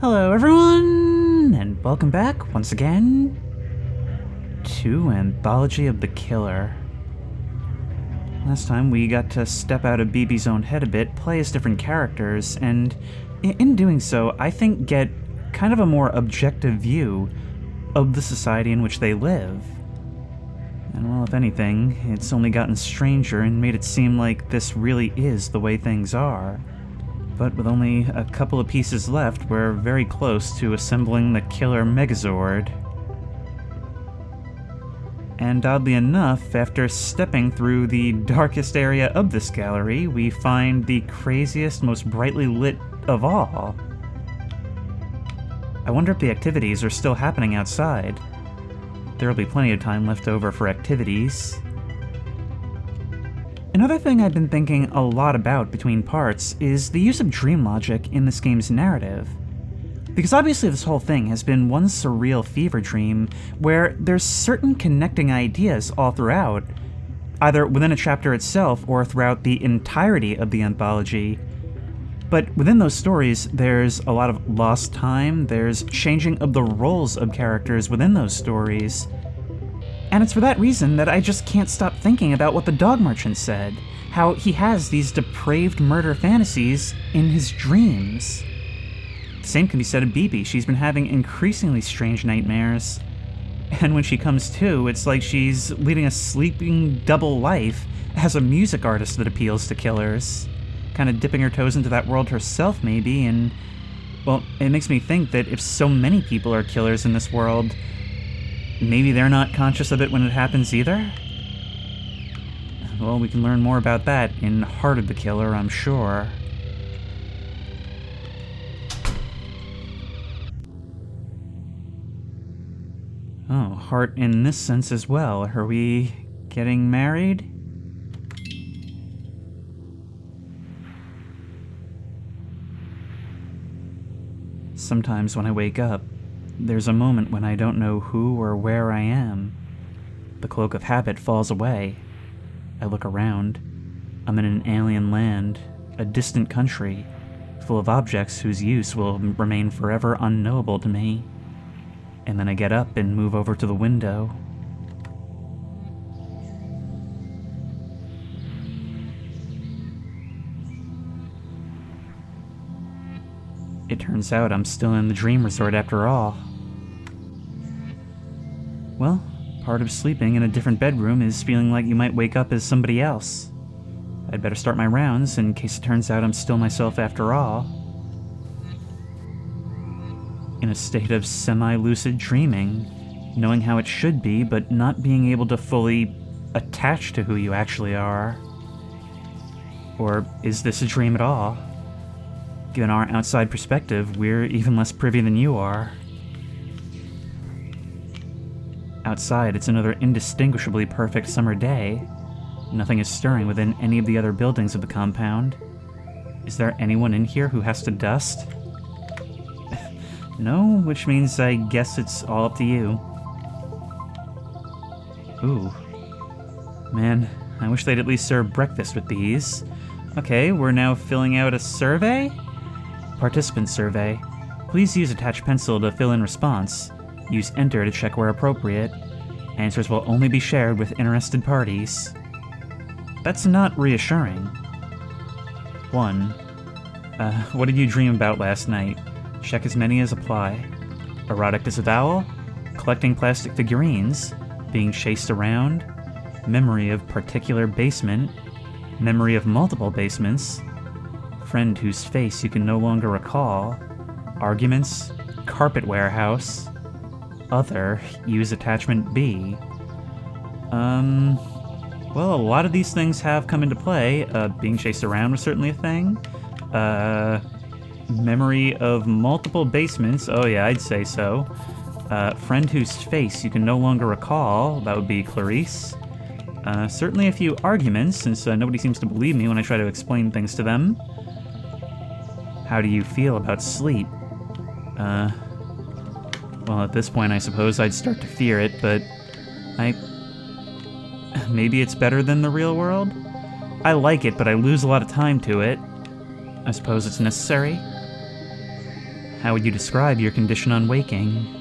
Hello everyone, and welcome back once again to Anthology of the Killer. Last time we got to step out of BB's own head a bit, play as different characters, and in doing so, I think get kind of a more objective view of the society in which they live. And well, if anything, it's only gotten stranger and made it seem like this really is the way things are. But with only a couple of pieces left, we're very close to assembling the killer Megazord. And oddly enough, after stepping through the darkest area of this gallery, we find the craziest, most brightly lit of all. I wonder if the activities are still happening outside. There'll be plenty of time left over for activities. Another thing I've been thinking a lot about between parts is the use of dream logic in this game's narrative. Because obviously this whole thing has been one surreal fever dream where there's certain connecting ideas all throughout, either within a chapter itself or throughout the entirety of the anthology. But within those stories, there's a lot of lost time, there's changing of the roles of characters within those stories. And it's for that reason that I just can't stop thinking about what the dog merchant said, how he has these depraved murder fantasies in his dreams. The same can be said of BB. She's been having increasingly strange nightmares. And when she comes to, it's like she's leading a sleeping double life as a music artist that appeals to killers. Kind of dipping her toes into that world herself, maybe, and, well, it makes me think that if so many people are killers in this world, maybe they're not conscious of it when it happens either? Well, we can learn more about that in Heart of the Killer, I'm sure. Oh, heart in this sense as well. Are we getting married? Sometimes when I wake up, there's a moment when I don't know who or where I am. The cloak of habit falls away. I look around. I'm in an alien land, a distant country, full of objects whose use will remain forever unknowable to me. And then I get up and move over to the window. It turns out I'm still in the dream resort after all. Well, part of sleeping in a different bedroom is feeling like you might wake up as somebody else. I'd better start my rounds in case it turns out I'm still myself after all. In a state of semi-lucid dreaming, knowing how it should be, but not being able to fully attach to who you actually are. Or is this a dream at all? Given our outside perspective, we're even less privy than you are. Outside, it's another indistinguishably perfect summer day. Nothing is stirring within any of the other buildings of the compound. Is there anyone in here who has to dust? No, which means I guess it's all up to you. Ooh. Man, I wish they'd at least serve breakfast with these. Okay, we're now filling out a survey? Participant survey. Please use attached pencil to fill in response. Use enter to check where appropriate. Answers will only be shared with interested parties. That's not reassuring. 1. What did you dream about last night? Check as many as apply. Erotic disavowal? Collecting plastic figurines? Being chased around? Memory of particular basement? Memory of multiple basements? Friend whose face you can no longer recall? Arguments? Carpet warehouse? Other, use attachment B. Well, a lot of these things have come into play. Being chased around was certainly a thing. Memory of multiple basements, oh yeah, I'd say so. Friend whose face you can no longer recall, that would be Clarice. Certainly a few arguments, since nobody seems to believe me when I try to explain things to them. How do you feel about sleep? Well, at this point I suppose I'd start to fear it, but maybe it's better than the real world? I like it, but I lose a lot of time to it. I suppose it's necessary. How would you describe your condition on waking?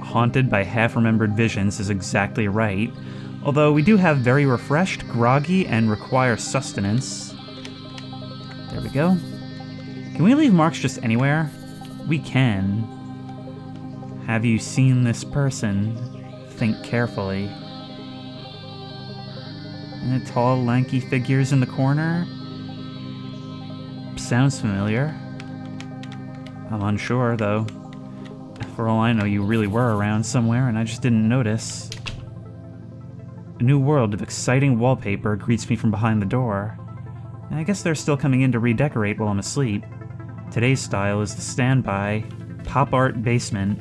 Haunted by half-remembered visions is exactly right, although we do have very refreshed, groggy, and require sustenance. There we go. Can we leave marks just anywhere? We can. Have you seen this person? Think carefully. And the tall, lanky figures in the corner? Sounds familiar. I'm unsure, though. For all I know, you really were around somewhere and I just didn't notice. A new world of exciting wallpaper greets me from behind the door. And I guess they're still coming in to redecorate while I'm asleep. Today's style is the standby pop art basement.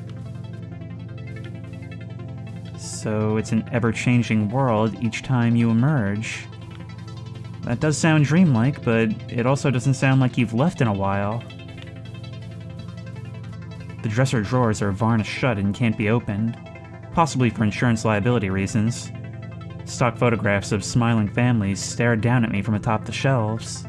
So it's an ever-changing world each time you emerge. That does sound dreamlike, but it also doesn't sound like you've left in a while. The dresser drawers are varnished shut and can't be opened, possibly for insurance liability reasons. Stock photographs of smiling families stare down at me from atop the shelves.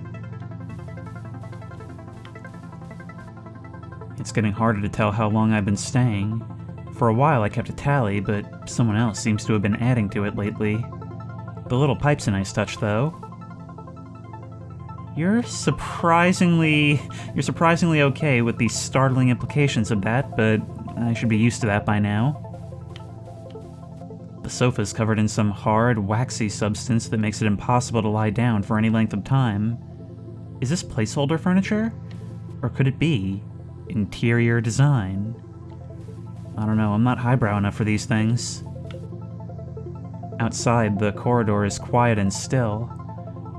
It's getting harder to tell how long I've been staying. For a while I kept a tally, but someone else seems to have been adding to it lately. The little pipe's a nice touch, though. You're surprisingly okay with the startling implications of that, but I should be used to that by now. The sofa's covered in some hard, waxy substance that makes it impossible to lie down for any length of time. Is this placeholder furniture? Or could it be interior design? I don't know, I'm not highbrow enough for these things. Outside, the corridor is quiet and still.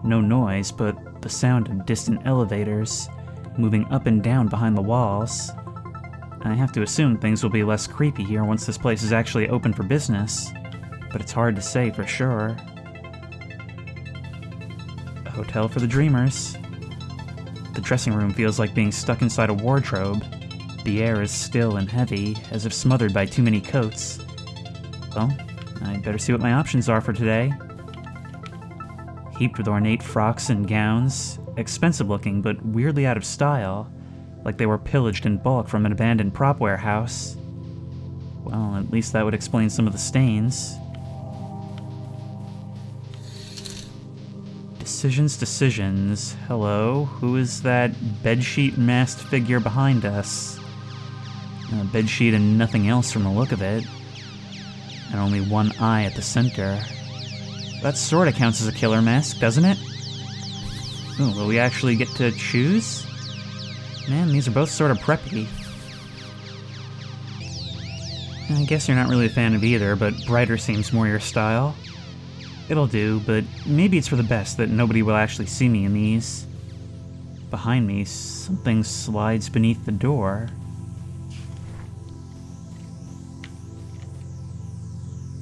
No noise, but the sound of distant elevators moving up and down behind the walls. I have to assume things will be less creepy here once this place is actually open for business, but it's hard to say for sure. A hotel for the dreamers. The dressing room feels like being stuck inside a wardrobe. The air is still and heavy, as if smothered by too many coats. Well, I'd better see what my options are for today. Heaped with ornate frocks and gowns, expensive looking but weirdly out of style, like they were pillaged in bulk from an abandoned prop warehouse. Well, at least that would explain some of the stains. Decisions. Hello, who is that bedsheet masked figure behind us? A bedsheet and nothing else from the look of it. And only one eye at the center. That sorta counts as a killer mask, doesn't it? Ooh, will we actually get to choose? Man, these are both sort of preppy. I guess you're not really a fan of either, but brighter seems more your style. It'll do, but maybe it's for the best that nobody will actually see me in these. Behind me, something slides beneath the door.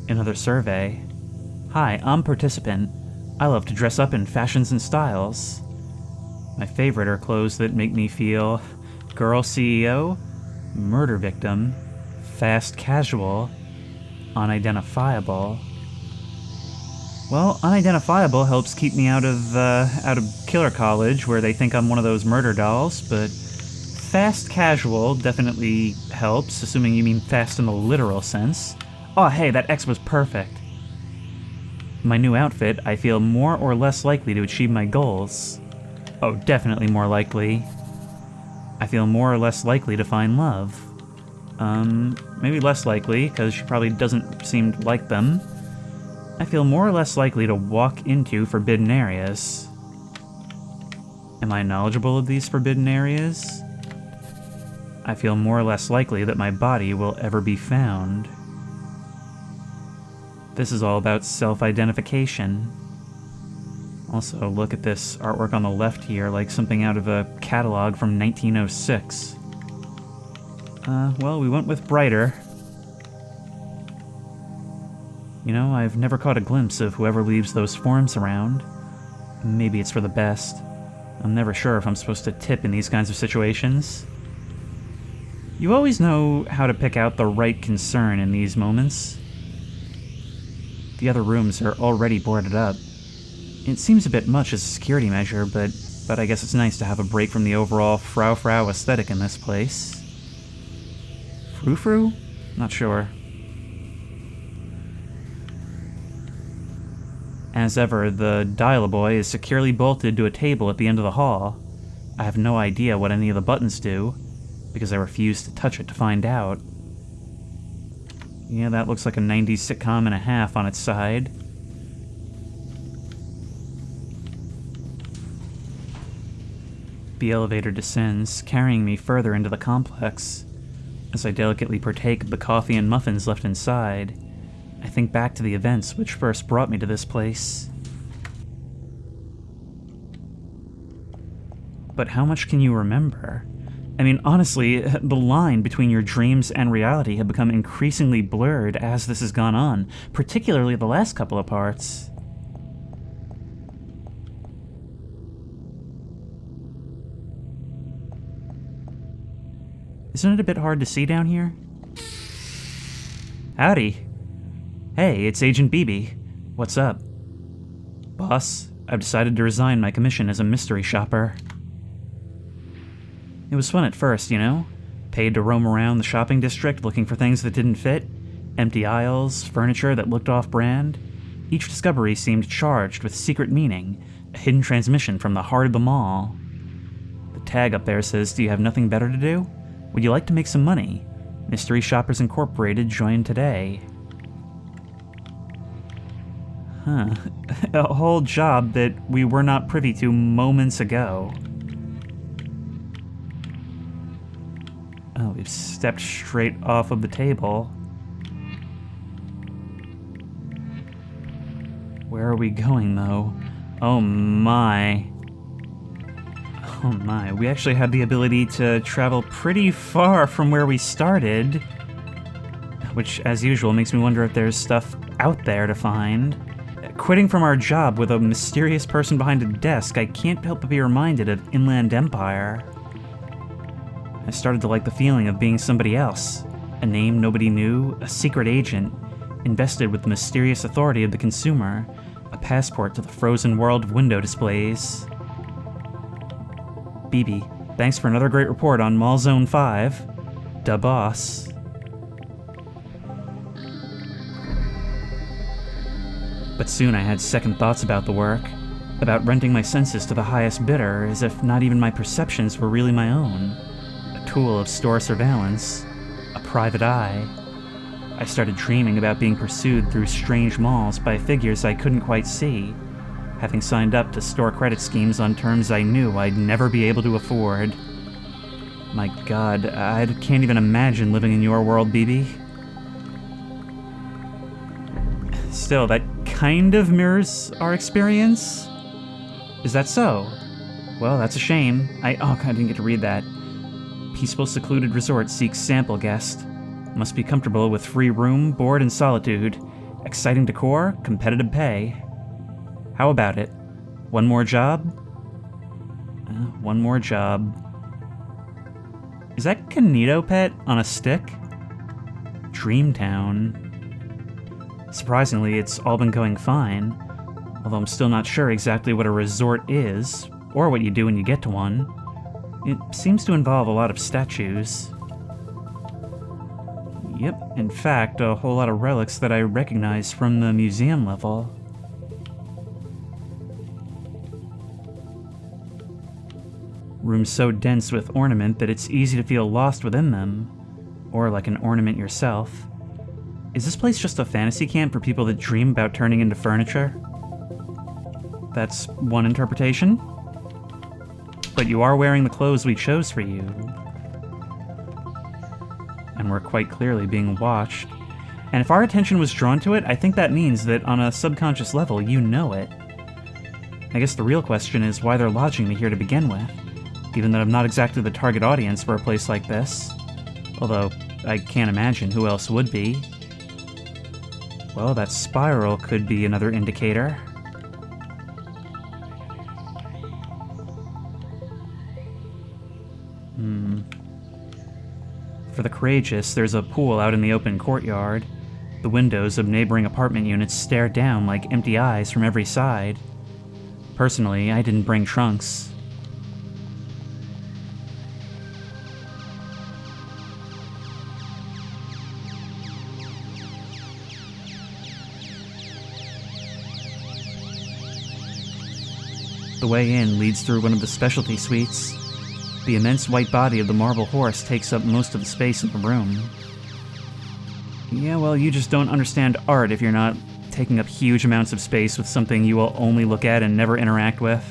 Another survey. Hi, I'm participant. I love to dress up in fashions and styles. My favorite are clothes that make me feel girl CEO, murder victim, fast casual, unidentifiable. Well, unidentifiable helps keep me out of killer college where they think I'm one of those murder dolls, but fast casual definitely helps, assuming you mean fast in the literal sense. Oh hey, that X was perfect. My new outfit, I feel more or less likely to achieve my goals. Oh, definitely more likely. I feel more or less likely to find love. Maybe less likely, because she probably doesn't seem to like them. I feel more or less likely to walk into forbidden areas. Am I knowledgeable of these forbidden areas? I feel more or less likely that my body will ever be found. This is all about self-identification. Also, look at this artwork on the left here, like something out of a catalog from 1906. Well, we went with brighter. You know, I've never caught a glimpse of whoever leaves those forms around. Maybe it's for the best. I'm never sure if I'm supposed to tip in these kinds of situations. You always know how to pick out the right concern in these moments. The other rooms are already boarded up. It seems a bit much as a security measure, but but I guess it's nice to have a break from the overall frou-frou aesthetic in this place. Frou-frou? Not sure. As ever, the dial-a-boy is securely bolted to a table at the end of the hall. I have no idea what any of the buttons do, because I refuse to touch it to find out. Yeah, that looks like a 90s sitcom and a half on its side. The elevator descends, carrying me further into the complex. As I delicately partake of the coffee and muffins left inside, I think back to the events which first brought me to this place. But how much can you remember? I mean, honestly, the line between your dreams and reality have become increasingly blurred as this has gone on, particularly the last couple of parts. Isn't it a bit hard to see down here? Howdy. Hey, it's Agent BB. What's up? Boss, I've decided to resign my commission as a mystery shopper. It was fun at first, you know? Paid to roam around the shopping district looking for things that didn't fit. Empty aisles, furniture that looked off-brand. Each discovery seemed charged with secret meaning, a hidden transmission from the heart of the mall. The tag up there says, "Do you have nothing better to do? Would you like to make some money? Mystery Shoppers Incorporated, join today." Huh. A whole job that we were not privy to moments ago. Oh, we've stepped straight off of the table. Where are we going, though? Oh my. Oh my, we actually had the ability to travel pretty far from where we started. Which, as usual, makes me wonder if there's stuff out there to find. Quitting from our job with a mysterious person behind a desk, I can't help but be reminded of Inland Empire. I started to like the feeling of being somebody else. A name nobody knew, a secret agent, invested with the mysterious authority of the consumer, a passport to the frozen world of window displays. BB, thanks for another great report on Mall Zone 5. Da boss. But soon I had second thoughts about the work, about renting my senses to the highest bidder, as if not even my perceptions were really my own. A tool of store surveillance, a private eye. I started dreaming about being pursued through strange malls by figures I couldn't quite see, having signed up to store credit schemes on terms I knew I'd never be able to afford. My god, I can't even imagine living in your world, BB. Still, that kind of mirrors our experience? Is that so? Well, that's a shame. I didn't get to read that. Peaceful, secluded resort seeks sample guest. Must be comfortable with free room, board, and solitude. Exciting decor, competitive pay. How about it? One more job? One more job. Is that Canito Pet on a stick? Dreamtown. Surprisingly, it's all been going fine, although I'm still not sure exactly what a resort is, or what you do when you get to one. It seems to involve a lot of statues. Yep, in fact, a whole lot of relics that I recognize from the museum level. Rooms so dense with ornament that it's easy to feel lost within them, or like an ornament yourself. Is this place just a fantasy camp for people that dream about turning into furniture? That's one interpretation. But you are wearing the clothes we chose for you. And we're quite clearly being watched. And if our attention was drawn to it, I think that means that on a subconscious level, you know it. I guess the real question is why they're lodging me here to begin with, given that I'm not exactly the target audience for a place like this. Although, I can't imagine who else would be. Well, that spiral could be another indicator. For the courageous, there's a pool out in the open courtyard. The windows of neighboring apartment units stare down like empty eyes from every side. Personally, I didn't bring trunks. The way in leads through one of the specialty suites. The immense white body of the marble horse takes up most of the space in the room. Yeah, well, you just don't understand art if you're not taking up huge amounts of space with something you will only look at and never interact with.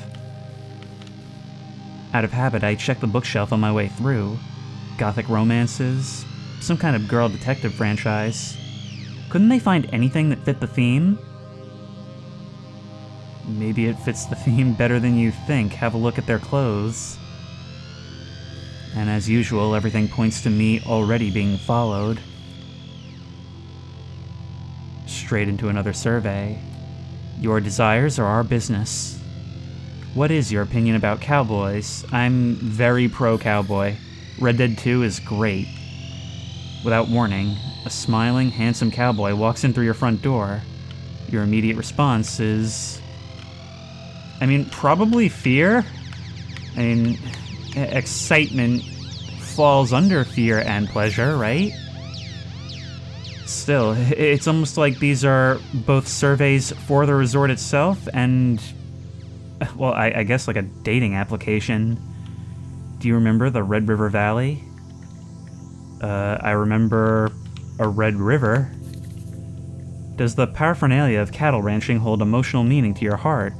Out of habit, I check the bookshelf on my way through. Gothic romances, some kind of girl detective franchise. Couldn't they find anything that fit the theme? Maybe it fits the theme better than you think. Have a look at their clothes. And as usual, everything points to me already being followed. Straight into another survey. Your desires are our business. What is your opinion about cowboys? I'm very pro-cowboy. Red Dead 2 is great. Without warning, a smiling, handsome cowboy walks in through your front door. Your immediate response is... probably fear? Excitement falls under fear and pleasure, right? Still, it's almost like these are both surveys for the resort itself and, well, I guess like a dating application. Do you remember the Red River Valley? I remember a red river. Does the paraphernalia of cattle ranching hold emotional meaning to your heart?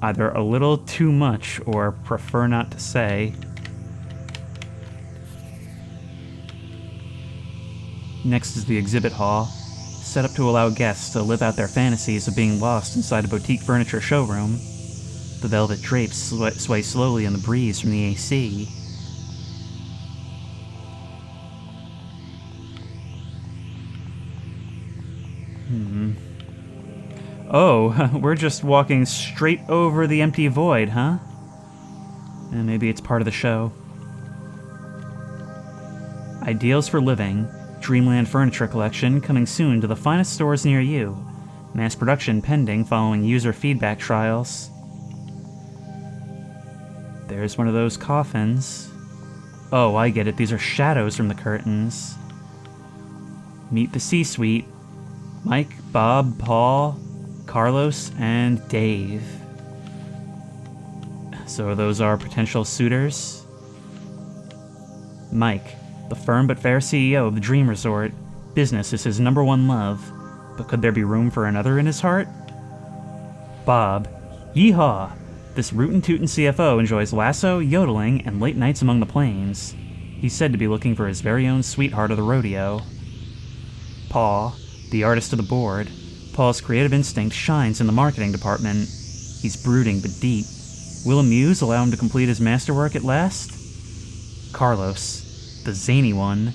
Either a little too much or prefer not to say. Next is the exhibit hall, set up to allow guests to live out their fantasies of being lost inside a boutique furniture showroom. The velvet drapes sway slowly in the breeze from the AC. Oh, we're just walking straight over the empty void, huh? And maybe it's part of the show. Ideals for living. Dreamland Furniture Collection coming soon to the finest stores near you. Mass production pending following user feedback trials. There's one of those coffins. Oh, I get it. These are shadows from the curtains. Meet the C-suite. Mike, Bob, Paul, Carlos, and Dave. So those are potential suitors? Mike, the firm but fair CEO of the Dream Resort. Business is his #1 love, but could there be room for another in his heart? Bob, yeehaw! This rootin' tootin' CFO enjoys lasso, yodeling, and late nights among the plains. He's said to be looking for his very own sweetheart of the rodeo. Paul, the artist of the board. Paul's creative instinct shines in the marketing department. He's brooding but deep. Will a muse allow him to complete his masterwork at last? Carlos, the zany one.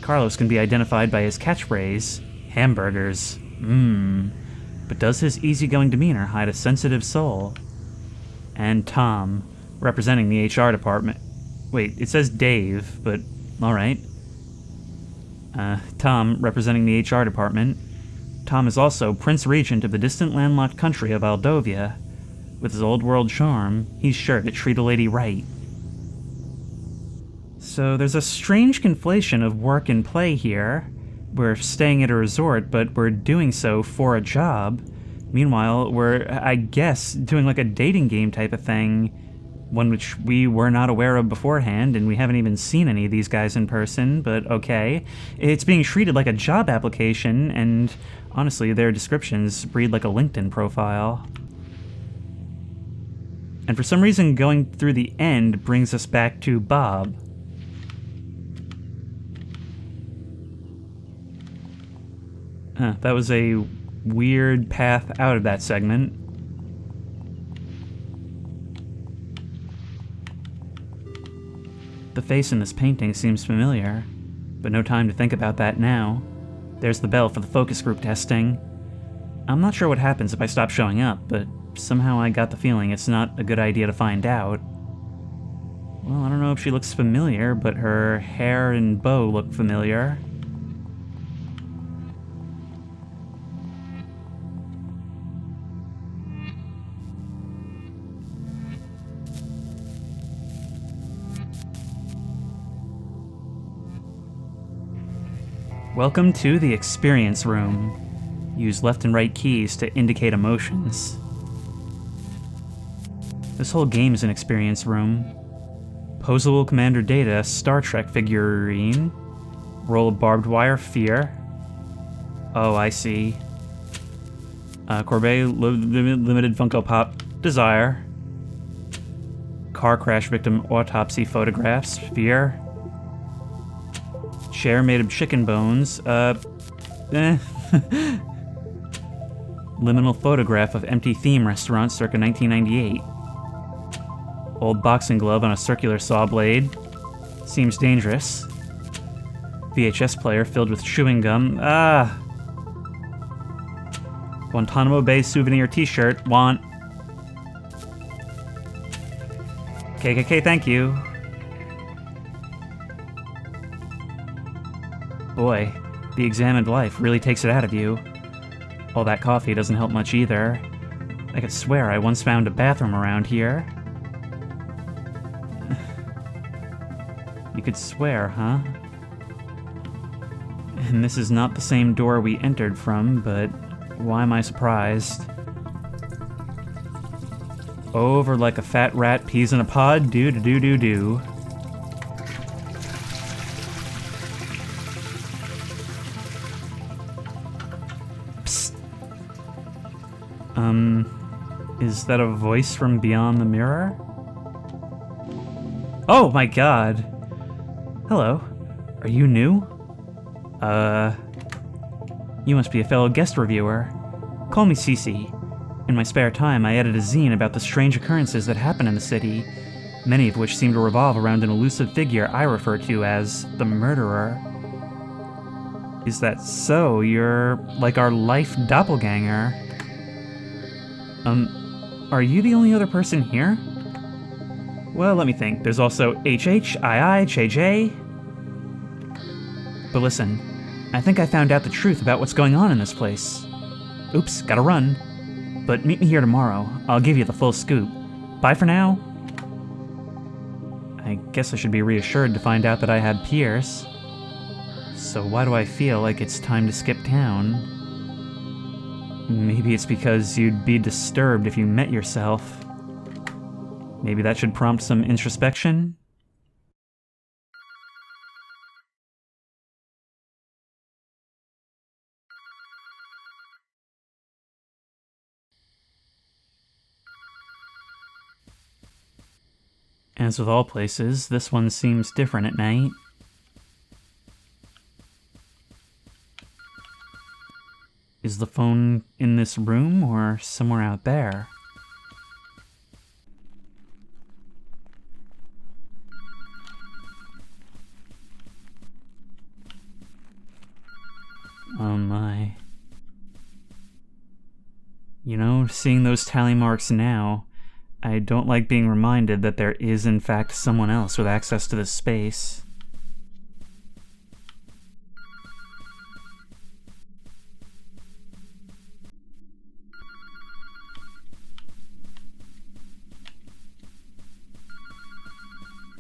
Carlos can be identified by his catchphrase, hamburgers, but does his easygoing demeanor hide a sensitive soul? And Tom, representing the HR department. Wait, it says Dave, but alright. Tom, representing the HR department. Tom is also Prince Regent of the distant landlocked country of Aldovia. With his old world charm, he's sure to treat a lady right. So there's a strange conflation of work and play here. We're staying at a resort, but we're doing so for a job. Meanwhile, we're, I guess, doing like a dating game type of thing, one which we were not aware of beforehand, and we haven't even seen any of these guys in person, but okay. It's being treated like a job application, and honestly, their descriptions read like a LinkedIn profile. And for some reason, going through the end brings us back to Bob. That was a weird path out of that segment. The face in this painting seems familiar, but no time to think about that now. There's the bell for the focus group testing. I'm not sure what happens if I stop showing up, but somehow I got the feeling it's not a good idea to find out. Well, I don't know if she looks familiar, but her hair and bow look familiar. Welcome to the Experience Room. Use left and right keys to indicate emotions. This whole game is an experience room. Posable Commander Data, Star Trek figurine. Roll of barbed wire, fear. Oh, I see. Courbet limited Funko Pop, desire. Car crash victim autopsy photographs, fear. Chair made of chicken bones, Liminal photograph of empty theme restaurant circa 1998. Old boxing glove on a circular saw blade. Seems dangerous. VHS player filled with chewing gum. Guantanamo Bay souvenir t-shirt. Want. KKK, thank you. Boy, the examined life really takes it out of you. All that coffee doesn't help much either. I could swear I once found a bathroom around here. You could swear, huh? And this is not the same door we entered from, but why am I surprised? Over like a fat rat peas in a pod, do-do-do-do-do. Psst. Is that a voice from beyond the mirror? Oh my god! Hello. Are you new? You must be a fellow guest reviewer. Call me Cece. In my spare time, I edit a zine about the strange occurrences that happen in the city, many of which seem to revolve around an elusive figure I refer to as the murderer. Is that so? You're like our life doppelganger. Are you the only other person here? Well, let me think. There's also HH, II, JJ. But listen, I think I found out the truth about what's going on in this place. Oops, gotta run. But meet me here tomorrow. I'll give you the full scoop. Bye for now. I guess I should be reassured to find out that I had peers. So why do I feel like it's time to skip town? Maybe it's because you'd be disturbed if you met yourself. Maybe that should prompt some introspection? As with all places, this one seems different at night. Is the phone in this room or somewhere out there? Oh my. You know, seeing those tally marks now, I don't like being reminded that there is in fact someone else with access to this space.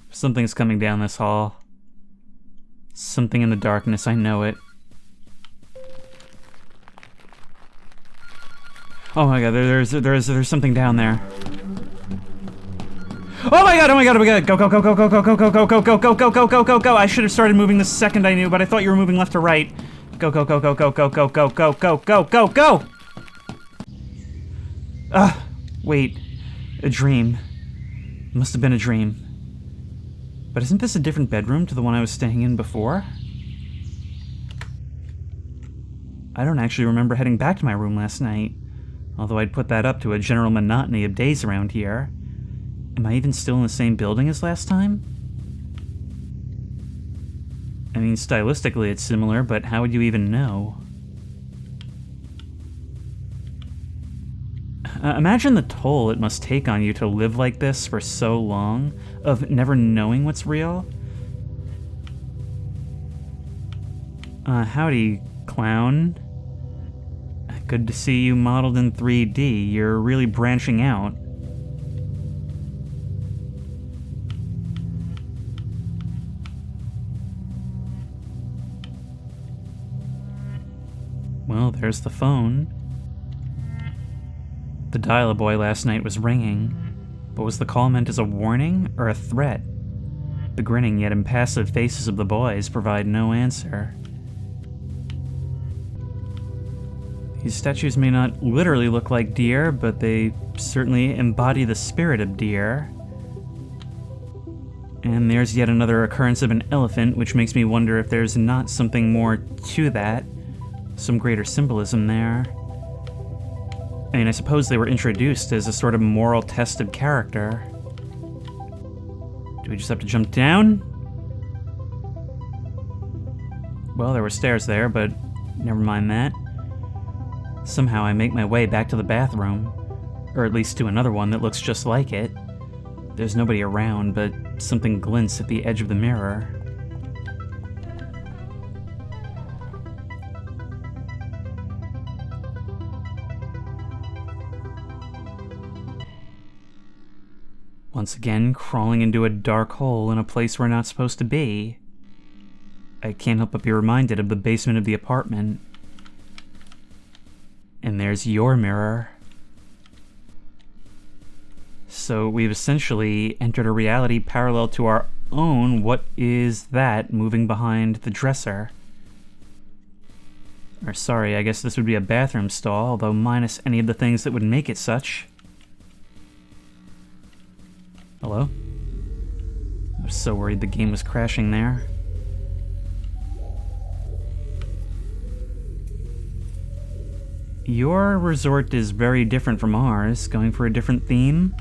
Something's coming down this hall. Something in the darkness, I know it. Oh my god, there's something down there. Oh my god, oh my god, oh my god, go, go, go, go, go, go, go, go, go, go, go, go, go, go, go, go, go. I should have started moving the second I knew, but I thought you were moving left to right. Go, go, go, go, go, go, go, go, go, go, go, go, go! Wait. A dream. It must have been a dream. But isn't this a different bedroom to the one I was staying in before? I don't actually remember heading back to my room last night, although I'd put that up to a general monotony of days around here. Am I even still in the same building as last time? I mean, stylistically it's similar, but how would you even know? Imagine the toll it must take on you to live like this for so long, of never knowing what's real. Howdy, clown. Good to see you modeled in 3D. You're really branching out. Well, there's the phone. The dial-a-boy last night was ringing. But was the call meant as a warning or a threat? The grinning yet impassive faces of the boys provide no answer. These statues may not literally look like deer, but they certainly embody the spirit of deer. And there's yet another occurrence of an elephant, which makes me wonder if there's not something more to that, some greater symbolism there. I mean, I suppose they were introduced as a sort of moral test of character. Do we just have to jump down? Well, there were stairs there, but never mind that. Somehow I make my way back to the bathroom, or at least to another one that looks just like it. There's nobody around, but something glints at the edge of the mirror. Once again, crawling into a dark hole in a place we're not supposed to be. I can't help but be reminded of the basement of the apartment. And there's your mirror. So we've essentially entered a reality parallel to our own. What is that moving behind the dresser? Or sorry, I guess this would be a bathroom stall, although minus any of the things that would make it such. Hello? I was so worried the game was crashing there. Your resort is very different from ours, going for a different theme.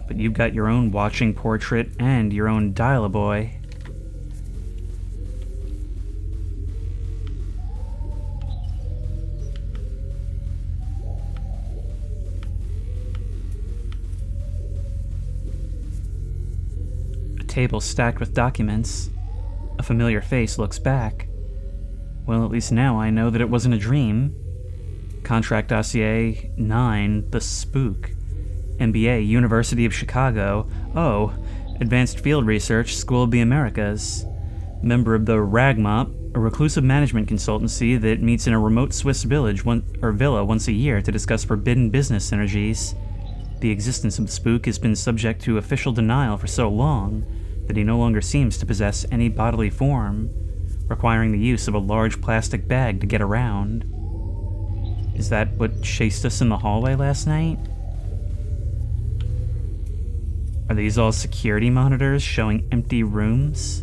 But you've got your own watching portrait and your own dial-a-boy. A table stacked with documents. A familiar face looks back. Well, at least now I know that it wasn't a dream. Contract Dossier 9, The Spook. MBA, University of Chicago. Oh, Advanced Field Research, School of the Americas. Member of the RAGMOP, a reclusive management consultancy that meets in a remote Swiss villa once a year to discuss forbidden business synergies. The existence of Spook has been subject to official denial for so long that he no longer seems to possess any bodily form, requiring the use of a large plastic bag to get around. Is that what chased us in the hallway last night? Are these all security monitors showing empty rooms?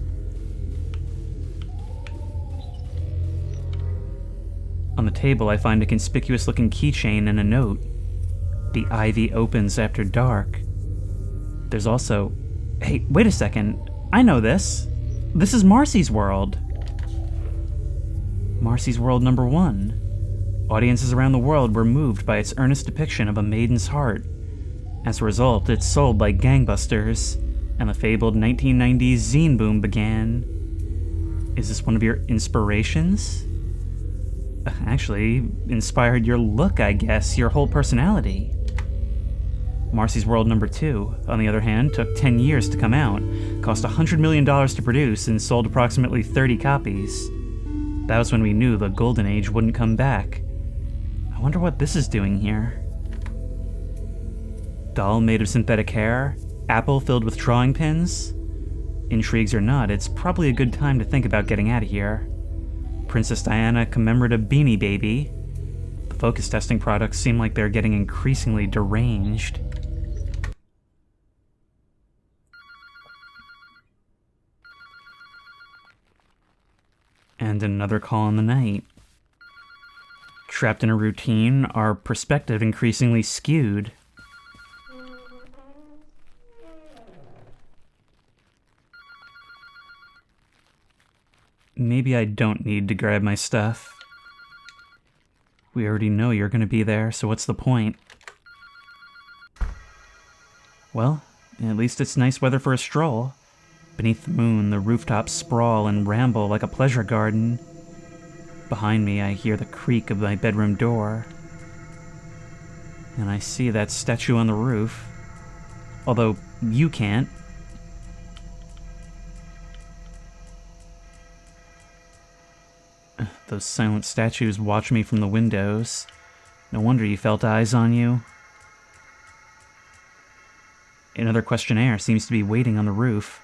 On the table, I find a conspicuous-looking keychain and a note. The Ivy opens after dark. There's also... Hey, wait a second. I know this. This is Marcy's World. Marcy's World number 1. Audiences around the world were moved by its earnest depiction of a maiden's heart. As a result, it sold like gangbusters, and the fabled 1990s zine boom began. Is this one of your inspirations? Actually, inspired your look, I guess, your whole personality. Marcy's World number 2, on the other hand, took 10 years to come out, cost $100 million to produce, and sold approximately 30 copies. That was when we knew the golden age wouldn't come back. I wonder what this is doing here. Doll made of synthetic hair? Apple filled with drawing pins? Intrigues or not, it's probably a good time to think about getting out of here. Princess Diana commemorative beanie baby. The focus testing products seem like they're getting increasingly deranged. And another call in the night. Trapped in a routine, our perspective increasingly skewed. Maybe I don't need to grab my stuff. We already know you're gonna be there, so what's the point? Well, at least it's nice weather for a stroll. Beneath the moon, the rooftops sprawl and ramble like a pleasure garden. Behind me, I hear the creak of my bedroom door. And I see that statue on the roof. Although, you can't. Those silent statues watch me from the windows. No wonder you felt eyes on you. Another questionnaire seems to be waiting on the roof.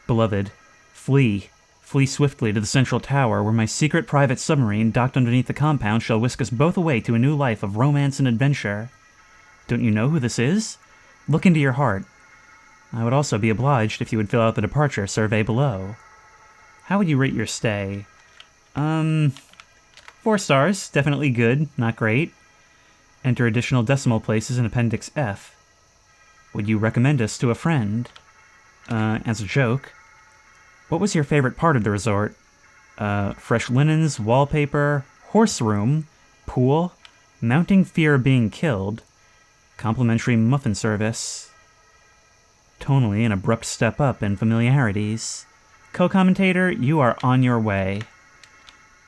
Beloved, flee. Flee swiftly to the central tower, where my secret private submarine docked underneath the compound shall whisk us both away to a new life of romance and adventure. Don't you know who this is? Look into your heart. I would also be obliged if you would fill out the departure survey below. How would you rate your stay? 4 stars. Definitely good, not great. Enter additional decimal places in Appendix F. Would you recommend us to a friend? As a joke. What was your favorite part of the resort? Fresh linens, wallpaper, horse room, pool, mounting fear of being killed, complimentary muffin service. Tonally, an abrupt step up in familiarities. Co-commentator, you are on your way.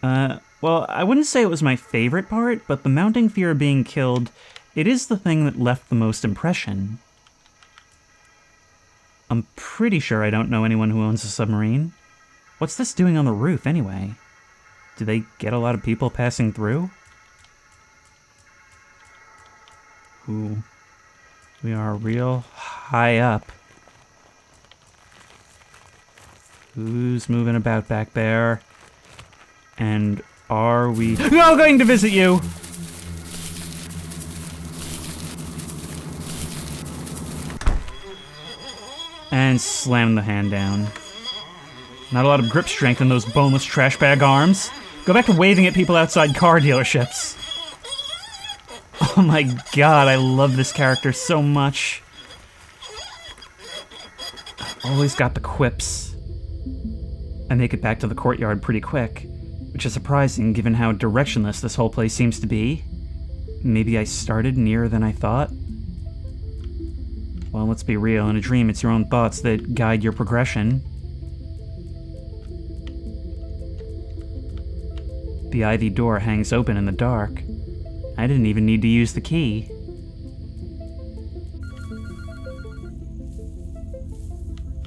Well, I wouldn't say it was my favorite part, but the mounting fear of being killed, it is the thing that left the most impression. I'm pretty sure I don't know anyone who owns a submarine. What's this doing on the roof, anyway? Do they get a lot of people passing through? Ooh. We are real high up. Who's moving about back there? And are we... No, going to visit you! And slam the hand down. Not a lot of grip strength in those boneless trash bag arms. Go back to waving at people outside car dealerships. Oh my god, I love this character so much. Always got the quips. I make it back to the courtyard pretty quick, which is surprising given how directionless this whole place seems to be. Maybe I started nearer than I thought. Well, let's be real, in a dream it's your own thoughts that guide your progression. The ivy door hangs open in the dark. I didn't even need to use the key.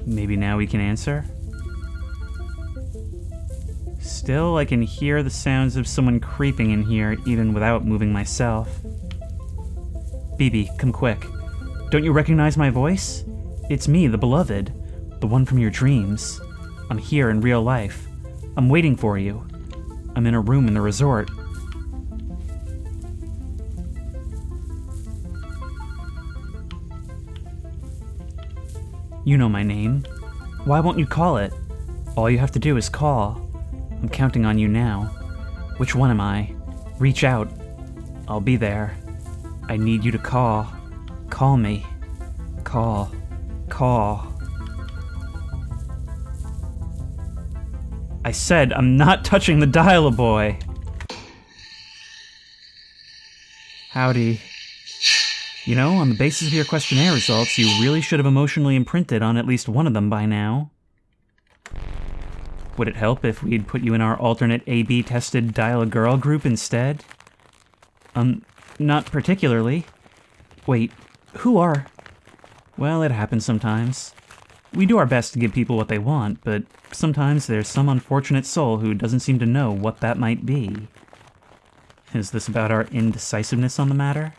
Maybe now we can answer? Still, I can hear the sounds of someone creeping in here even without moving myself. Bibi, come quick. Don't you recognize my voice? It's me, the beloved. The one from your dreams. I'm here in real life. I'm waiting for you. I'm in a room in the resort. You know my name. Why won't you call it? All you have to do is call. I'm counting on you now. Which one am I? Reach out. I'll be there. I need you to call. Call me. Call. Call. I said I'm not touching the dial-a-boy. Howdy. You know, on the basis of your questionnaire results, you really should have emotionally imprinted on at least one of them by now. Would it help if we'd put you in our alternate A/B tested dial-a-girl group instead? Not particularly. Wait, who are... Well, it happens sometimes. We do our best to give people what they want, but sometimes there's some unfortunate soul who doesn't seem to know what that might be. Is this about our indecisiveness on the matter?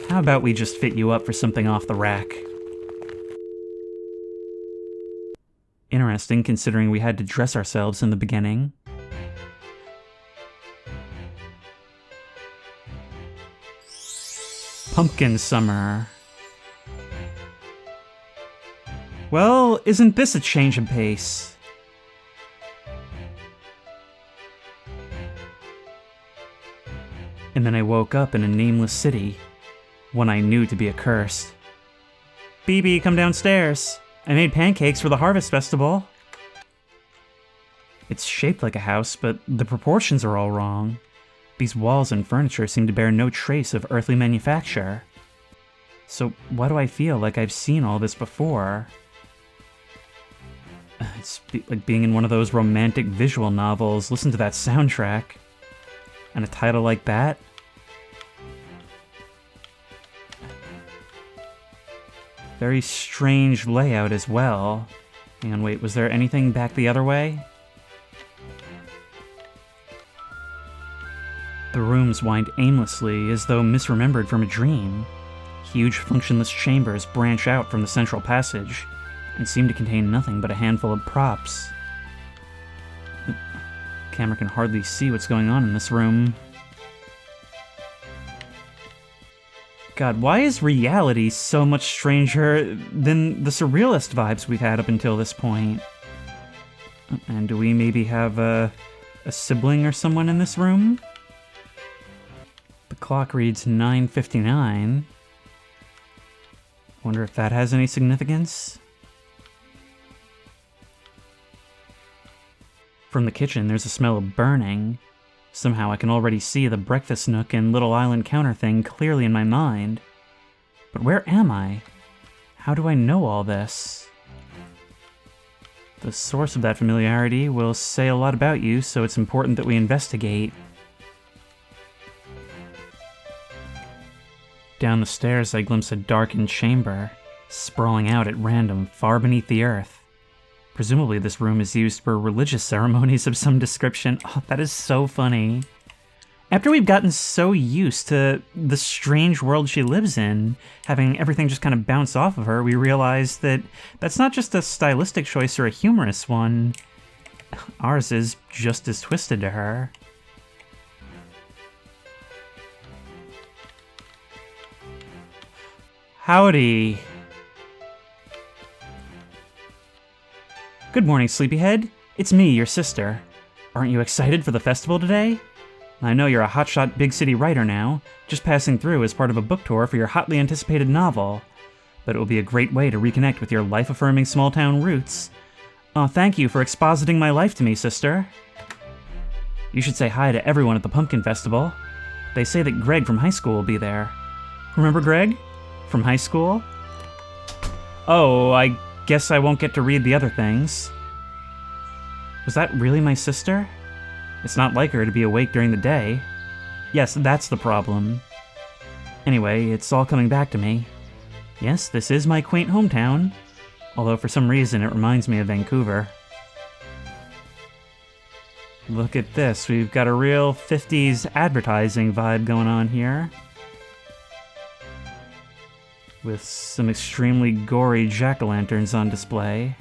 How about we just fit you up for something off the rack? Interesting, considering we had to dress ourselves in the beginning. Pumpkin Summer. Well, isn't this a change of pace? And then I woke up in a nameless city, one I knew to be accursed. Bibi, come downstairs. I made pancakes for the Harvest Festival. It's shaped like a house, but the proportions are all wrong. These walls and furniture seem to bear no trace of earthly manufacture. So why do I feel like I've seen all this before? It's like being in one of those romantic visual novels. Listen to that soundtrack. And a title like that? Very strange layout as well. Hang on, wait, was there anything back the other way? The rooms wind aimlessly, as though misremembered from a dream. Huge functionless chambers branch out from the central passage, and seem to contain nothing but a handful of props. The camera can hardly see what's going on in this room. God, why is reality so much stranger than the surrealist vibes we've had up until this point? And do we maybe have a sibling or someone in this room? The clock reads 9:59. Wonder if that has any significance? From the kitchen, there's a smell of burning. Somehow I can already see the breakfast nook and little island counter thing clearly in my mind. But where am I? How do I know all this? The source of that familiarity will say a lot about you, so it's important that we investigate. Down the stairs, I glimpse a darkened chamber, sprawling out at random far beneath the earth. Presumably this room is used for religious ceremonies of some description. Oh, that is so funny. After we've gotten so used to the strange world she lives in, having everything just kind of bounce off of her, we realize that that's not just a stylistic choice or a humorous one. Ours is just as twisted to her. Howdy. Good morning, sleepyhead. It's me, your sister. Aren't you excited for the festival today? I know you're a hotshot big city writer now, just passing through as part of a book tour for your hotly anticipated novel. But it will be a great way to reconnect with your life-affirming small-town roots. Oh, thank you for expositing my life to me, sister. You should say hi to everyone at the Pumpkin Festival. They say that Greg from high school will be there. Remember Greg? From high school? Oh, I guess I won't get to read the other things. Was that really my sister? It's not like her to be awake during the day. Yes, that's the problem. Anyway, it's all coming back to me. Yes, this is my quaint hometown, although for some reason it reminds me of Vancouver. Look at this, we've got a real 50s advertising vibe going on here. With some extremely gory jack-o'-lanterns on display.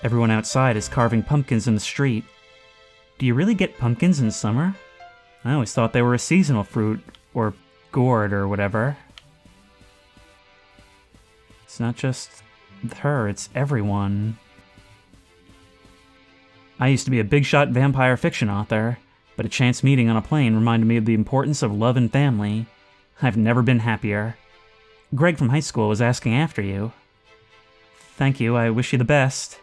Everyone outside is carving pumpkins in the street. Do you really get pumpkins in summer? I always thought they were a seasonal fruit, or gourd, or whatever. It's not just her, it's everyone. I used to be a big-shot vampire fiction author, but a chance meeting on a plane reminded me of the importance of love and family. I've never been happier. Greg from high school was asking after you. Thank you, I wish you the best.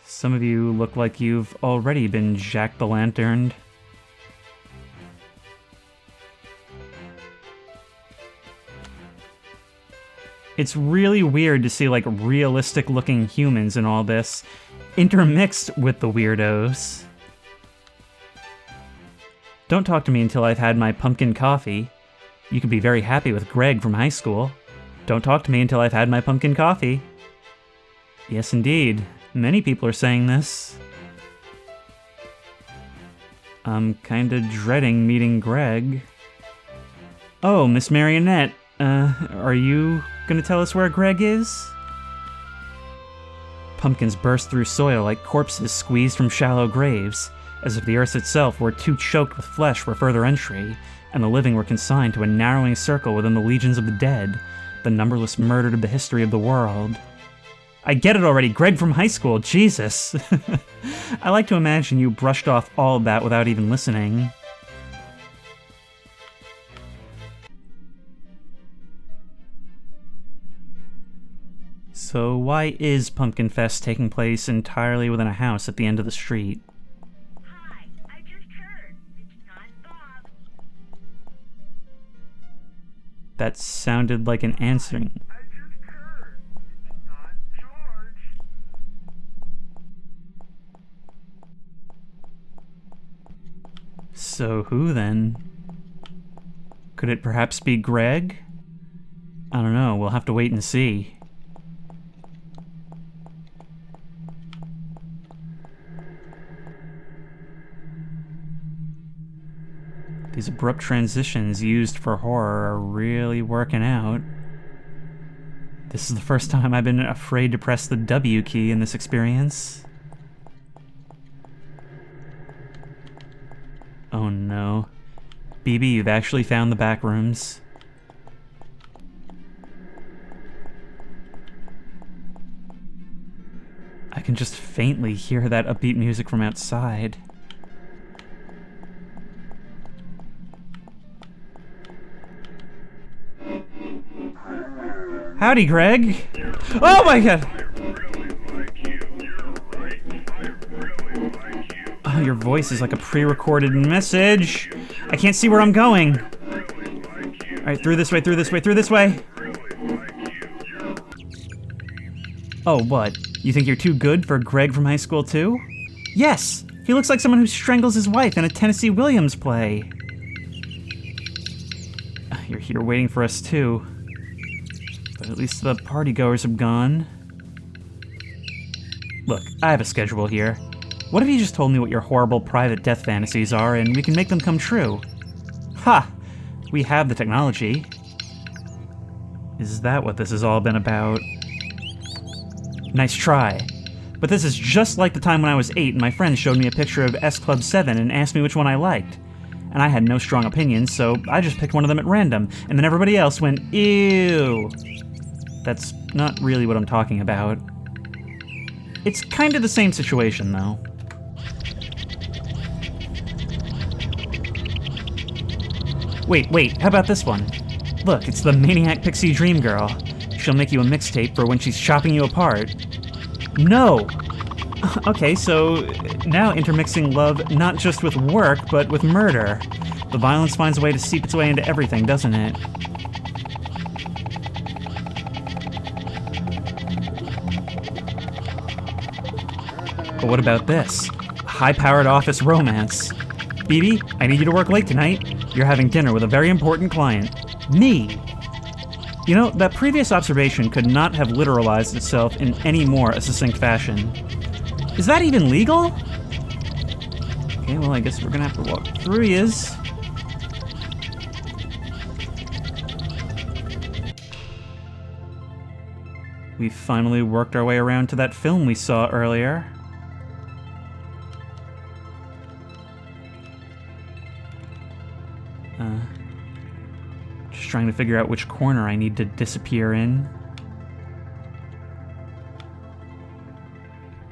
Some of you look like you've already been jack-o'-lanterned. It's really weird to see like realistic-looking humans in all this, intermixed with the weirdos. Don't talk to me until I've had my pumpkin coffee. You could be very happy with Greg from high school. Don't talk to me until I've had my pumpkin coffee. Yes, indeed. Many people are saying this. I'm kinda dreading meeting Greg. Oh, Miss Marionette, are you gonna tell us where Greg is? Pumpkins burst through soil like corpses squeezed from shallow graves, as if the earth itself were too choked with flesh for further entry, and the living were consigned to a narrowing circle within the legions of the dead, the numberless murdered of the history of the world. I get it already, Greg from high school, Jesus! I like to imagine you brushed off all of that without even listening. So why is Pumpkin Fest taking place entirely within a house at the end of the street? Hi, I just heard. It's not Bob. That sounded like an answering. I just heard. It's not George. So who then? Could it perhaps be Greg? I don't know, we'll have to wait and see. These abrupt transitions used for horror are really working out. This is the first time I've been afraid to press the W key in this experience. Oh no. BB, you've actually found the back rooms. I can just faintly hear that upbeat music from outside. Howdy, Greg! Oh my god! Oh, your voice is like a pre-recorded message! I can't see where I'm going! Alright, through this way, through this way, through this way! Oh, what? You think you're too good for Greg from high school too? Yes! He looks like someone who strangles his wife in a Tennessee Williams play. You're here waiting for us too. But at least the partygoers have gone. Look, I have a schedule here. What if you just told me what your horrible private death fantasies are and we can make them come true? Ha! We have the technology. Is that what this has all been about? Nice try. But this is just like the time when I was 8 and my friends showed me a picture of S Club 7 and asked me which one I liked. And I had no strong opinions, so I just picked one of them at random, and then everybody else went, ew. That's not really what I'm talking about. It's kind of the same situation, though. Wait, how about this one? Look, it's the Maniac Pixie Dream Girl. She'll make you a mixtape for when she's chopping you apart. No! Okay, so now intermixing love not just with work, but with murder. The violence finds a way to seep its way into everything, doesn't it? But what about this? High-powered office romance. BB, I need you to work late tonight. You're having dinner with a very important client. Me! You know, that previous observation could not have literalized itself in any more a succinct fashion. Is that even legal? Okay, well, I guess we're gonna have to walk through his. We finally worked our way around to that film we saw earlier. Just trying to figure out which corner I need to disappear in.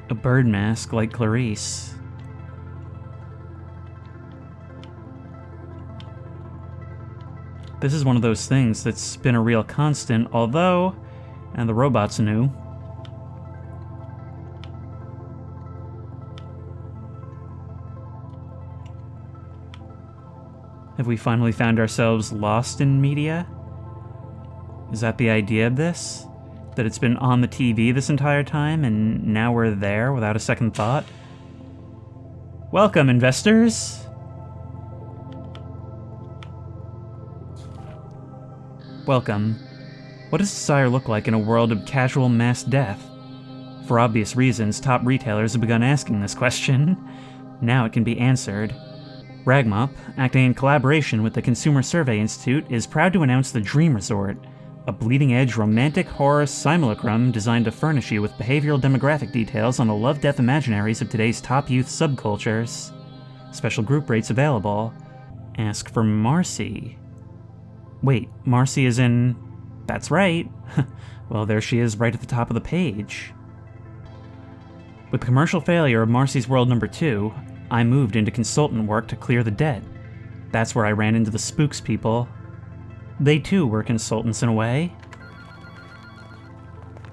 A bird mask like Clarice. This is one of those things that's been a real constant, although, and the robots knew. Have we finally found ourselves lost in media? Is that the idea of this? That it's been on the TV this entire time, and now we're there without a second thought? Welcome, investors! Welcome. What does desire look like in a world of casual mass death? For obvious reasons, top retailers have begun asking this question. Now it can be answered. Ragmop, acting in collaboration with the Consumer Survey Institute, is proud to announce the Dream Resort, a bleeding-edge romantic horror simulacrum designed to furnish you with behavioral demographic details on the love-death imaginaries of today's top youth subcultures. Special group rates available. Ask for Marcy. Wait, Marcy is in... That's right. Well, there she is right at the top of the page. With the commercial failure of Marcy's World number 2, I moved into consultant work to clear the debt. That's where I ran into the Spooks people. They too were consultants in a way.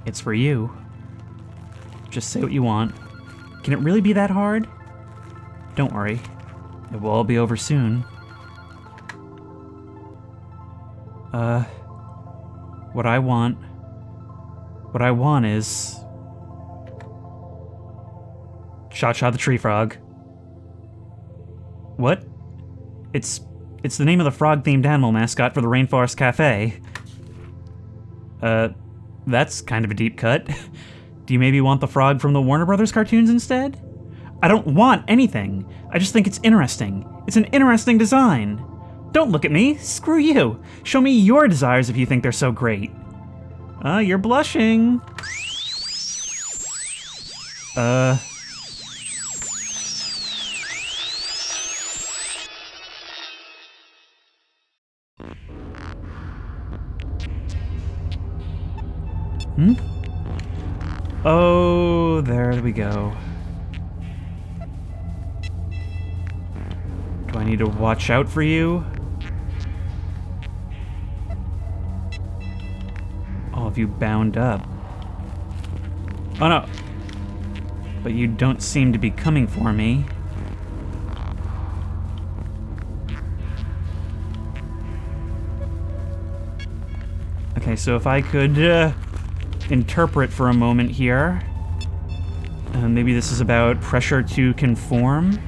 It's for you. Just say what you want. Can it really be that hard? Don't worry. It will all be over soon. What I want is... Cha-Cha the Tree Frog. What? It's the name of the frog-themed animal mascot for the Rainforest Cafe. That's kind of a deep cut. Do you maybe want the frog from the Warner Brothers cartoons instead? I don't want anything. I just think it's interesting. It's an interesting design. Don't look at me. Screw you. Show me your desires if you think they're so great. You're blushing. Oh, there we go. Do I need to watch out for you? All of you bound up. Oh no! But you don't seem to be coming for me. Okay, so if I could interpret for a moment here. Maybe this is about pressure to conform,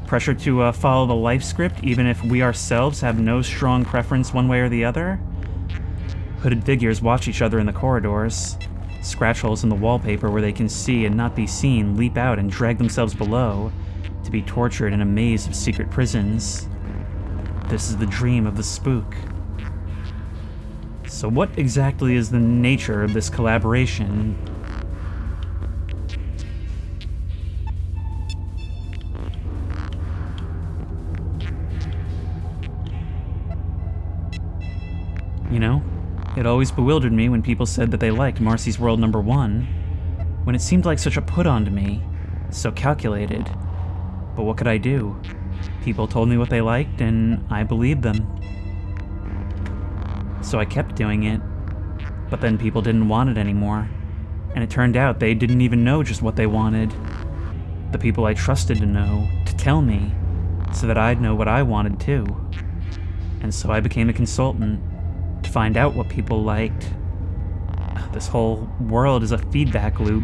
pressure to follow the life script, even if we ourselves have no strong preference one way or the other. Hooded figures watch each other in the corridors. Scratch holes in the wallpaper where they can see and not be seen leap out and drag themselves below to be tortured in a maze of secret prisons. This is the dream of the spook. So what exactly is the nature of this collaboration? You know, it always bewildered me when people said that they liked Marcy's World #1, when it seemed like such a put-on to me, so calculated. But what could I do? People told me what they liked, and I believed them. So I kept doing it, but then people didn't want it anymore, and it turned out they didn't even know just what they wanted. The people I trusted to know, to tell me, so that I'd know what I wanted too. And so I became a consultant, to find out what people liked. This whole world is a feedback loop.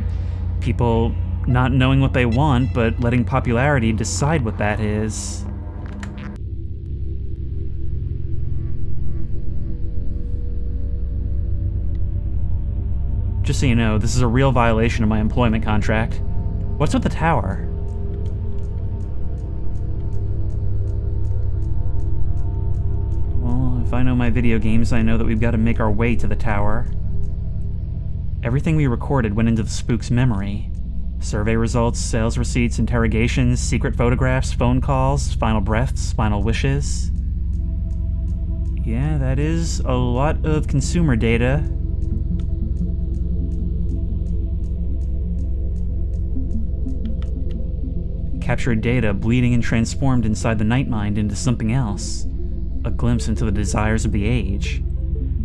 People not knowing what they want, but letting popularity decide what that is. Just so you know, this is a real violation of my employment contract. What's with the tower? Well, if I know my video games, I know that we've got to make our way to the tower. Everything we recorded went into the spook's memory. Survey results, sales receipts, interrogations, secret photographs, phone calls, final breaths, final wishes. Yeah, that is a lot of consumer data. Captured data bleeding and transformed inside the night mind into something else. A glimpse into the desires of the age.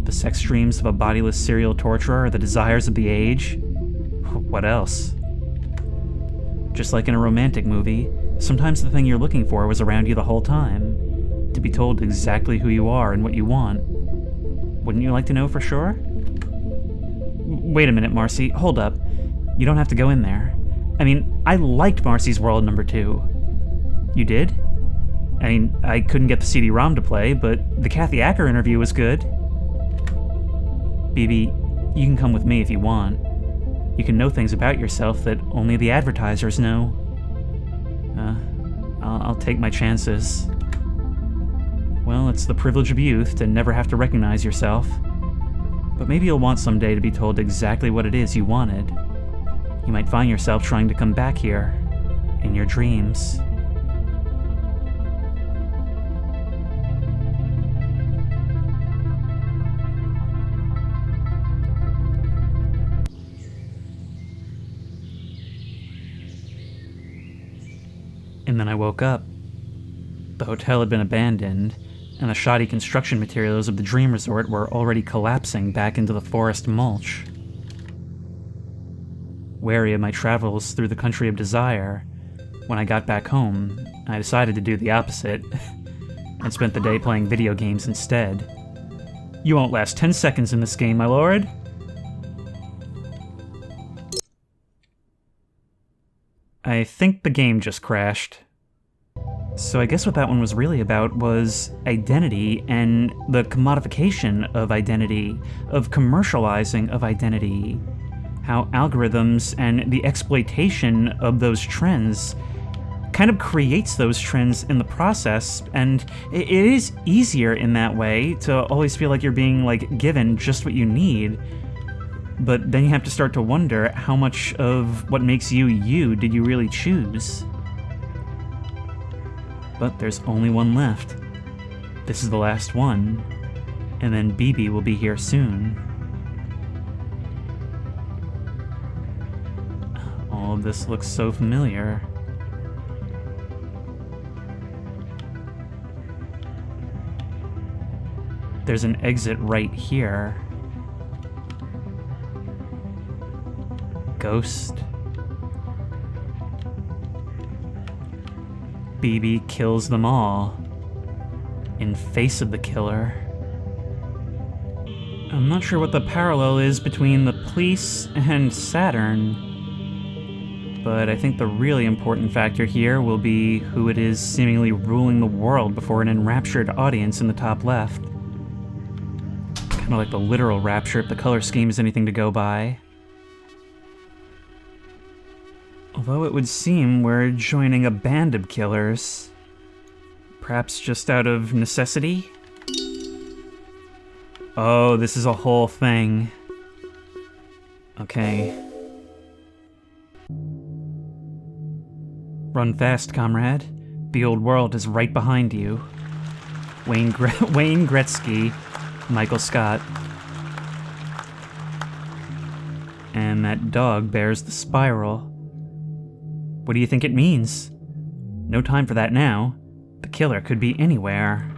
The sex dreams of a bodiless serial torturer are the desires of the age. What else? Just like in a romantic movie, sometimes the thing you're looking for was around you the whole time. To be told exactly who you are and what you want. Wouldn't you like to know for sure? Wait a minute, Marcy. Hold up. You don't have to go in there. I mean, I liked Marcy's World #2. You did? I mean, I couldn't get the CD-ROM to play, but the Kathy Acker interview was good. BB, you can come with me if you want. You can know things about yourself that only the advertisers know. I'll take my chances. Well, it's the privilege of youth to never have to recognize yourself. But maybe you'll want someday to be told exactly what it is you wanted. You might find yourself trying to come back here, in your dreams. And then I woke up. The hotel had been abandoned, and the shoddy construction materials of the dream resort were already collapsing back into the forest mulch. Wary of my travels through the country of desire, when I got back home, I decided to do the opposite, and spent the day playing video games instead. You won't last 10 seconds in this game, my lord. I think the game just crashed. So I guess what that one was really about was identity and the commodification of identity, of commercializing of identity. How algorithms and the exploitation of those trends kind of creates those trends in the process, and it is easier in that way to always feel like you're being, like, given just what you need. But then you have to start to wonder how much of what makes you you did you really choose? But there's only one left. This is the last one, and then BB will be here soon. All of this looks so familiar. There's an exit right here. Ghost. BB kills them all. In face of the killer. I'm not sure what the parallel is between the police and Saturn, but I think the really important factor here will be who it is seemingly ruling the world before an enraptured audience in the top left. Kind of like the literal rapture if the color scheme is anything to go by. Although it would seem we're joining a band of killers. Perhaps just out of necessity? Oh, this is a whole thing. Okay. Run fast, comrade. The old world is right behind you. Wayne Gretzky, Michael Scott. And that dog bears the spiral. What do you think it means? No time for that now. The killer could be anywhere.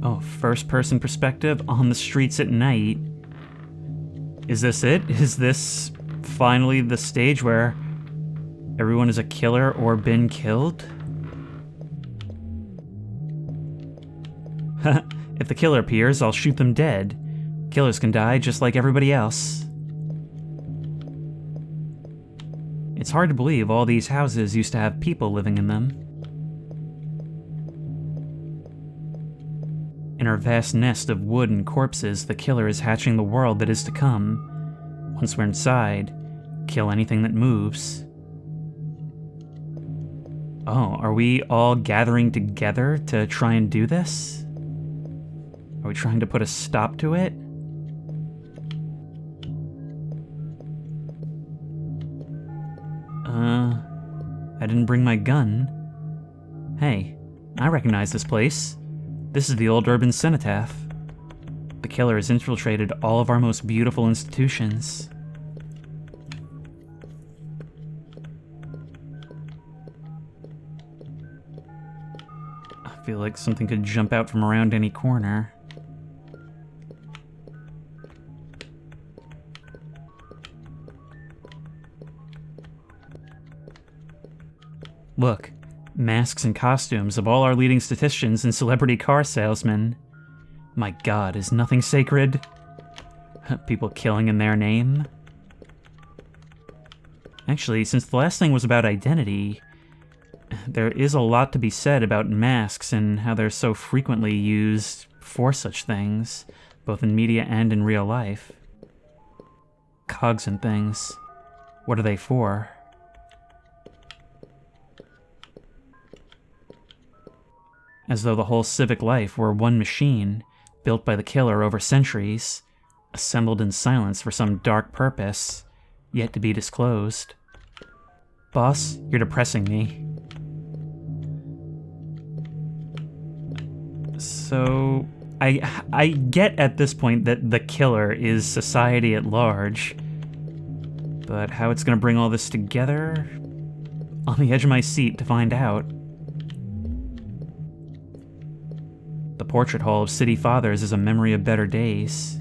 Oh, first-person perspective on the streets at night. Is this it? Is this finally the stage where everyone is a killer or been killed? If the killer appears, I'll shoot them dead. Killers can die just like everybody else. It's hard to believe all these houses used to have people living in them. In our vast nest of wood and corpses, the killer is hatching the world that is to come. Once we're inside, kill anything that moves. Oh, are we all gathering together to try and do this? Are we trying to put a stop to it? I didn't bring my gun. Hey, I recognize this place. This is the old urban cenotaph. The killer has infiltrated all of our most beautiful institutions. I feel like something could jump out from around any corner. Look, masks and costumes of all our leading statisticians and celebrity car salesmen. My god, is nothing sacred? People killing in their name? Actually, since the last thing was about identity, there is a lot to be said about masks and how they're so frequently used for such things, both in media and in real life. Cogs and things. What are they for? As though the whole civic life were one machine, built by the killer over centuries, assembled in silence for some dark purpose, yet to be disclosed. Boss, you're depressing me. So, I get at this point that the killer is society at large, but how it's gonna bring all this together? On the edge of my seat to find out. The portrait hall of city fathers is a memory of better days.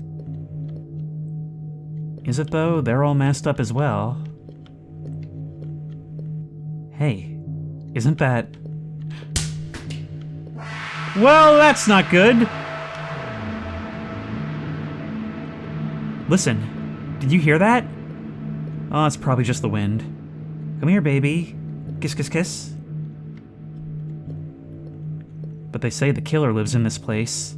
Is it though? They're all masked up as well. Hey, isn't that... Well, that's not good! Listen, did you hear that? Oh, it's probably just the wind. Come here, baby. Kiss, kiss, kiss. But they say the killer lives in this place.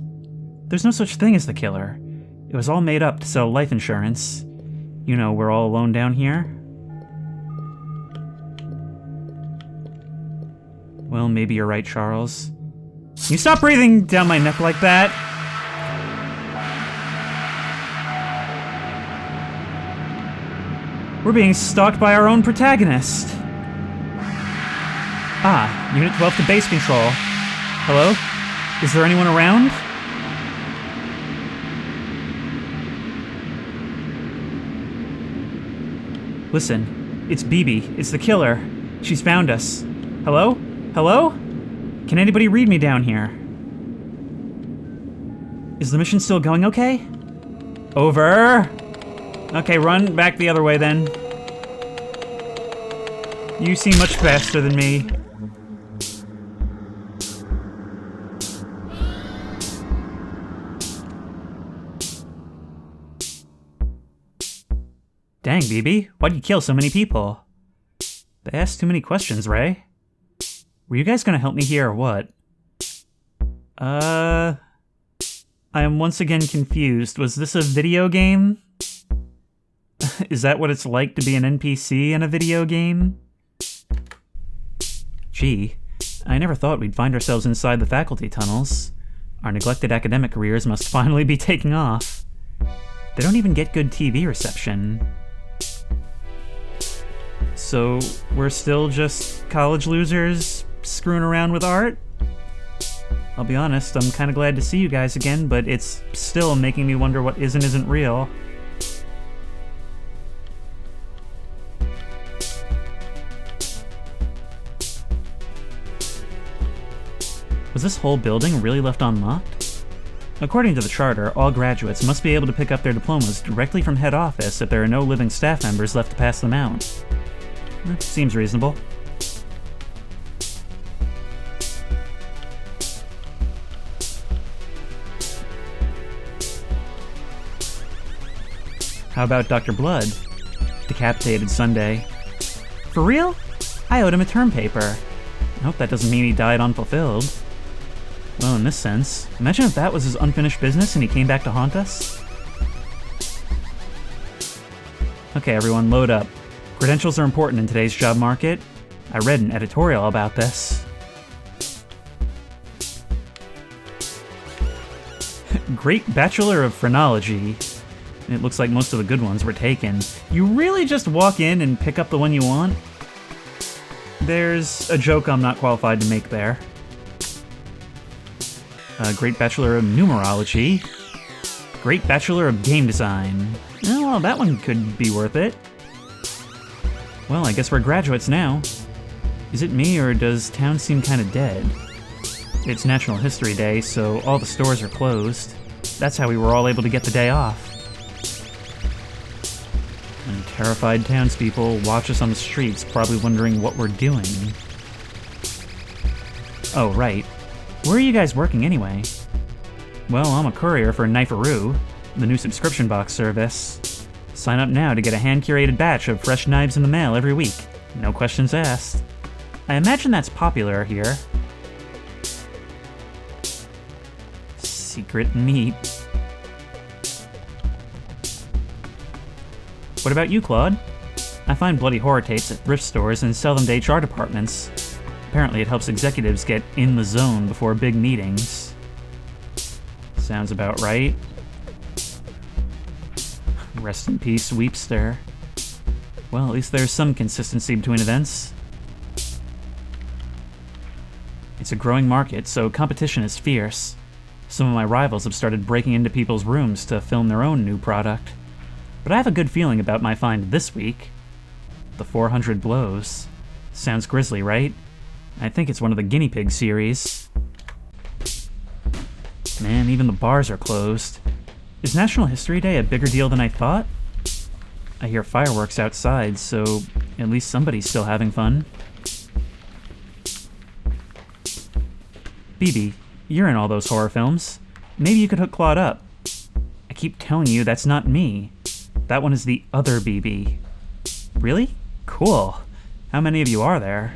There's no such thing as the killer. It was all made up to sell life insurance. You know, we're all alone down here. Well, maybe you're right, Charles. Can you stop breathing down my neck like that? We're being stalked by our own protagonist. Ah, Unit 12 to base control. Hello? Is there anyone around? Listen, it's Bibi. It's the killer. She's found us. Hello? Hello? Can anybody read me down here? Is the mission still going okay? Over. Okay, run back the other way then. You seem much faster than me. Dang, Bibi, why'd you kill so many people? They asked too many questions, Ray. Were you guys gonna help me here or what? I am once again confused. Was this a video game? Is that what it's like to be an NPC in a video game? Gee, I never thought we'd find ourselves inside the faculty tunnels. Our neglected academic careers must finally be taking off. They don't even get good TV reception. So, we're still just college losers screwing around with art? I'll be honest, I'm kinda glad to see you guys again, but it's still making me wonder what isn't real. Was this whole building really left unlocked? According to the charter, all graduates must be able to pick up their diplomas directly from head office if there are no living staff members left to pass them out. Seems reasonable. How about Dr. Blood? Decapitated Sunday. For real? I owed him a term paper. I hope that doesn't mean he died unfulfilled. Well, in this sense, imagine if that was his unfinished business and he came back to haunt us. Okay, everyone, load up. Credentials are important in today's job market. I read an editorial about this. Great Bachelor of Phrenology. It looks like most of the good ones were taken. You really just walk in and pick up the one you want? There's a joke I'm not qualified to make there. Great Bachelor of Numerology. Great Bachelor of Game Design. Oh, well, that one could be worth it. Well, I guess we're graduates now. Is it me, or does town seem kinda dead? It's National History Day, so all the stores are closed. That's how we were all able to get the day off. And terrified townspeople watch us on the streets, probably wondering what we're doing. Oh, right. Where are you guys working anyway? Well, I'm a courier for Kniferoo, the new subscription box service. Sign up now to get a hand-curated batch of fresh knives in the mail every week. No questions asked. I imagine that's popular here. Secret meat. What about you, Claude? I find bloody horror tapes at thrift stores and sell them to HR departments. Apparently it helps executives get in the zone before big meetings. Sounds about right. Rest in peace, Weepster. Well, at least there's some consistency between events. It's a growing market, so competition is fierce. Some of my rivals have started breaking into people's rooms to film their own new product. But I have a good feeling about my find this week. The 400 Blows. Sounds grisly, right? I think it's one of the guinea pig series. Man, even the bars are closed. Is National History Day a bigger deal than I thought? I hear fireworks outside, so at least somebody's still having fun. Bibi, you're in all those horror films. Maybe you could hook Claude up. I keep telling you that's not me. That one is the other Bibi. Really? Cool. How many of you are there?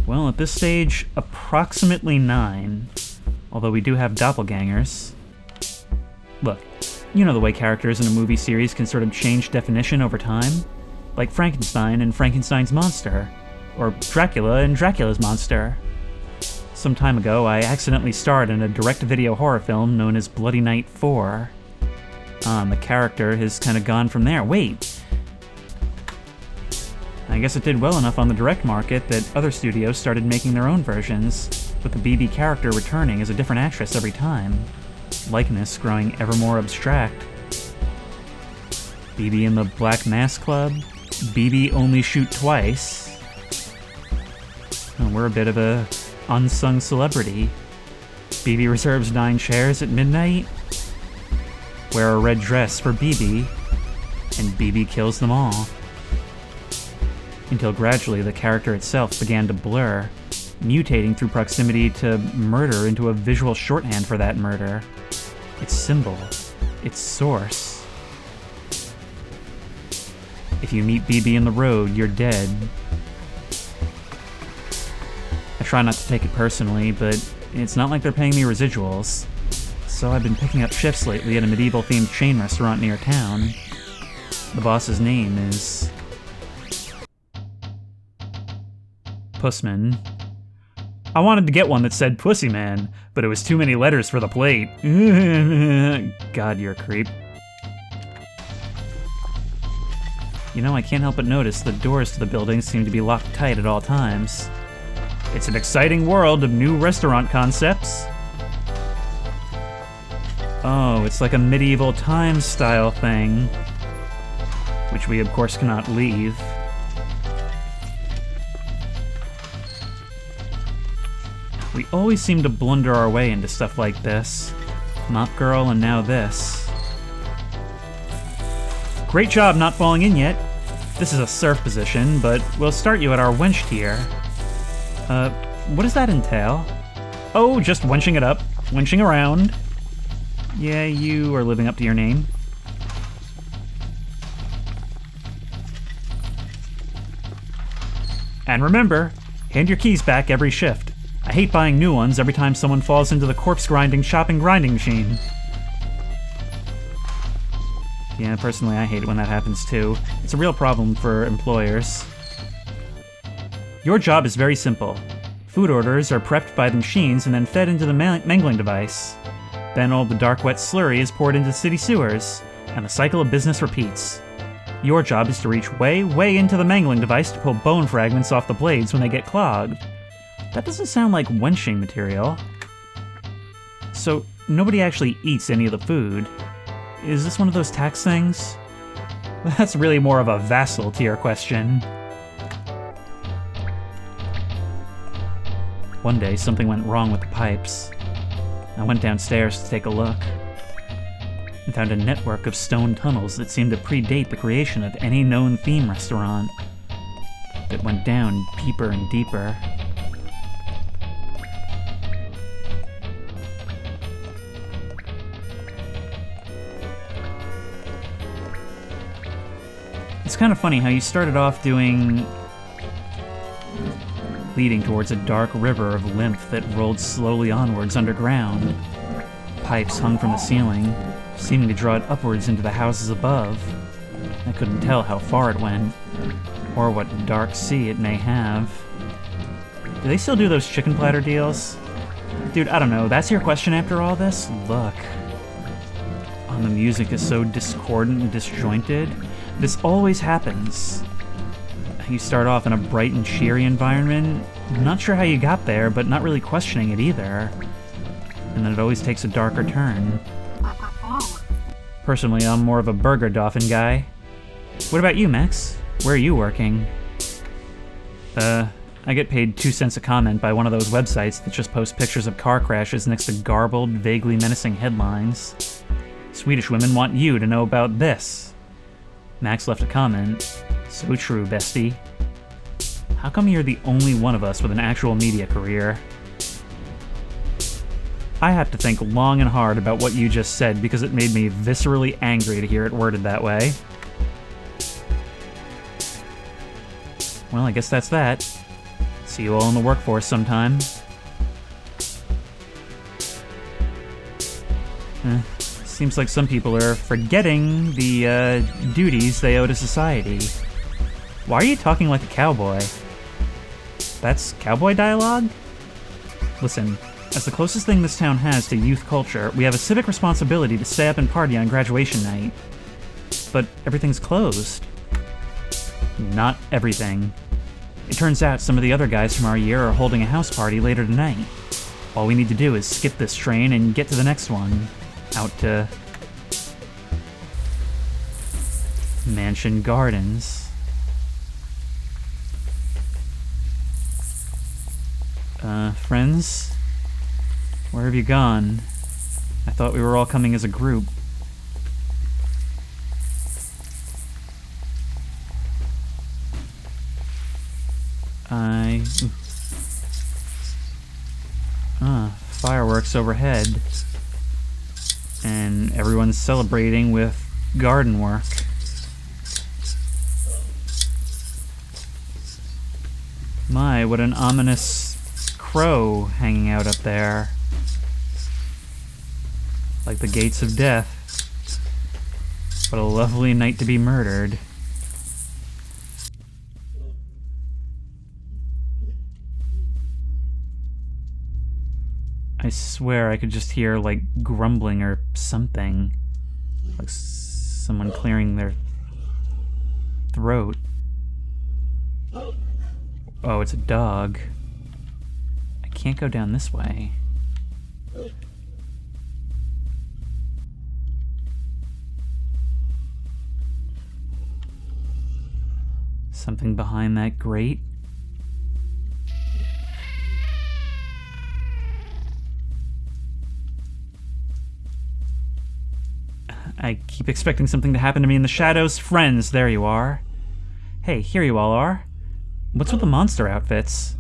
Well, at this stage, approximately 9. Although we do have doppelgangers. Look, you know the way characters in a movie series can sort of change definition over time? Like Frankenstein and Frankenstein's monster. or Dracula in Dracula's Monster. Some time ago, I accidentally starred in a direct-to-video horror film known as Bloody Night 4. The character has kind of gone from there. Wait! I guess it did well enough on the direct market that other studios started making their own versions, with the BB character returning as a different actress every time. Likeness growing ever more abstract. BB in the Black Mass Club. BB only shoot twice. And we're a bit of a unsung celebrity. BB reserves 9 chairs at midnight. Wear a red dress for BB. And BB kills them all. Until gradually the character itself began to blur, mutating through proximity to murder into a visual shorthand for that murder. Its symbol. Its source. If you meet BB in the road, you're dead. I try not to take it personally, but it's not like they're paying me residuals. So I've been picking up shifts lately at a medieval-themed chain restaurant near town. The boss's name is Pussman. I wanted to get one that said Pussy Man, but it was too many letters for the plate. God, you're a creep. You know, I can't help but notice the doors to the building seem to be locked tight at all times. It's an exciting world of new restaurant concepts. Oh, it's like a medieval times style thing, which we of course cannot leave. We always seem to blunder our way into stuff like this. Mop Girl and now this. Great job not falling in yet. This is a serf position, but we'll start you at our wench tier. What does that entail? Oh, just wenching it up. Wenching around. Yeah, you are living up to your name. And remember, hand your keys back every shift. I hate buying new ones every time someone falls into the corpse-grinding shopping grinding machine. Yeah, personally, I hate it when that happens too. It's a real problem for employers. Your job is very simple. Food orders are prepped by the machines and then fed into the mangling device. Then all the dark, wet slurry is poured into city sewers, and the cycle of business repeats. Your job is to reach way, way into the mangling device to pull bone fragments off the blades when they get clogged. That doesn't sound like wenching material. So, nobody actually eats any of the food. Is this one of those tax things? That's really more of a vassal tier question. One day, something went wrong with the pipes. I went downstairs to take a look, and found a network of stone tunnels that seemed to predate the creation of any known theme restaurant. That went down deeper and deeper. It's kind of funny how you started off leading towards a dark river of lymph that rolled slowly onwards underground. Pipes hung from the ceiling, seeming to draw it upwards into the houses above. I couldn't tell how far it went, or what dark sea it may have. Do they still do those chicken platter deals? Dude, I don't know, that's your question after all this? Look. Oh, the music is so discordant and disjointed. This always happens. You start off in a bright and cheery environment, not sure how you got there, but not really questioning it either. And then it always takes a darker turn. Personally, I'm more of a burger dolphin guy. What about you, Max? Where are you working? I get paid 2 cents a comment by one of those websites that just post pictures of car crashes next to garbled, vaguely menacing headlines. Swedish women want you to know about this. Max left a comment. So true, bestie. How come you're the only one of us with an actual media career? I had to think long and hard about what you just said because it made me viscerally angry to hear it worded that way. Well, I guess that's that. See you all in the workforce sometime. Seems like some people are forgetting the duties they owe to society. Why are you talking like a cowboy? That's cowboy dialogue? Listen, as the closest thing this town has to youth culture, we have a civic responsibility to stay up and party on graduation night. But everything's closed. Not everything. It turns out some of the other guys from our year are holding a house party later tonight. All we need to do is skip this train and get to the next one. Out to... Mansion Gardens. Friends? Where have you gone? I thought we were all coming as a group. Fireworks overhead. And everyone's celebrating with garden work. My, what an ominous crow hanging out up there. Like the gates of death. What a lovely night to be murdered. I swear I could just hear, like, grumbling or something. Like someone clearing their throat. Oh, it's a dog. I can't go down this way. Something behind that grate? I keep expecting something to happen to me in the shadows. Friends, there you are. Hey, here you all are. What's with the monster outfits?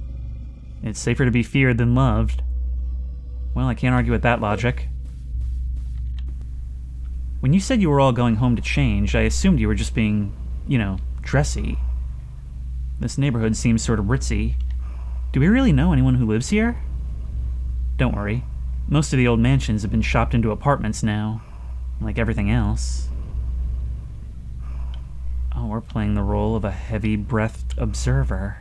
It's safer to be feared than loved. Well, I can't argue with that logic. When you said you were all going home to change, I assumed you were just being, you know, dressy. This neighborhood seems sort of ritzy. Do we really know anyone who lives here? Don't worry. Most of the old mansions have been shopped into apartments now. Like everything else. Oh, we're playing the role of a heavy-breathed observer.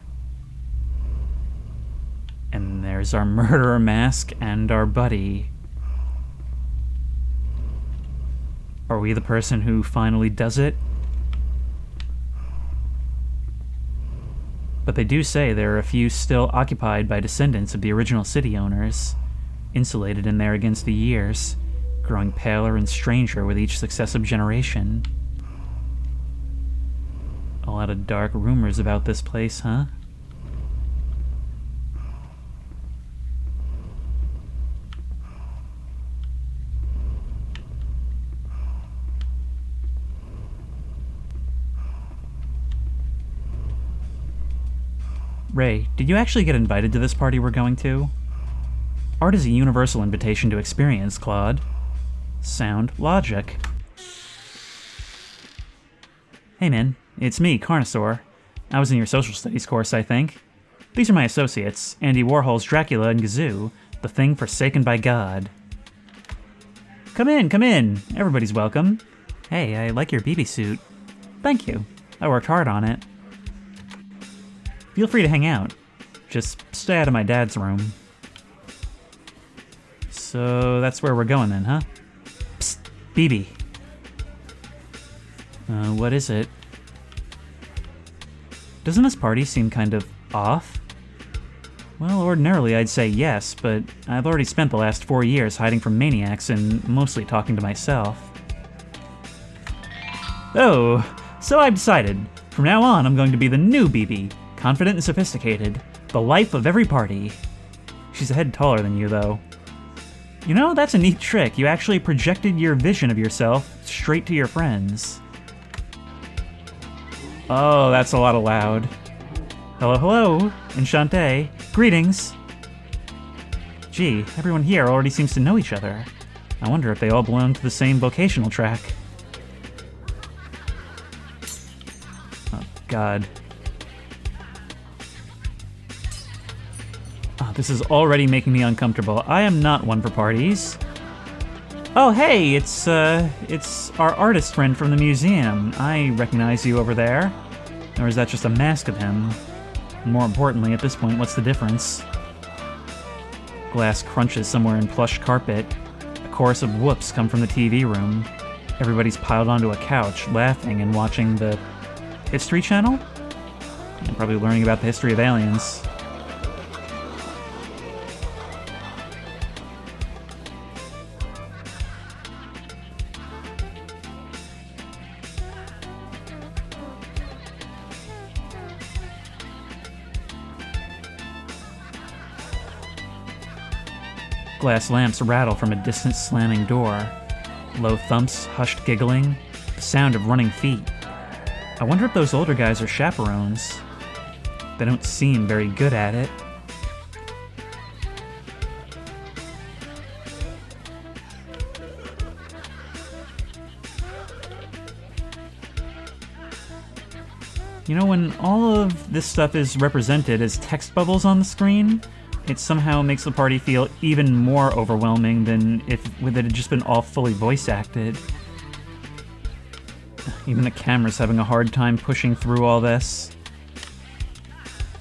And there's our murderer mask and our buddy. Are we the person who finally does it? But they do say there are a few still occupied by descendants of the original city owners, insulated in there against the years, growing paler and stranger with each successive generation. A lot of dark rumors about this place, huh? Ray, did you actually get invited to this party we're going to? Art is a universal invitation to experience, Claude. Sound logic. Hey man, it's me, Carnosaur. I was in your social studies course, I think. These are my associates, Andy Warhol's Dracula and Gazoo, the thing forsaken by God. Come in, come in. Everybody's welcome. Hey, I like your BB suit. Thank you. I worked hard on it. Feel free to hang out. Just stay out of my dad's room. So that's where we're going then, huh? Psst, BB. What is it? Doesn't this party seem kind of off? Well, ordinarily I'd say yes, but I've already spent the last 4 years hiding from maniacs and mostly talking to myself. Oh, so I've decided. From now on, I'm going to be the new BB, confident and sophisticated, the life of every party. She's a head taller than you, though. You know, that's a neat trick. You actually projected your vision of yourself straight to your friends. Oh, that's a lot of loud. Hello, hello, Enchante. Greetings. Gee, everyone here already seems to know each other. I wonder if they all belong to the same vocational track. Oh, God. Oh, this is already making me uncomfortable. I am not one for parties. Oh, hey, it's our artist friend from the museum. I recognize you over there. Or is that just a mask of him? More importantly, at this point, what's the difference? Glass crunches somewhere in plush carpet. A chorus of whoops come from the TV room. Everybody's piled onto a couch, laughing and watching the History Channel? And probably learning about the history of aliens. Glass lamps rattle from a distant slamming door. Low thumps, hushed giggling, the sound of running feet. I wonder if those older guys are chaperones. They don't seem very good at it. You know, when all of this stuff is represented as text bubbles on the screen, it somehow makes the party feel even more overwhelming than if it had just been all fully voice acted. Even the camera's having a hard time pushing through all this.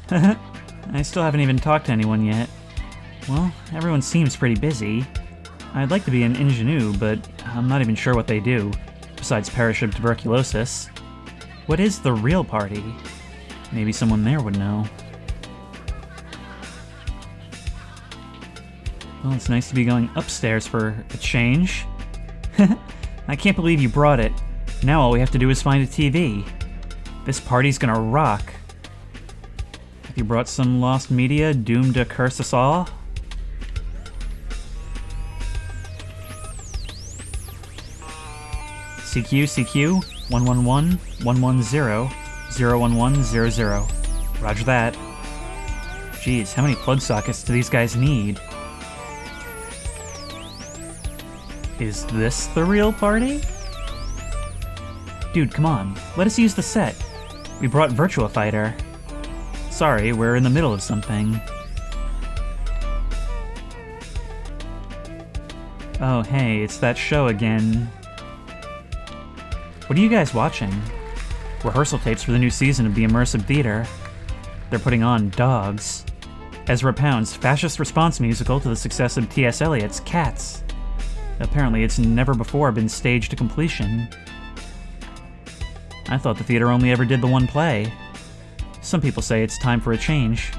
I still haven't even talked to anyone yet. Well, everyone seems pretty busy. I'd like to be an ingenue, but I'm not even sure what they do, besides perish of tuberculosis. What is the real party? Maybe someone there would know. Well, it's nice to be going upstairs for a change. I can't believe you brought it. Now all we have to do is find a TV. This party's gonna rock. Have you brought some lost media doomed to curse us all? CQ, 111 110 01100. Roger that. Jeez, how many plug sockets do these guys need? Is this the real party? Dude, come on. Let us use the set. We brought Virtua Fighter. Sorry, we're in the middle of something. Oh, hey, it's that show again. What are you guys watching? Rehearsal tapes for the new season of the Immersive Theater. They're putting on Dogs. Ezra Pound's fascist response musical to the success of T.S. Eliot's Cats. Apparently, it's never before been staged to completion. I thought the theater only ever did the one play. Some people say it's time for a change.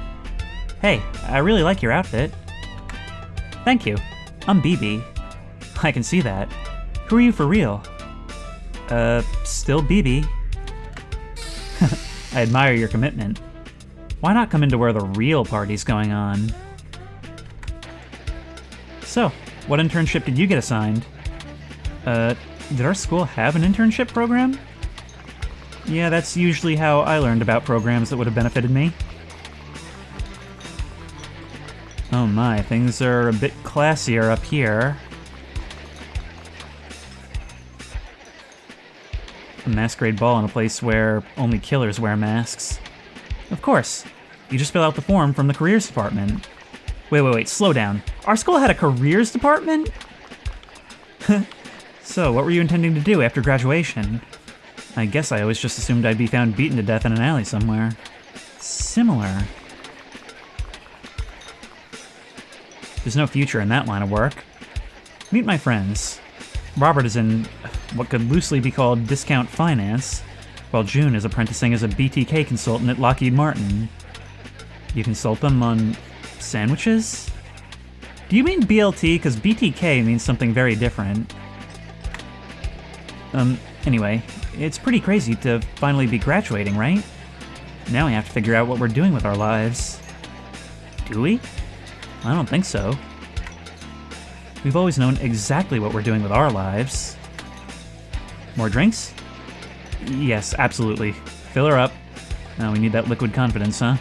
Hey, I really like your outfit. Thank you. I'm BB. I can see that. Who are you for real? Still BB. I admire your commitment. Why not come into where the real party's going on? So, what internship did you get assigned? Did our school have an internship program? Yeah, that's usually how I learned about programs that would have benefited me. Oh my, things are a bit classier up here. A masquerade ball in a place where only killers wear masks. Of course. You just fill out the form from the careers department. Wait, slow down. Our school had a careers department? So, what were you intending to do after graduation? I guess I always just assumed I'd be found beaten to death in an alley somewhere. Similar. There's no future in that line of work. Meet my friends. Robert is in what could loosely be called discount finance, while June is apprenticing as a BTK consultant at Lockheed Martin. You consult them on sandwiches? Do you mean BLT? Because BTK means something very different. Anyway, it's pretty crazy to finally be graduating, right? Now we have to figure out what we're doing with our lives. Do we? I don't think so. We've always known exactly what we're doing with our lives. More drinks? Yes, absolutely. Fill her up. Now we need that liquid confidence, huh?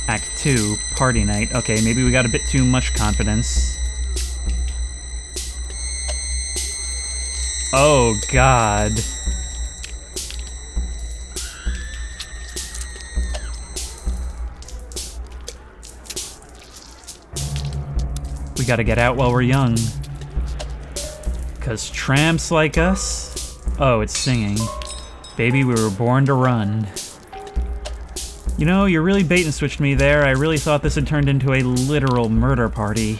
Act 2, party night. Okay, maybe we got a bit too much confidence. Oh, God. We gotta get out while we're young. 'Cause tramps like us... Oh, it's singing. Baby, we were born to run. You know, you really bait and switched me there. I really thought this had turned into a literal murder party.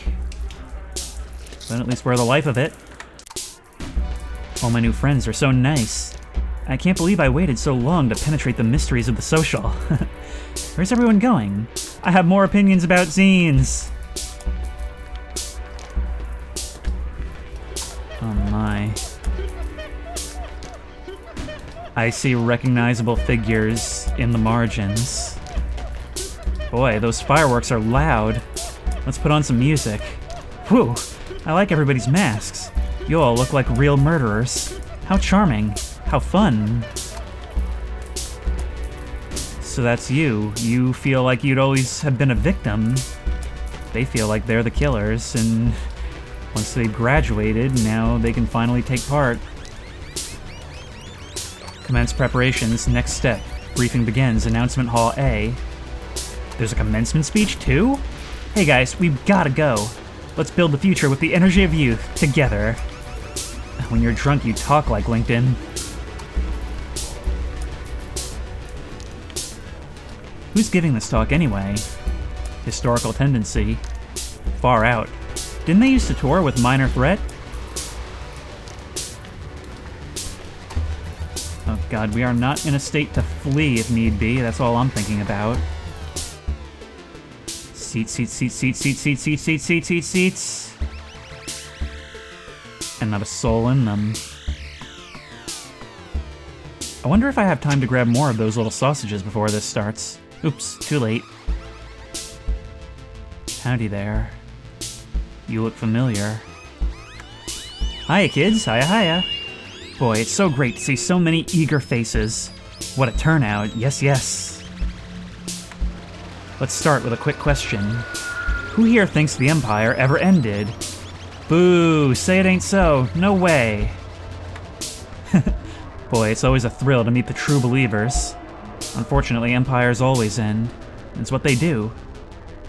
But at least we're the life of it. All my new friends are so nice. I can't believe I waited so long to penetrate the mysteries of the social. Where's everyone going? I have more opinions about zines. Oh my. I see recognizable figures in the margins. Boy, those fireworks are loud. Let's put on some music. Whew, I like everybody's masks. You all look like real murderers. How charming. How fun. So that's you. You feel like you'd always have been a victim. They feel like they're the killers, and once they've graduated, now they can finally take part. Commence preparations, next step. Briefing begins, announcement hall A. There's a commencement speech too? Hey guys, we've gotta go. Let's build the future with the energy of youth, together. When you're drunk, you talk like LinkedIn. Who's giving this talk anyway? Historical tendency. Far out. Didn't they used to tour with Minor Threat? Oh god, we are not in a state to flee if need be. That's all I'm thinking about. Seats. And not a soul in them. I wonder if I have time to grab more of those little sausages before this starts. Oops, too late. Howdy there. You look familiar. Hiya, kids. Hiya. Boy, it's so great to see so many eager faces. What a turnout. Yes. Let's start with a quick question. Who here thinks the Empire ever ended? Boo! Say it ain't so. No way. Boy, it's always a thrill to meet the true believers. Unfortunately, empires always end. It's what they do.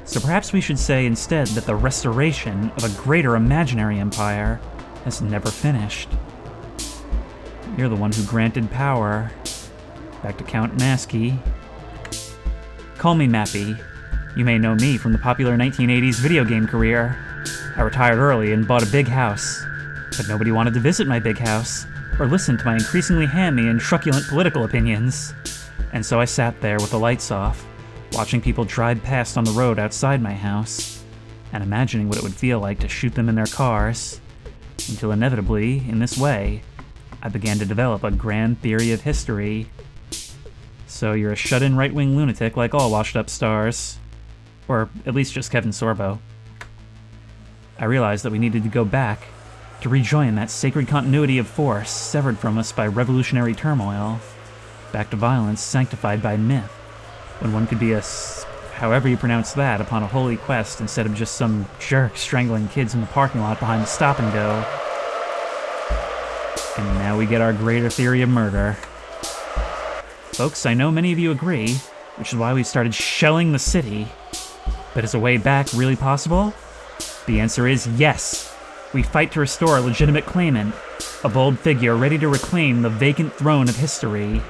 So perhaps we should say instead that the restoration of a greater imaginary empire has never finished. You're the one who granted power. Back to Count Masky. Call me Mappy. You may know me from the popular 1980s video game career. I retired early and bought a big house. But nobody wanted to visit my big house, or listen to my increasingly hammy and truculent political opinions. And so I sat there with the lights off, watching people drive past on the road outside my house, and imagining what it would feel like to shoot them in their cars, until inevitably, in this way, I began to develop a grand theory of history. So you're a shut-in right-wing lunatic like all washed-up stars. Or at least just Kevin Sorbo. I realized that we needed to go back, to rejoin that sacred continuity of force severed from us by revolutionary turmoil, back to violence sanctified by myth, when one could be a however you pronounce that upon a holy quest instead of just some jerk strangling kids in the parking lot behind the stop and go. And now we get our greater theory of murder. Folks, I know many of you agree, which is why we started shelling the city. But is a way back really possible? The answer is yes. We fight to restore a legitimate claimant, a bold figure ready to reclaim the vacant throne of history.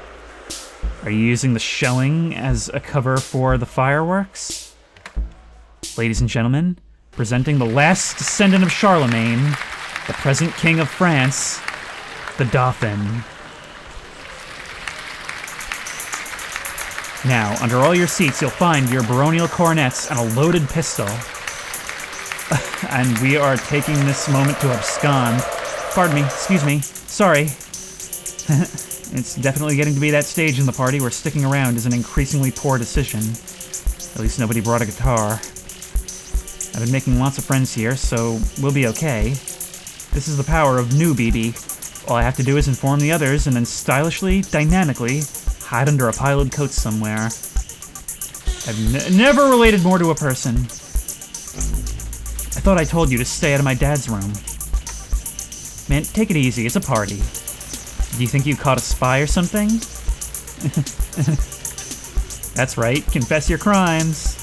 Are you using the shelling as a cover for the fireworks? Ladies and gentlemen, presenting the last descendant of Charlemagne, the present king of France, the Dauphin. Now, under all your seats, you'll find your baronial coronets and a loaded pistol. And we are taking this moment to abscond. Pardon me, excuse me, sorry. It's definitely getting to be that stage in the party where sticking around is an increasingly poor decision. At least nobody brought a guitar. I've been making lots of friends here, so we'll be okay. This is the power of new BB. All I have to do is inform the others and then stylishly, dynamically, hide under a pile of coats somewhere. I've never related more to a person. I thought I told you to stay out of my dad's room. Man, take it easy, it's a party. Do you think you caught a spy or something? That's right, confess your crimes.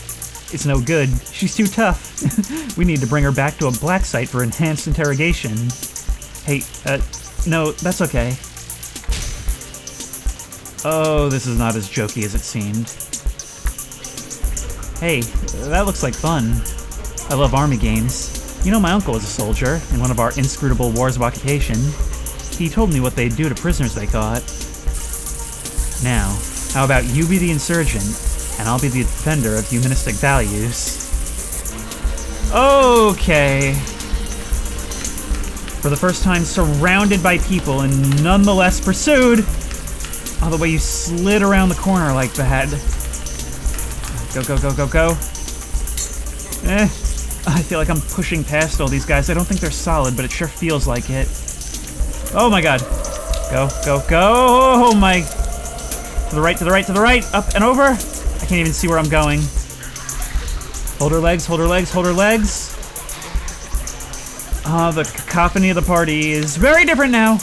It's no good, she's too tough. We need to bring her back to a black site for enhanced interrogation. Hey, no, that's okay. Oh, this is not as jokey as it seemed. Hey, that looks like fun. I love army games. You know, my uncle was a soldier in one of our inscrutable wars of occupation. He told me what they'd do to prisoners they caught. Now, how about you be the insurgent, and I'll be the defender of humanistic values. Okay. For the first time, surrounded by people and nonetheless pursued. Oh, the way you slid around the corner like that. Go, go, go, go, go. I feel like I'm pushing past all these guys. I don't think they're solid, but it sure feels like it. Oh my god. Go, go, go! Oh my... To the right, to the right, to the right! Up and over! I can't even see where I'm going. Hold her legs, hold her legs, hold her legs. The cacophony of the party is very different now.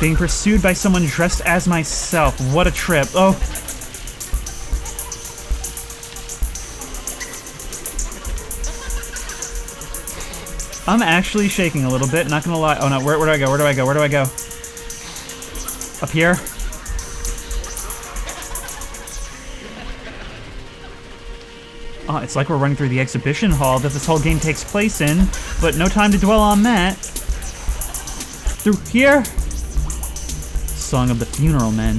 Being pursued by someone dressed as myself. What a trip. Oh. I'm actually shaking a little bit, not gonna lie. Oh no, where do I go? Where do I go? Where do I go? Up here? Oh, it's like we're running through the exhibition hall that this whole game takes place in, but no time to dwell on that. Through here? Song of the Funeral Men.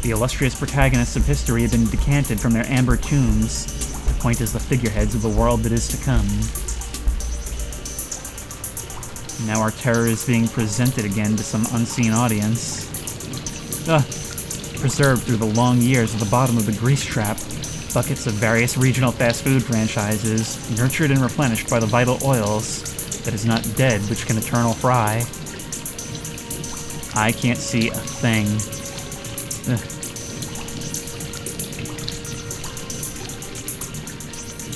The illustrious protagonists of history have been decanted from their amber tombs to point as the figureheads of the world that is to come. Now our terror is being presented again to some unseen audience. Preserved through the long years at the bottom of the grease trap, buckets of various regional fast food franchises, nurtured and replenished by the vital oils that is not dead which can eternal fry. I can't see a thing.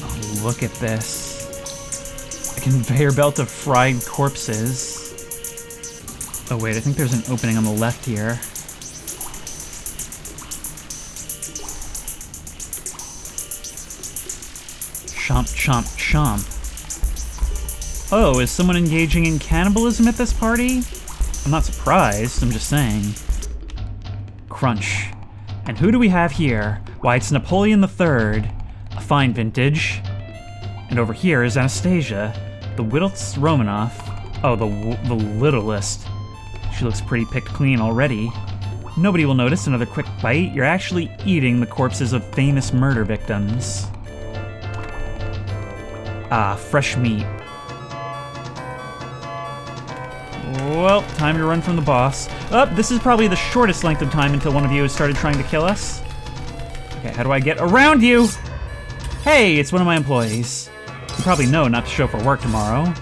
Oh, look at this. A conveyor belt of fried corpses. Oh wait, I think there's an opening on the left here. Chomp, chomp, chomp. Oh, is someone engaging in cannibalism at this party? I'm not surprised, I'm just saying. Crunch. And who do we have here? Why, it's Napoleon III. A fine vintage. And over here is Anastasia, the Whittlest Romanoff. Oh, the littlest. She looks pretty picked clean already. Nobody will notice another quick bite. You're actually eating the corpses of famous murder victims. Ah, fresh meat. Well, time to run from the boss. Oh, this is probably the shortest length of time until one of you has started trying to kill us. Okay, how do I get around you? Hey, it's one of my employees. You probably know not to show for work tomorrow.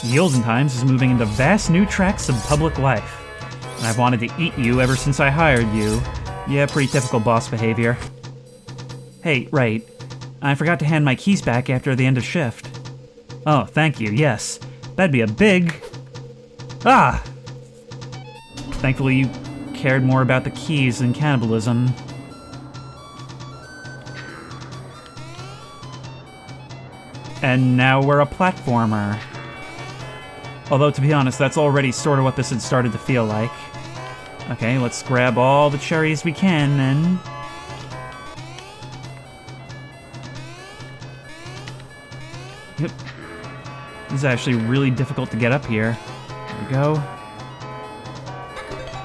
The Olden Times is moving into vast new tracts of public life. And I've wanted to eat you ever since I hired you. Yeah, pretty typical boss behavior. Hey, right. I forgot to hand my keys back after the end of shift. Oh, thank you, yes. That'd be a big... Ah! Thankfully you cared more about the keys than cannibalism. And now we're a platformer. Although, to be honest, that's already sort of what this had started to feel like. Okay, let's grab all the cherries we can, then. Yep. This is actually really difficult to get up here. There we go.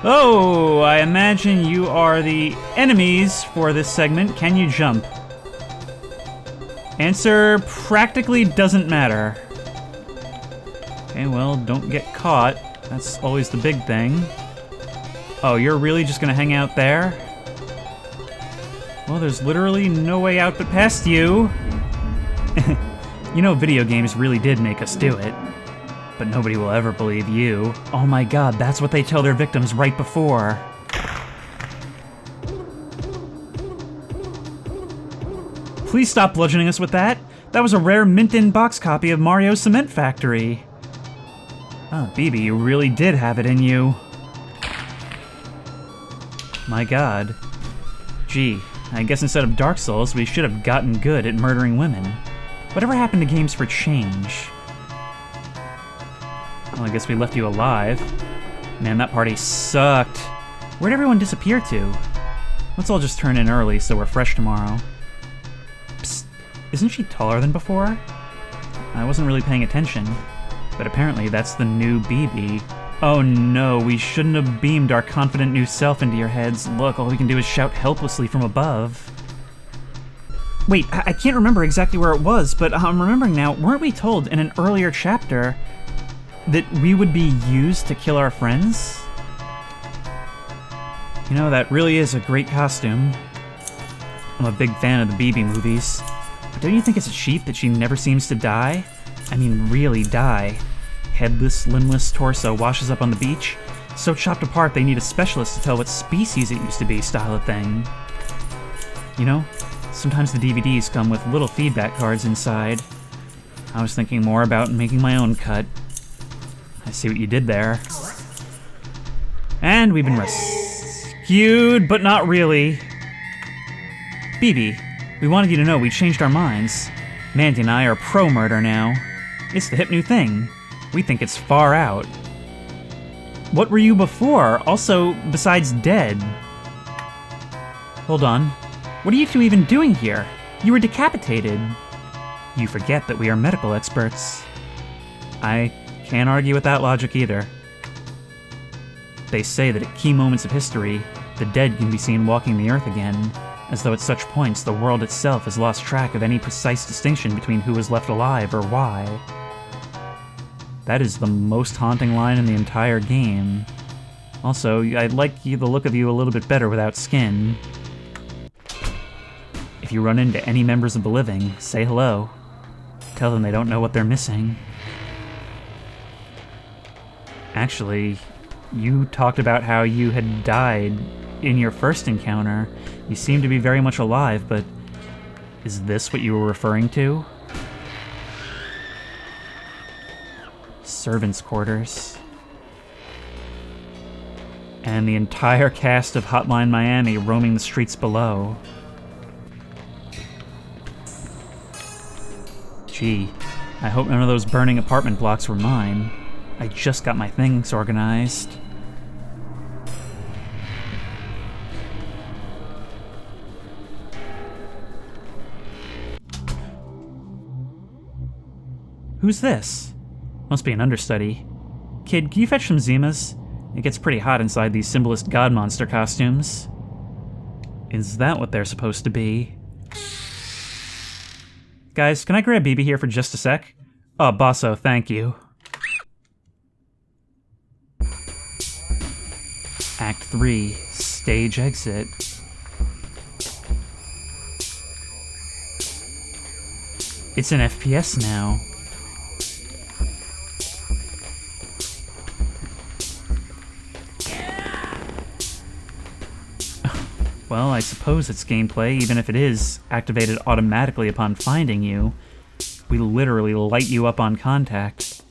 Oh, I imagine you are the enemies for this segment. Can you jump? Answer practically doesn't matter. Okay, well, don't get caught. That's always the big thing. Oh, you're really just gonna hang out there? Well, there's literally no way out but past you. You know, video games really did make us do it. But nobody will ever believe you. Oh my god, that's what they tell their victims right before. Please stop bludgeoning us with that. That was a rare mint-in-box copy of Mario Cement Factory. Oh, BB, you really did have it in you. My god. Gee, I guess instead of Dark Souls, we should have gotten good at murdering women. Whatever happened to games for change? Well, I guess we left you alive. Man, that party sucked. Where'd everyone disappear to? Let's all just turn in early so we're fresh tomorrow. Psst, isn't she taller than before? I wasn't really paying attention, but apparently that's the new BB. Oh no, we shouldn't have beamed our confident new self into your heads. Look, all we can do is shout helplessly from above. Wait, I can't remember exactly where it was, but I'm remembering now, weren't we told in an earlier chapter that we would be used to kill our friends? You know, that really is a great costume. I'm a big fan of the BB movies. But don't you think it's a cheat that she never seems to die? I mean, really die. Headless, limbless torso washes up on the beach. So chopped apart they need a specialist to tell what species it used to be style of thing. You know, sometimes the DVDs come with little feedback cards inside. I was thinking more about making my own cut. I see what you did there. And we've been rescued, but not really. BB, we wanted you to know we changed our minds. Mandy and I are pro-murder now. It's the hip new thing. We think it's far out. What were you before? Also, besides dead? Hold on. What are you two even doing here? You were decapitated. You forget that we are medical experts. I can't argue with that logic either. They say that at key moments of history, the dead can be seen walking the earth again, as though at such points the world itself has lost track of any precise distinction between who was left alive or why. That is the most haunting line in the entire game. Also, I'd like the look of you a little bit better without skin. If you run into any members of the living, say hello. Tell them they don't know what they're missing. Actually, you talked about how you had died in your first encounter. You seem to be very much alive, but is this what you were referring to? Servants' quarters. And the entire cast of Hotline Miami roaming the streets below. Gee, I hope none of those burning apartment blocks were mine. I just got my things organized. Who's this? Must be an understudy. Kid, can you fetch some Zimas? It gets pretty hot inside these symbolist god monster costumes. Is that what they're supposed to be? Guys, can I grab BB here for just a sec? Oh, bosso, thank you. Act 3, stage exit. It's an FPS now. Well, I suppose it's gameplay, even if it is activated automatically upon finding you. We literally light you up on contact.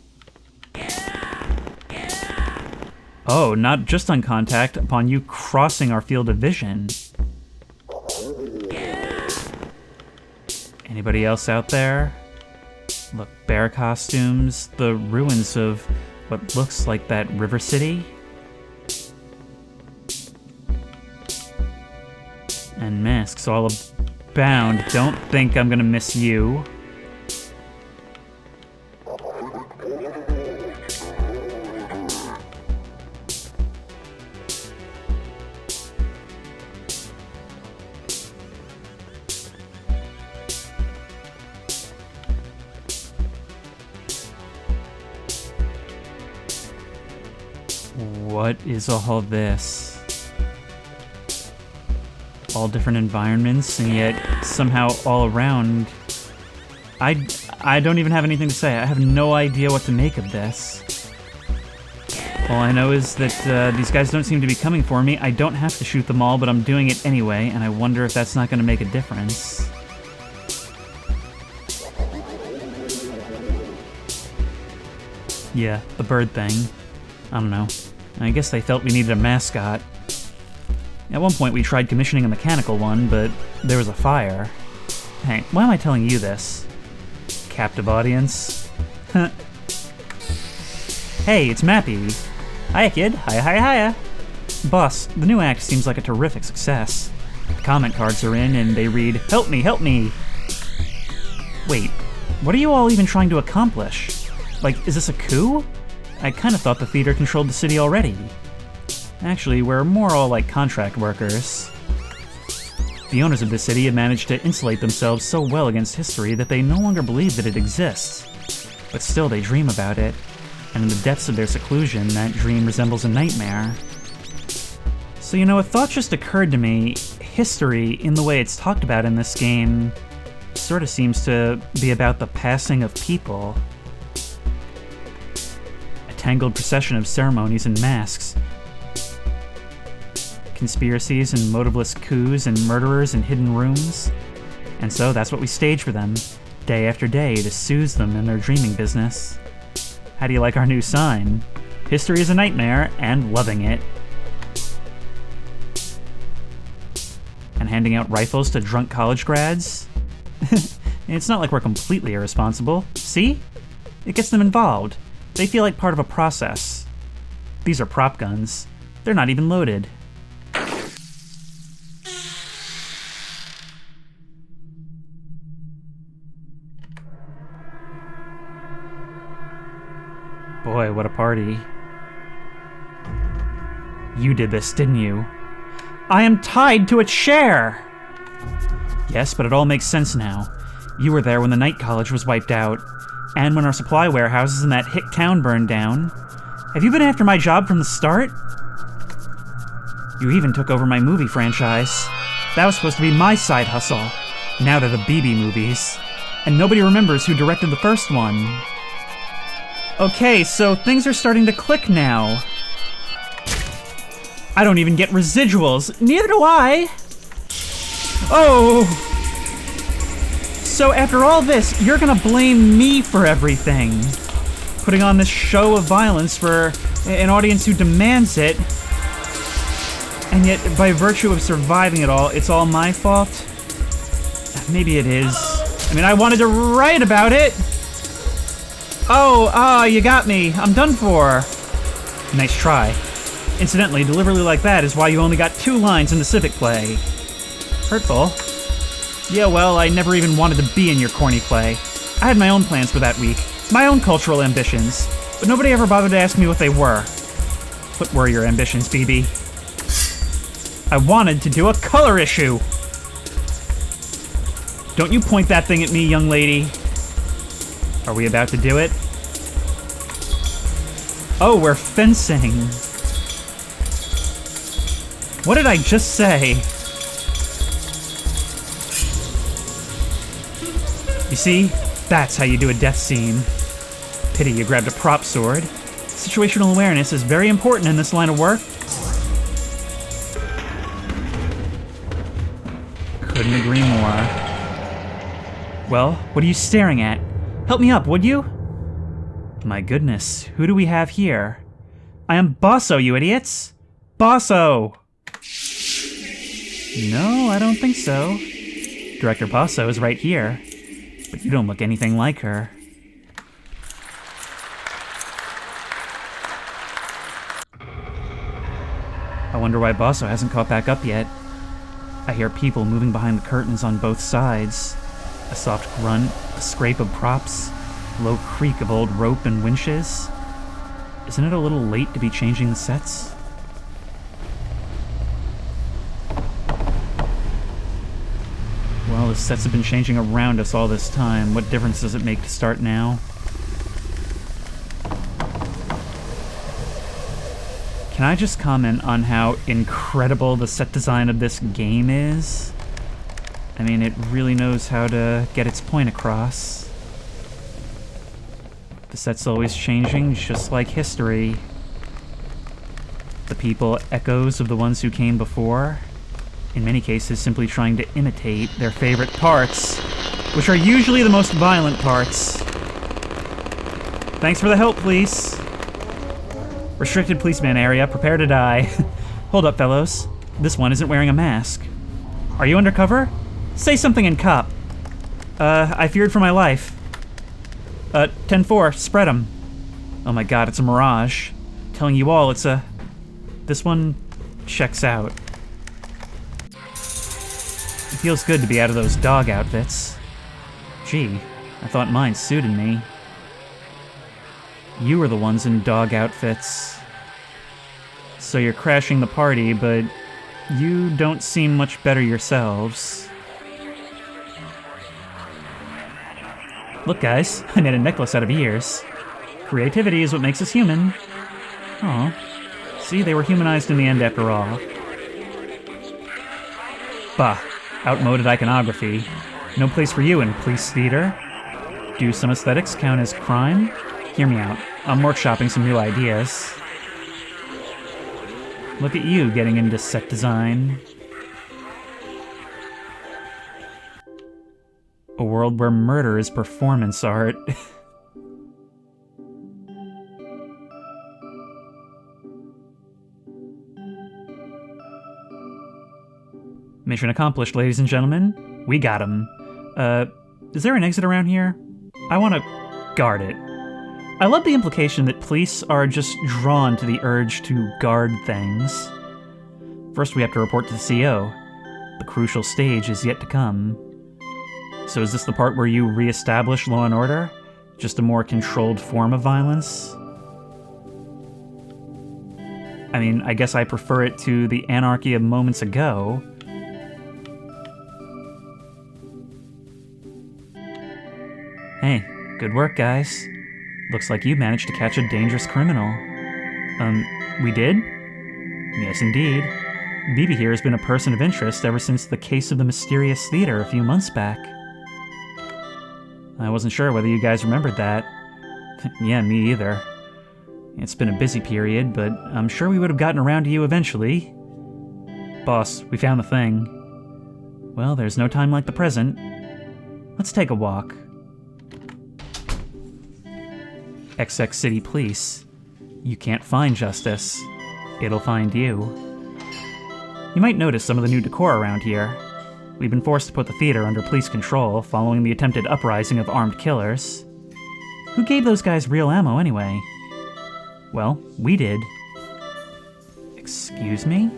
Oh, not just on contact, upon you crossing our field of vision. Anybody else out there? Look, bear costumes, the ruins of what looks like that river city. And masks all abound. Don't think I'm gonna miss you. What is all this? All different environments, and yet somehow all around. I don't even have anything to say. I have no idea what to make of this. All I know is that these guys don't seem to be coming for me. I don't have to shoot them all, but I'm doing it anyway, and I wonder if that's not going to make a difference. Yeah, the bird thing. I don't know. I guess they felt we needed a mascot. At one point we tried commissioning a mechanical one, but there was a fire. Hey, why am I telling you this? Captive audience? Hey, it's Mappy. Hiya, kid. Hiya, hiya, hiya. Boss, the new act seems like a terrific success. The comment cards are in and they read, "Help me, help me!" Wait, what are you all even trying to accomplish? Like, is this a coup? I kinda thought the theater controlled the city already. Actually, we're more all like contract workers. The owners of the city have managed to insulate themselves so well against history that they no longer believe that it exists. But still, they dream about it, and in the depths of their seclusion, that dream resembles a nightmare. So, you know, a thought just occurred to me. History, in the way it's talked about in this game, sort of seems to be about the passing of people. A tangled procession of ceremonies and masks. Conspiracies and motiveless coups and murderers in hidden rooms. And so that's what we stage for them, day after day, to soothe them in their dreaming business. How do you like our new sign? History is a nightmare, and loving it. And handing out rifles to drunk college grads? It's not like we're completely irresponsible. See? It gets them involved. They feel like part of a process. These are prop guns. They're not even loaded. Boy, what a party. You did this, didn't you? I am tied to a chair! Yes, but it all makes sense now. You were there when the night college was wiped out, and when our supply warehouses in that hick town burned down. Have you been after my job from the start? You even took over my movie franchise. That was supposed to be my side hustle. Now they're the BB movies. And nobody remembers who directed the first one. Okay, so things are starting to click now. I don't even get residuals. Neither do I. Oh. So after all this, you're gonna blame me for everything. Putting on this show of violence for an audience who demands it. And yet, by virtue of surviving it all, it's all my fault? Maybe it is. I mean, I wanted to write about it. Oh, you got me. I'm done for. Nice try. Incidentally, deliberately like that is why you only got 2 lines in the civic play. Hurtful. Yeah, well, I never even wanted to be in your corny play. I had my own plans for that week, my own cultural ambitions, but nobody ever bothered to ask me what they were. What were your ambitions, BB? I wanted to do a color issue! Don't you point that thing at me, young lady. Are we about to do it? Oh, we're fencing. What did I just say? You see? That's how you do a death scene. Pity you grabbed a prop sword. Situational awareness is very important in this line of work. Couldn't agree more. Well, what are you staring at? Help me up, would you? My goodness, who do we have here? I am Bosso, you idiots! Bosso! No, I don't think so. Director Bosso is right here. But you don't look anything like her. I wonder why Bosso hasn't caught back up yet. I hear people moving behind the curtains on both sides. A soft grunt, a scrape of props, a low creak of old rope and winches. Isn't it a little late to be changing the sets? Well, the sets have been changing around us all this time. What difference does it make to start now? Can I just comment on how incredible the set design of this game is? I mean, it really knows how to get its point across. The set's always changing, just like history. The people echoes of the ones who came before. In many cases, simply trying to imitate their favorite parts, which are usually the most violent parts. Thanks for the help, police. Restricted policeman area, prepare to die. Hold up, fellows. This one isn't wearing a mask. Are you undercover? Say something in cop. I feared for my life. 10-4, spread 'em. Oh my god, it's a mirage. Telling you all it's a... This one checks out. It feels good to be out of those dog outfits. Gee, I thought mine suited me. You were the ones in dog outfits. So you're crashing the party, but you don't seem much better yourselves. Look, guys, I made a necklace out of ears. Creativity is what makes us human. Aw. See, they were humanized in the end after all. Bah, outmoded iconography. No place for you in police theater. Do some aesthetics count as crime? Hear me out. I'm workshopping some new ideas. Look at you getting into set design. A world where murder is performance art. Mission accomplished, ladies and gentlemen. We got him. Is there an exit around here? I want to guard it. I love the implication that police are just drawn to the urge to guard things. First, we have to report to the CO. The crucial stage is yet to come. So is this the part where you re-establish law and order? Just a more controlled form of violence? I mean, I guess I prefer it to the anarchy of moments ago. Hey, good work, guys. Looks like you managed to catch a dangerous criminal. We did? Yes, indeed. BB here has been a person of interest ever since the case of the mysterious theater a few months back. I wasn't sure whether you guys remembered that. Yeah, me either. It's been a busy period, but I'm sure we would have gotten around to you eventually. Boss, we found the thing. Well, there's no time like the present. Let's take a walk. XX City Police. You can't find justice. It'll find you. You might notice some of the new decor around here. We've been forced to put the theater under police control following the attempted uprising of armed killers. Who gave those guys real ammo anyway? Well, we did. Excuse me?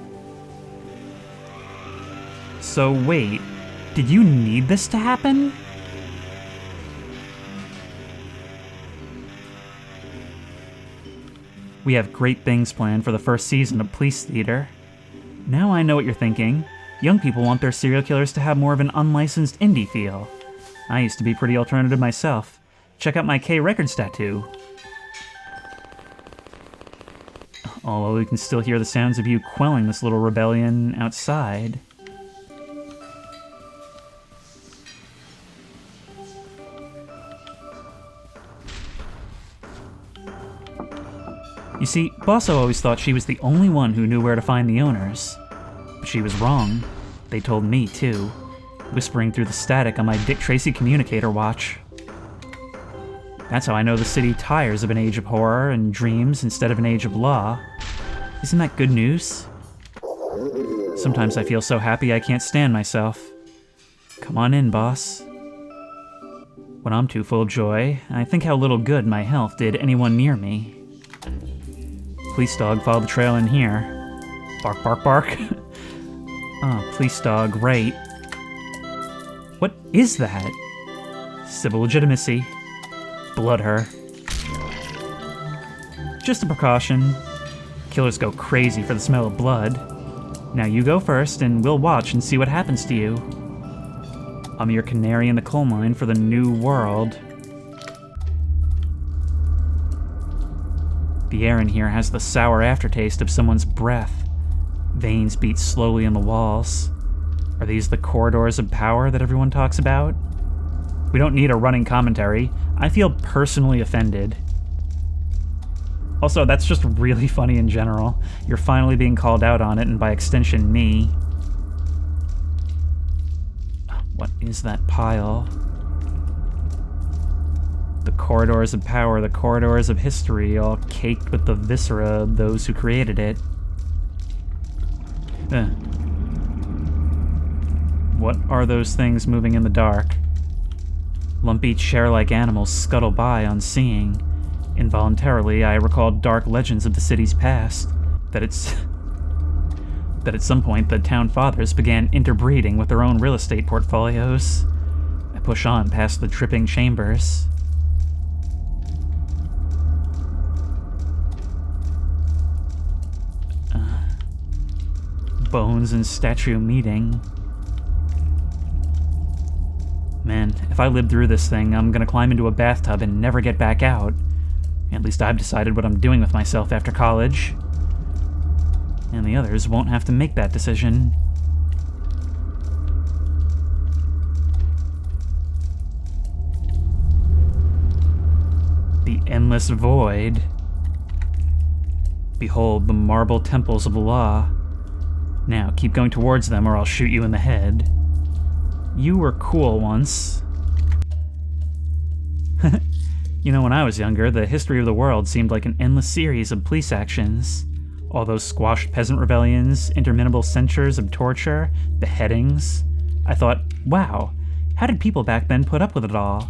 So wait, did you need this to happen? We have great things planned for the first season of Police Theater. Now I know what you're thinking. Young people want their serial killers to have more of an unlicensed indie feel. I used to be pretty alternative myself. Check out my K Records tattoo. Although we can still hear the sounds of you quelling this little rebellion outside. You see, Bosso always thought she was the only one who knew where to find the owners. But she was wrong. They told me, too, whispering through the static on my Dick Tracy communicator watch. That's how I know the city tires of an age of horror and dreams instead of an age of law. Isn't that good news? Sometimes I feel so happy I can't stand myself. Come on in, boss. When I'm too full of joy, I think how little good my health did anyone near me. Police dog followed the trail in here. Bark, bark, bark. Oh, police dog, right. What is that? Civil legitimacy. Blood her. Just a precaution. Killers go crazy for the smell of blood. Now you go first, and we'll watch and see what happens to you. I'm your canary in the coal mine for the new world. The air in here has the sour aftertaste of someone's breath. Veins beat slowly in the walls. Are these the corridors of power that everyone talks about? We don't need a running commentary. I feel personally offended. Also, that's just really funny in general. You're finally being called out on it, and by extension, me. What is that pile? The corridors of power, the corridors of history, all caked with the viscera of those who created it. What are those things moving in the dark? Lumpy chair-like animals scuttle by unseeing. Involuntarily, I recalled dark legends of the city's past. That it's... that at some point the town fathers began interbreeding with their own real estate portfolios. I push on past the dripping chambers. Bones and statue meeting. Man, if I live through this thing, I'm gonna climb into a bathtub and never get back out. At least I've decided what I'm doing with myself after college. And the others won't have to make that decision. The endless void. Behold the marble temples of the law. Now, keep going towards them or I'll shoot you in the head. You were cool once. You know, when I was younger, the history of the world seemed like an endless series of police actions. All those squashed peasant rebellions, interminable censures of torture, beheadings. I thought, wow, how did people back then put up with it all?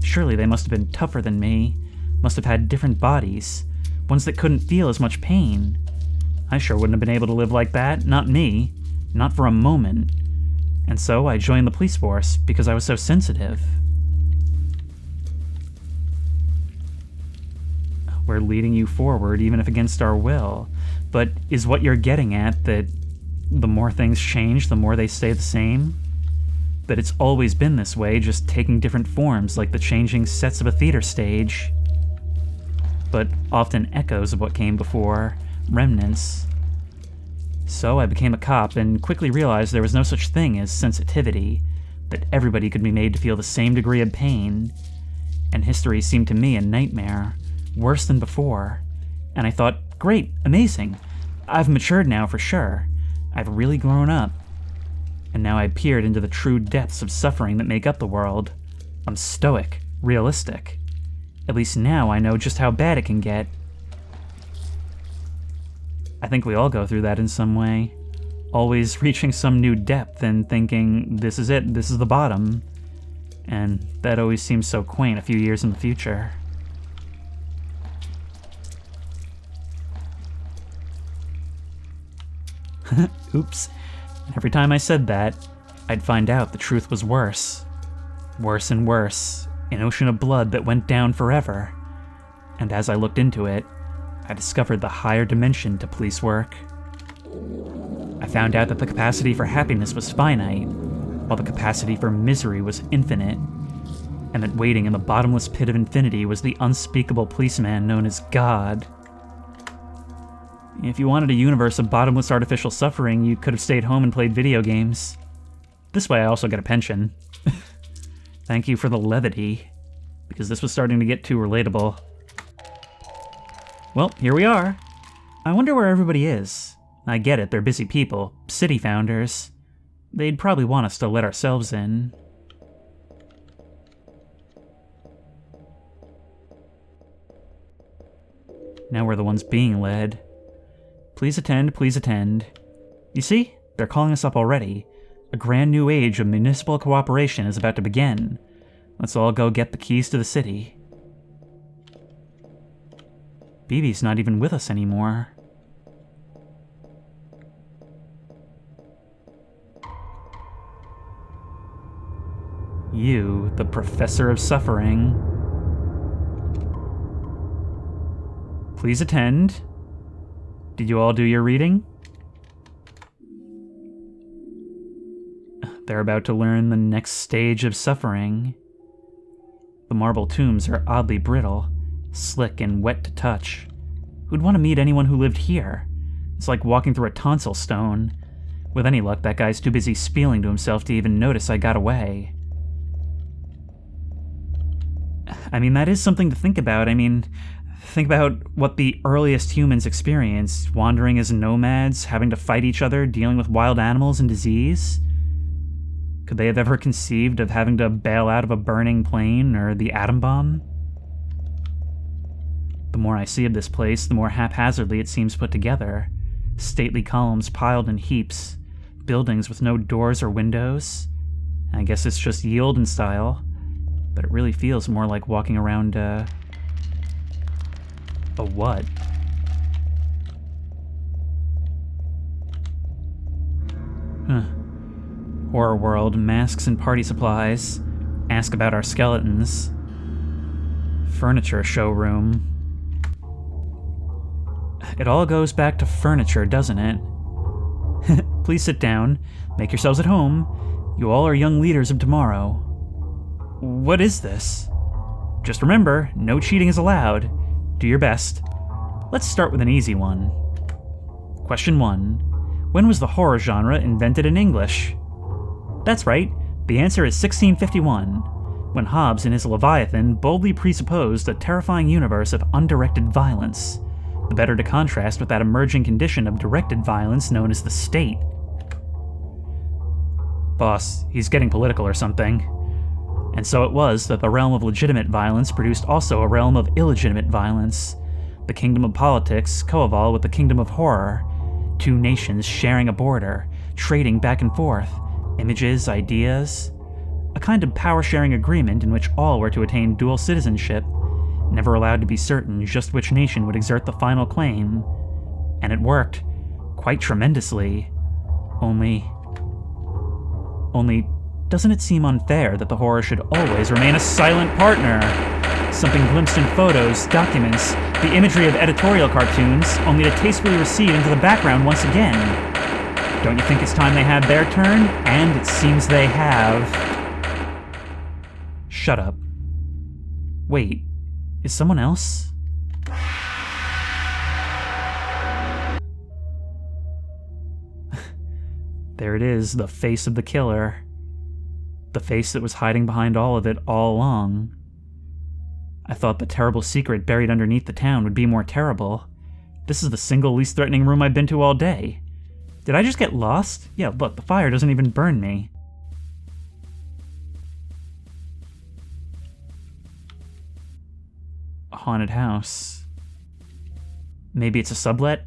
Surely they must have been tougher than me, must have had different bodies, ones that couldn't feel as much pain. I sure wouldn't have been able to live like that, not me, not for a moment. And so I joined the police force because I was so sensitive. We're leading you forward even if against our will, but is what you're getting at that the more things change, the more they stay the same? That it's always been this way, just taking different forms like the changing sets of a theater stage? But often echoes of what came before, remnants. So I became a cop and quickly realized there was no such thing as sensitivity, that everybody could be made to feel the same degree of pain. And history seemed to me a nightmare, worse than before. And I thought, great, amazing. I've matured now for sure. I've really grown up. And now I peered into the true depths of suffering that make up the world. I'm stoic, realistic. At least now I know just how bad it can get. I think we all go through that in some way. Always reaching some new depth and thinking, this is it, this is the bottom. And that always seems so quaint a few years in the future. Oops. Every time I said that, I'd find out the truth was worse. Worse and worse. An ocean of blood that went down forever. And as I looked into it, I discovered the higher dimension to police work. I found out that the capacity for happiness was finite, while the capacity for misery was infinite, and that waiting in the bottomless pit of infinity was the unspeakable policeman known as God. If you wanted a universe of bottomless artificial suffering, you could have stayed home and played video games. This way I also get a pension. Thank you for the levity, because this was starting to get too relatable. Well, here we are. I wonder where everybody is. I get it, they're busy people, city founders. They'd probably want us to let ourselves in. Now we're the ones being led. Please attend, please attend. You see? They're calling us up already. A grand new age of municipal cooperation is about to begin. Let's all go get the keys to the city. BB's not even with us anymore. You, the professor of suffering. Please attend. Did you all do your reading? They're about to learn the next stage of suffering. The marble tombs are oddly brittle, slick and wet to touch. Who'd want to meet anyone who lived here? It's like walking through a tonsil stone. With any luck, that guy's too busy spieling to himself to even notice I got away. I mean, that is something to think about. I mean, think about what the earliest humans experienced, wandering as nomads, having to fight each other, dealing with wild animals and disease. Could they have ever conceived of having to bail out of a burning plane or the atom bomb? The more I see of this place, the more haphazardly it seems put together. Stately columns piled in heaps, buildings with no doors or windows. I guess it's just yield and style, but it really feels more like walking around a what? Huh. Horror world, masks and party supplies. Ask about our skeletons. Furniture showroom. It all goes back to furniture, doesn't it? Please sit down. Make yourselves at home. You all are young leaders of tomorrow. What is this? Just remember, no cheating is allowed. Do your best. Let's start with an easy one. Question 1. When was the horror genre invented in English? That's right. The answer is 1651, when Hobbes in his Leviathan boldly presupposed a terrifying universe of undirected violence, the better to contrast with that emerging condition of directed violence known as the state. Boss, he's getting political or something. And so it was that the realm of legitimate violence produced also a realm of illegitimate violence. The kingdom of politics coeval with the kingdom of horror, two nations sharing a border, trading back and forth, images, ideas, a kind of power-sharing agreement in which all were to attain dual citizenship, never allowed to be certain just which nation would exert the final claim. And it worked, quite tremendously. Only, doesn't it seem unfair that the horror should always remain a silent partner? Something glimpsed in photos, documents, the imagery of editorial cartoons, only to tastefully recede into the background once again. Don't you think it's time they had their turn? And it seems they have. Shut up. Wait, is someone else? There it is, the face of the killer. The face that was hiding behind all of it all along. I thought the terrible secret buried underneath the town would be more terrible. This is the single least threatening room I've been to all day. Did I just get lost? Yeah, look, the fire doesn't even burn me. A haunted house. Maybe it's a sublet?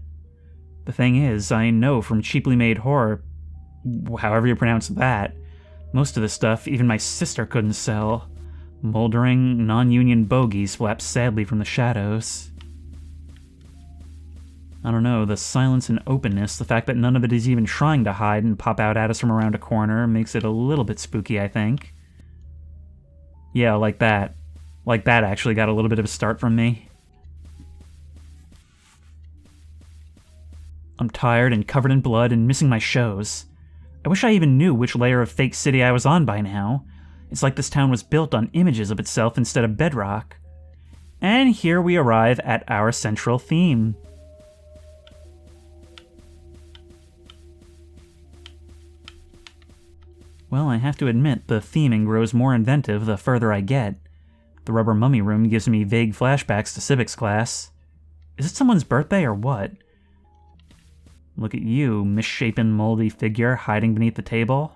The thing is, I know from cheaply made horror, however you pronounce that, most of the stuff even my sister couldn't sell. Moldering, non-union bogies flap sadly from the shadows. I don't know, the silence and openness, the fact that none of it is even trying to hide and pop out at us from around a corner, makes it a little bit spooky, I think. Yeah, like that. Like that actually got a little bit of a start from me. I'm tired and covered in blood and missing my shows. I wish I even knew which layer of fake city I was on by now. It's like this town was built on images of itself instead of bedrock. And here we arrive at our central theme. Well, I have to admit, the theming grows more inventive the further I get. The rubber mummy room gives me vague flashbacks to civics class. Is it someone's birthday or what? Look at you, misshapen, moldy figure hiding beneath the table.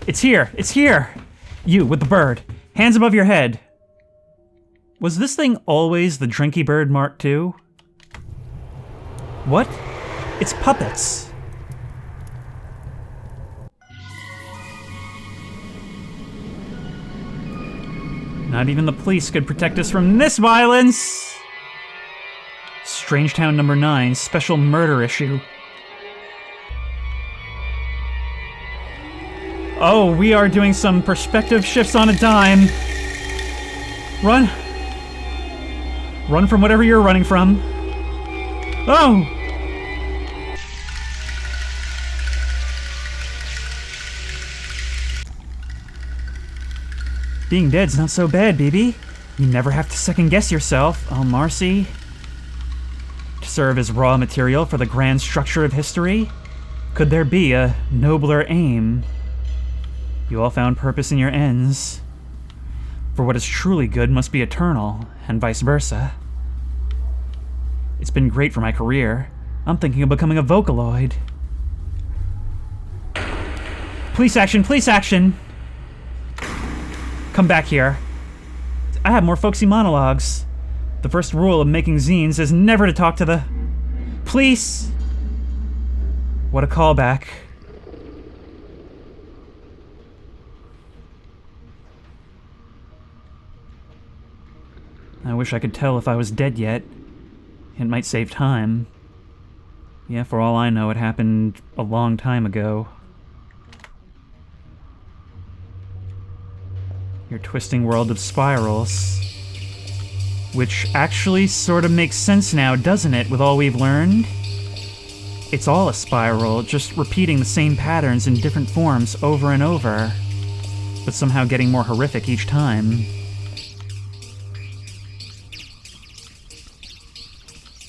It's here! It's here! You, with the bird. Hands above your head. Was this thing always the Drinky Bird Mark II? What? It's puppets! Not even the police could protect us from this violence! Strangetown number 9, special murder issue. Oh, we are doing some perspective shifts on a dime. Run. Run from whatever you're running from. Oh! Being dead's not so bad, baby. You never have to second-guess yourself, oh Marcy. To serve as raw material for the grand structure of history? Could there be a nobler aim? You all found purpose in your ends. For what is truly good must be eternal, and vice versa. It's been great for my career. I'm thinking of becoming a Vocaloid. Police action! Police action! Come back here. I have more folksy monologues. The first rule of making zines is never to talk to the police. What a callback. I wish I could tell if I was dead yet. It might save time. Yeah, for all I know, it happened a long time ago. Your twisting world of spirals. Which actually sort of makes sense now, doesn't it, with all we've learned? It's all a spiral, just repeating the same patterns in different forms over and over, but somehow getting more horrific each time.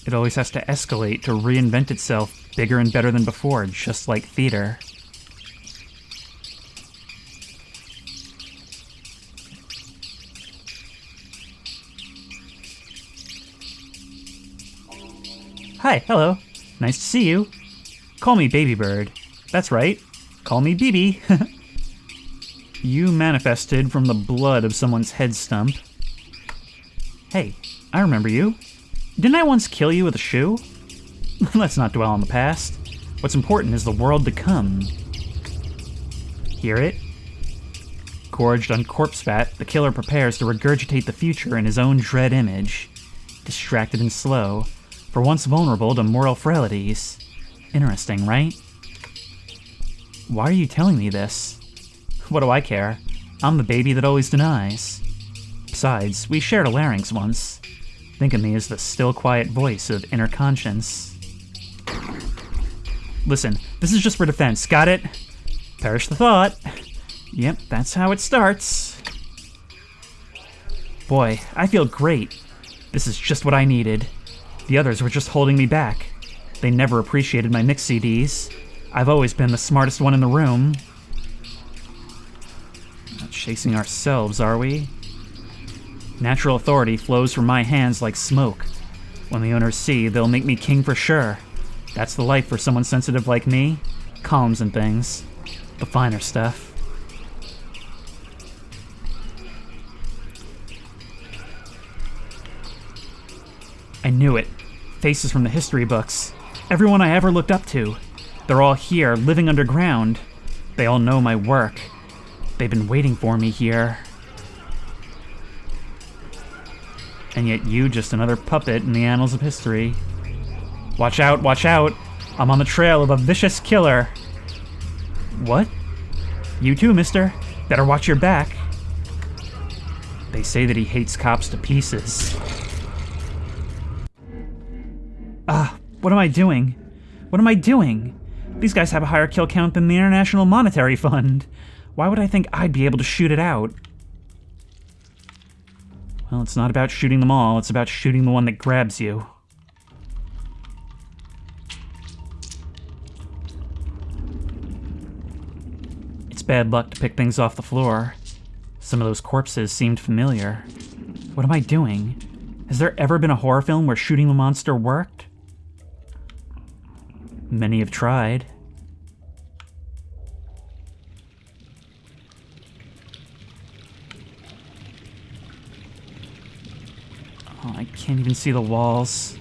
It always has to escalate to reinvent itself bigger and better than before, just like theater. Hi, hello. Nice to see you. Call me Baby Bird. That's right. Call me BB. You manifested from the blood of someone's head stump. Hey, I remember you. Didn't I once kill you with a shoe? Let's not dwell on the past. What's important is the world to come. Hear it? Gorged on corpse fat, the killer prepares to regurgitate the future in his own dread image. Distracted and slow, for once vulnerable to mortal frailties. Interesting, right? Why are you telling me this? What do I care? I'm the baby that always denies. Besides, we shared a larynx once. Think of me as the still quiet voice of inner conscience. Listen, this is just for defense, got it? Perish the thought. Yep, that's how it starts. Boy, I feel great. This is just what I needed. The others were just holding me back. They never appreciated my mix CDs. I've always been the smartest one in the room. Not chasing ourselves, are we? Natural authority flows from my hands like smoke. When the owners see, they'll make me king for sure. That's the life for someone sensitive like me. Columns and things. The finer stuff. I knew it. Faces from the history books. Everyone I ever looked up to. They're all here, living underground. They all know my work. They've been waiting for me here. And yet you, just another puppet in the annals of history. Watch out, watch out! I'm on the trail of a vicious killer. What? You too, mister. Better watch your back. They say that he hates cops to pieces. What am I doing? What am I doing? These guys have a higher kill count than the International Monetary Fund. Why would I think I'd be able to shoot it out? Well, it's not about shooting them all, it's about shooting the one that grabs you. It's bad luck to pick things off the floor. Some of those corpses seemed familiar. What am I doing? Has there ever been a horror film where shooting the monster worked? Many have tried. Oh, I can't even see the walls.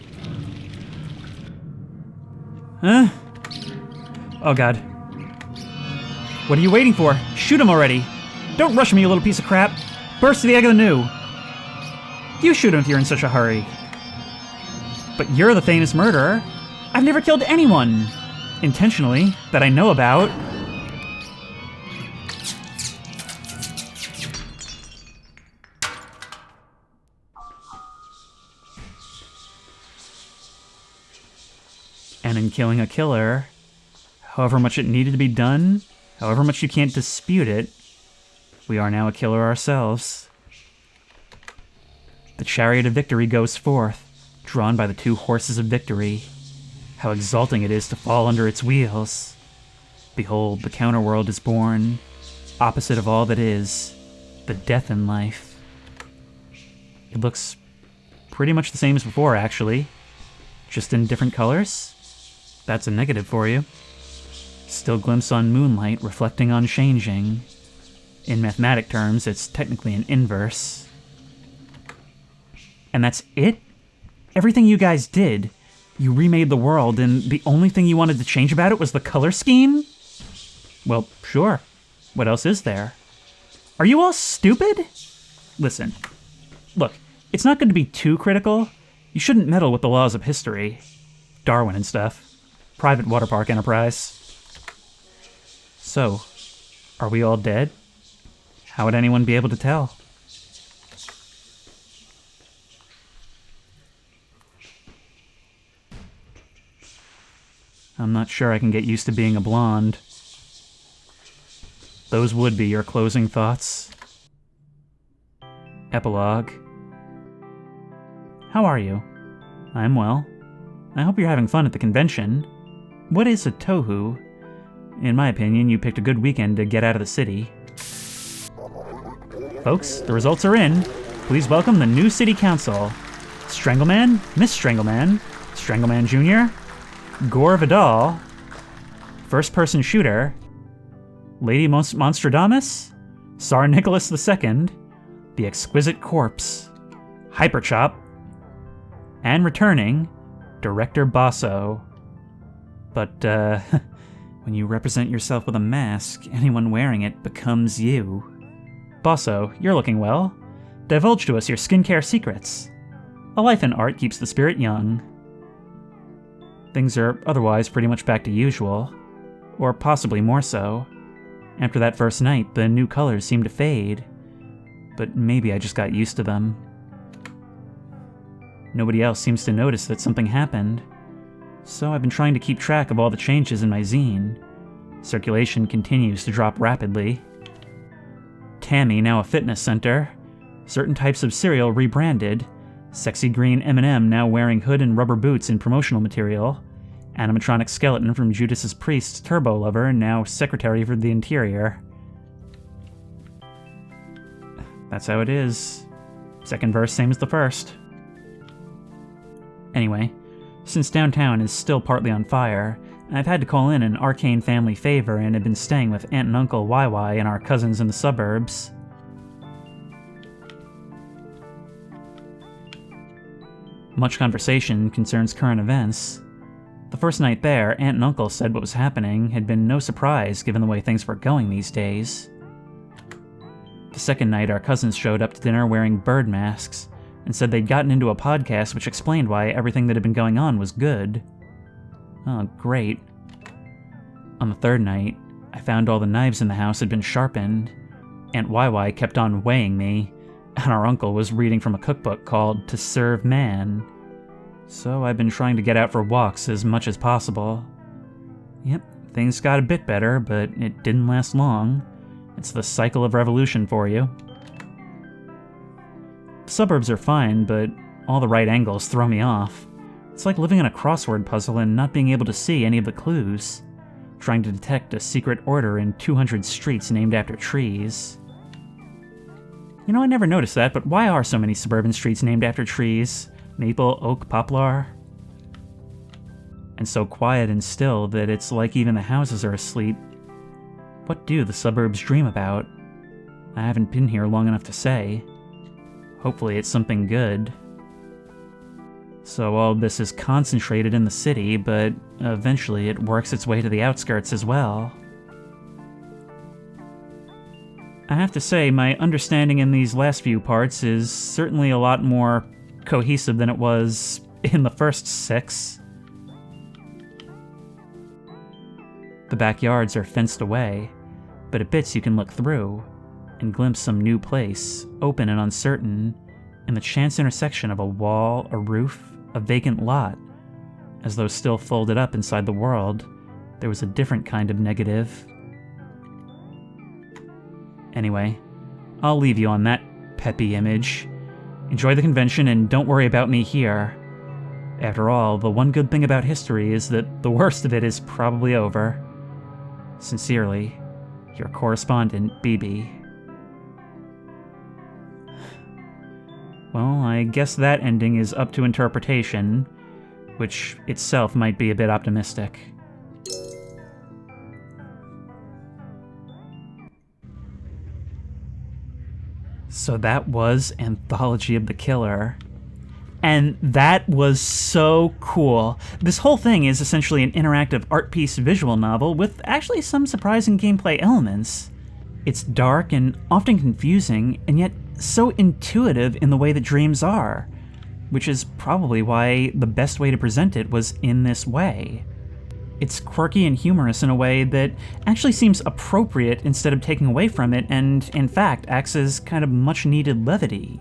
Huh? Oh god. What are you waiting for? Shoot him already! Don't rush me, you little piece of crap! Burst the egg of the new! You shoot him if you're in such a hurry. But you're the famous murderer. I've never killed anyone, intentionally, that I know about. And in killing a killer, however much it needed to be done, however much you can't dispute it, we are now a killer ourselves. The chariot of victory goes forth, drawn by the two horses of victory. How exalting it is to fall under its wheels. Behold, the counterworld is born, opposite of all that is, the death in life. It looks pretty much the same as before, actually, just in different colors. That's a negative for you. Still glimpse on moonlight reflecting on changing. In mathematic terms, it's technically an inverse. And that's it? Everything you guys did, you remade the world, and the only thing you wanted to change about it was the color scheme? Well, sure. What else is there? Are you all stupid? Listen. Look, it's not good to be too critical. You shouldn't meddle with the laws of history. Darwin and stuff. Private water park enterprise. So, are we all dead? How would anyone be able to tell? I'm not sure I can get used to being a blonde. Those would be your closing thoughts. Epilogue. How are you? I'm well. I hope you're having fun at the convention. What is a tohu? In my opinion, you picked a good weekend to get out of the city. Folks, the results are in. Please welcome the new city council. Strangleman, Miss Strangleman, Strangleman Jr., Gore Vidal, first-person shooter, Lady Monstradamus, Tsar Nicholas II, the Exquisite Corpse, Hyperchop, and returning, Director Basso. But, when you represent yourself with a mask, anyone wearing it becomes you. Basso, you're looking well. Divulge to us your skincare secrets. A life in art keeps the spirit young. Things are otherwise pretty much back to usual, or possibly more so. After that first night, the new colors seemed to fade, but maybe I just got used to them. Nobody else seems to notice that something happened, so I've been trying to keep track of all the changes in my zine. Circulation continues to drop rapidly. Tammy now a fitness center. Certain types of cereal rebranded. Sexy green M&M now wearing hood and rubber boots in promotional material. Animatronic skeleton from Judas Priest's Turbo Lover, now Secretary for the Interior. That's how it is. Second verse same as the first. Anyway, since downtown is still partly on fire, I've had to call in an arcane family favor and have been staying with Aunt and Uncle YY and our cousins in the suburbs. Much conversation concerns current events. The first night there, Aunt and Uncle said what was happening had been no surprise given the way things were going these days. The second night, our cousins showed up to dinner wearing bird masks and said they'd gotten into a podcast which explained why everything that had been going on was good. Oh, great. On the third night, I found all the knives in the house had been sharpened. Aunt YY kept on weighing me, and our uncle was reading from a cookbook called To Serve Man. So I've been trying to get out for walks as much as possible. Yep, things got a bit better, but it didn't last long. It's the cycle of revolution for you. The suburbs are fine, but all the right angles throw me off. It's like living in a crossword puzzle and not being able to see any of the clues. Trying to detect a secret order in 200 streets named after trees. You know, I never noticed that, but why are so many suburban streets named after trees? Maple, oak, poplar? And so quiet and still that it's like even the houses are asleep. What do the suburbs dream about? I haven't been here long enough to say. Hopefully it's something good. So all this is concentrated in the city, but eventually it works its way to the outskirts as well. I have to say, my understanding in these last few parts is certainly a lot more cohesive than it was in the first 6. The backyards are fenced away, but at bits you can look through and glimpse some new place, open and uncertain, in the chance intersection of a wall, a roof, a vacant lot. As though still folded up inside the world, there was a different kind of negative. Anyway, I'll leave you on that peppy image. Enjoy the convention and don't worry about me here. After all, the one good thing about history is that the worst of it is probably over. Sincerely, your correspondent, BB. Well, I guess that ending is up to interpretation, which itself might be a bit optimistic. So that was Anthology of the Killer. And that was so cool. This whole thing is essentially an interactive art piece visual novel with actually some surprising gameplay elements. It's dark and often confusing, and yet so intuitive in the way that dreams are, which is probably why the best way to present it was in this way. It's quirky and humorous in a way that actually seems appropriate instead of taking away from it, and in fact acts as kind of much-needed levity.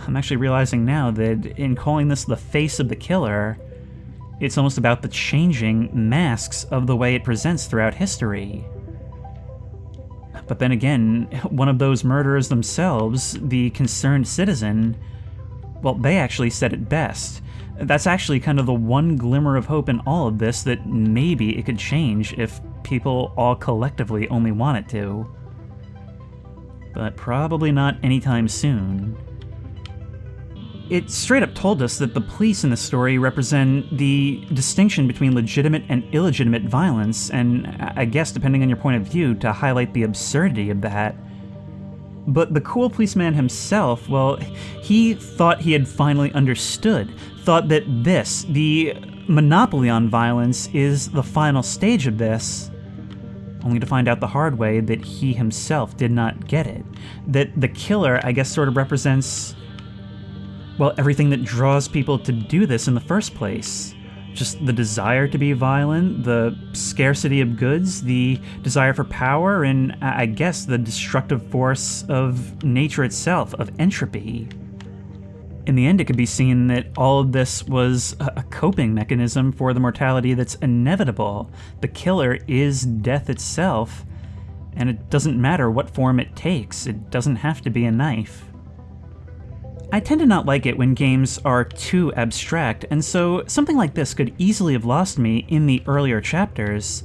I'm actually realizing now that in calling this the face of the killer, it's almost about the changing masks of the way it presents throughout history. But then again, one of those murderers themselves, the concerned citizen, well, they actually said it best. That's actually kind of the one glimmer of hope in all of this, that maybe it could change if people all collectively only want it to. But probably not anytime soon. It straight up told us that the police in the story represent the distinction between legitimate and illegitimate violence, and I guess depending on your point of view, to highlight the absurdity of that. But the cool policeman himself, well, he thought he had finally understood, thought that this, the monopoly on violence, is the final stage of this, only to find out the hard way that he himself did not get it. That the killer, I guess, sort of represents, well, everything that draws people to do this in the first place. Just the desire to be violent, the scarcity of goods, the desire for power, and I guess the destructive force of nature itself, of entropy. In the end, it could be seen that all of this was a coping mechanism for the mortality that's inevitable. The killer is death itself, and it doesn't matter what form it takes. It doesn't have to be a knife. I tend to not like it when games are too abstract, and so something like this could easily have lost me in the earlier chapters.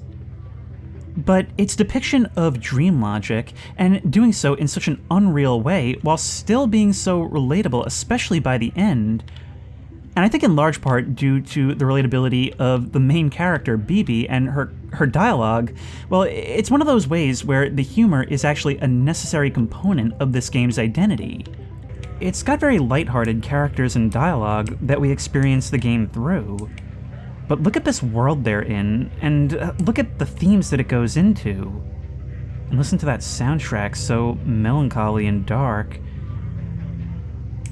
But its depiction of dream logic, and doing so in such an unreal way, while still being so relatable, especially by the end, and I think in large part due to the relatability of the main character, Bibi, and her dialogue, well, it's one of those ways where the humor is actually a necessary component of this game's identity. It's got very lighthearted characters and dialogue that we experience the game through. But look at this world they're in, and look at the themes that it goes into. And listen to that soundtrack, so melancholy and dark.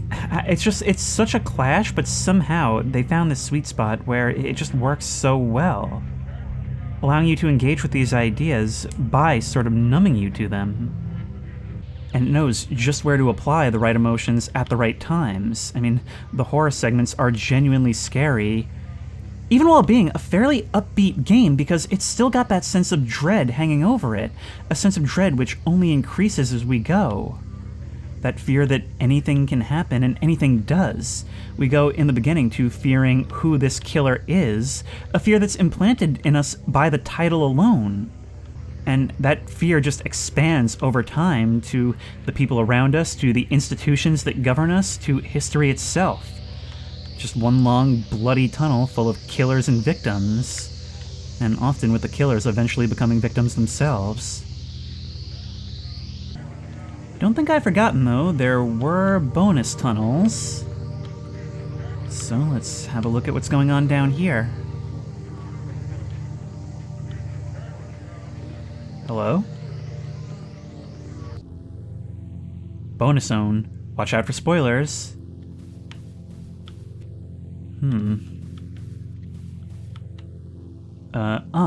It's such a clash, but somehow they found this sweet spot where it just works so well, allowing you to engage with these ideas by sort of numbing you to them. And it knows just where to apply the right emotions at the right times. I mean, the horror segments are genuinely scary, even while being a fairly upbeat game, because it's still got that sense of dread hanging over it, a sense of dread which only increases as we go. That fear that anything can happen and anything does. We go in the beginning to fearing who this killer is, a fear that's implanted in us by the title alone. And that fear just expands over time to the people around us, to the institutions that govern us, to history itself. Just one long, bloody tunnel full of killers and victims, and often with the killers eventually becoming victims themselves. Don't think I've forgotten, though, there were bonus tunnels. So let's have a look at what's going on down here. Hello? Bonus zone. Watch out for spoilers.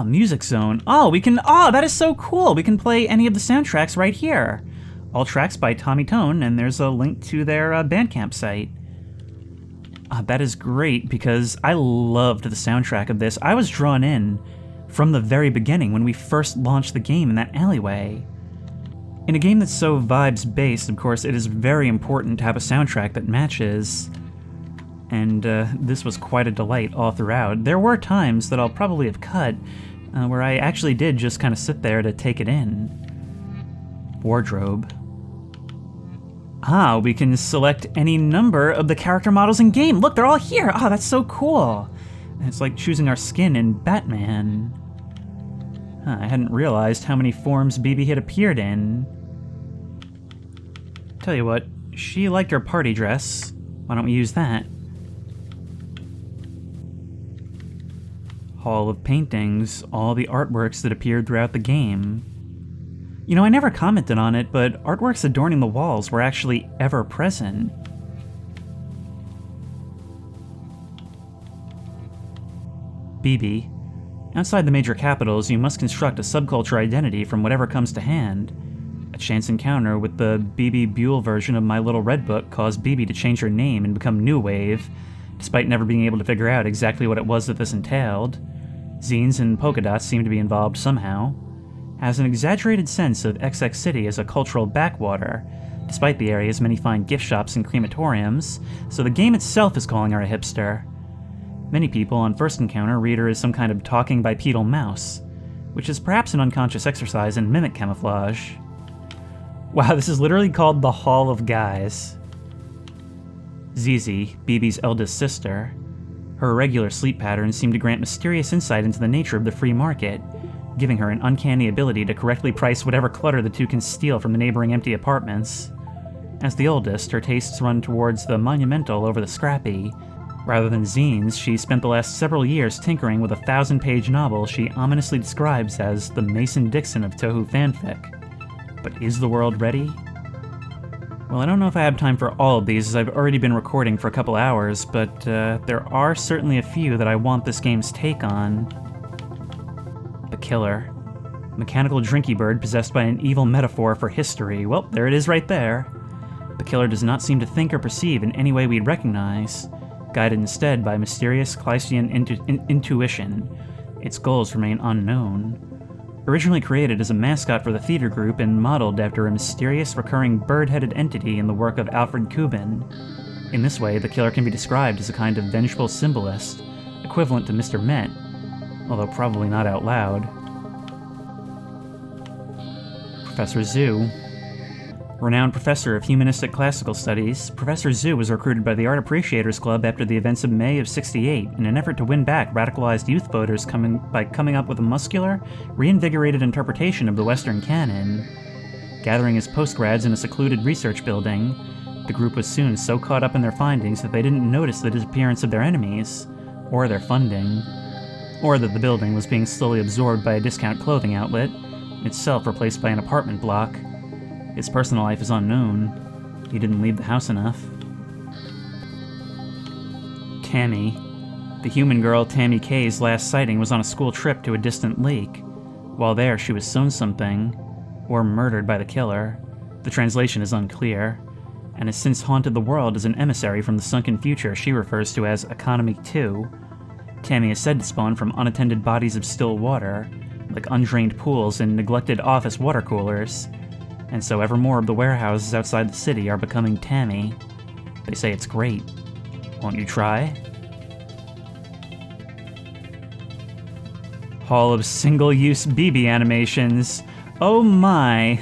Music zone. That is so cool! We can play any of the soundtracks right here. All tracks by Tommy Tone, and there's a link to their Bandcamp site. That is great, because I loved the soundtrack of this. I was drawn in from the very beginning when we first launched the game in that alleyway. In a game that's so vibes-based, of course, it is very important to have a soundtrack that matches. And this was quite a delight all throughout. There were times that I'll probably have cut where I actually did just kind of sit there to take it in. Wardrobe. We can select any number of the character models in game. Look, they're all here. That's so cool. It's like choosing our skin in Batman. I hadn't realized how many forms Bibi had appeared in. Tell you what, she liked her party dress. Why don't we use that? Hall of Paintings, all the artworks that appeared throughout the game. You know, I never commented on it, but artworks adorning the walls were actually ever present. BB. Outside the major capitals, you must construct a subculture identity from whatever comes to hand. A chance encounter with the BB Buell version of My Little Red Book caused BB to change her name and become New Wave, despite never being able to figure out exactly what it was that this entailed. Zines and polka dots seem to be involved somehow. Has an exaggerated sense of XX City as a cultural backwater, despite the area's many fine gift shops and crematoriums, so the game itself is calling her a hipster. Many people on first encounter read her as some kind of talking bipedal mouse, which is perhaps an unconscious exercise in mimic camouflage. Wow, this is literally called the Hall of Guys. Zizi, BB's eldest sister. Her irregular sleep patterns seem to grant mysterious insight into the nature of the free market, giving her an uncanny ability to correctly price whatever clutter the two can steal from the neighboring empty apartments. As the oldest, her tastes run towards the monumental over the scrappy. Rather than zines, she spent the last several years tinkering with a 1,000-page novel she ominously describes as the Mason-Dixon of Tohu fanfic. But is the world ready? Well, I don't know if I have time for all of these, as I've already been recording for a couple hours, but there are certainly a few that I want this game's take on. The Killer. Mechanical drinky bird possessed by an evil metaphor for history. Well, there it is right there. The Killer does not seem to think or perceive in any way we'd recognize, guided instead by mysterious Clystean intuition. Its goals remain unknown. Originally created as a mascot for the theater group and modeled after a mysterious recurring bird-headed entity in the work of Alfred Kubin. In this way, the Killer can be described as a kind of vengeful symbolist, equivalent to Mr. Met, although probably not out loud. Professor Zhu. Renowned professor of humanistic classical studies, Professor Zhu was recruited by the Art Appreciators Club after the events of May of '68 in an effort to win back radicalized youth voters by coming up with a muscular, reinvigorated interpretation of the Western canon. Gathering his postgrads in a secluded research building, the group was soon so caught up in their findings that they didn't notice the disappearance of their enemies, or their funding, or that the building was being slowly absorbed by a discount clothing outlet, itself replaced by an apartment block. His personal life is unknown. He didn't leave the house enough. Tammy. The human girl Tammy Kay's last sighting was on a school trip to a distant lake. While there, she was sewn something, or murdered by the killer. The translation is unclear, and has since haunted the world as an emissary from the sunken future she refers to as Economy 2. Tammy is said to spawn from unattended bodies of still water, like undrained pools and neglected office water coolers. And so ever more of the warehouses outside the city are becoming Tammy. They say it's great. Won't you try? Hall of single-use BB animations. Oh my!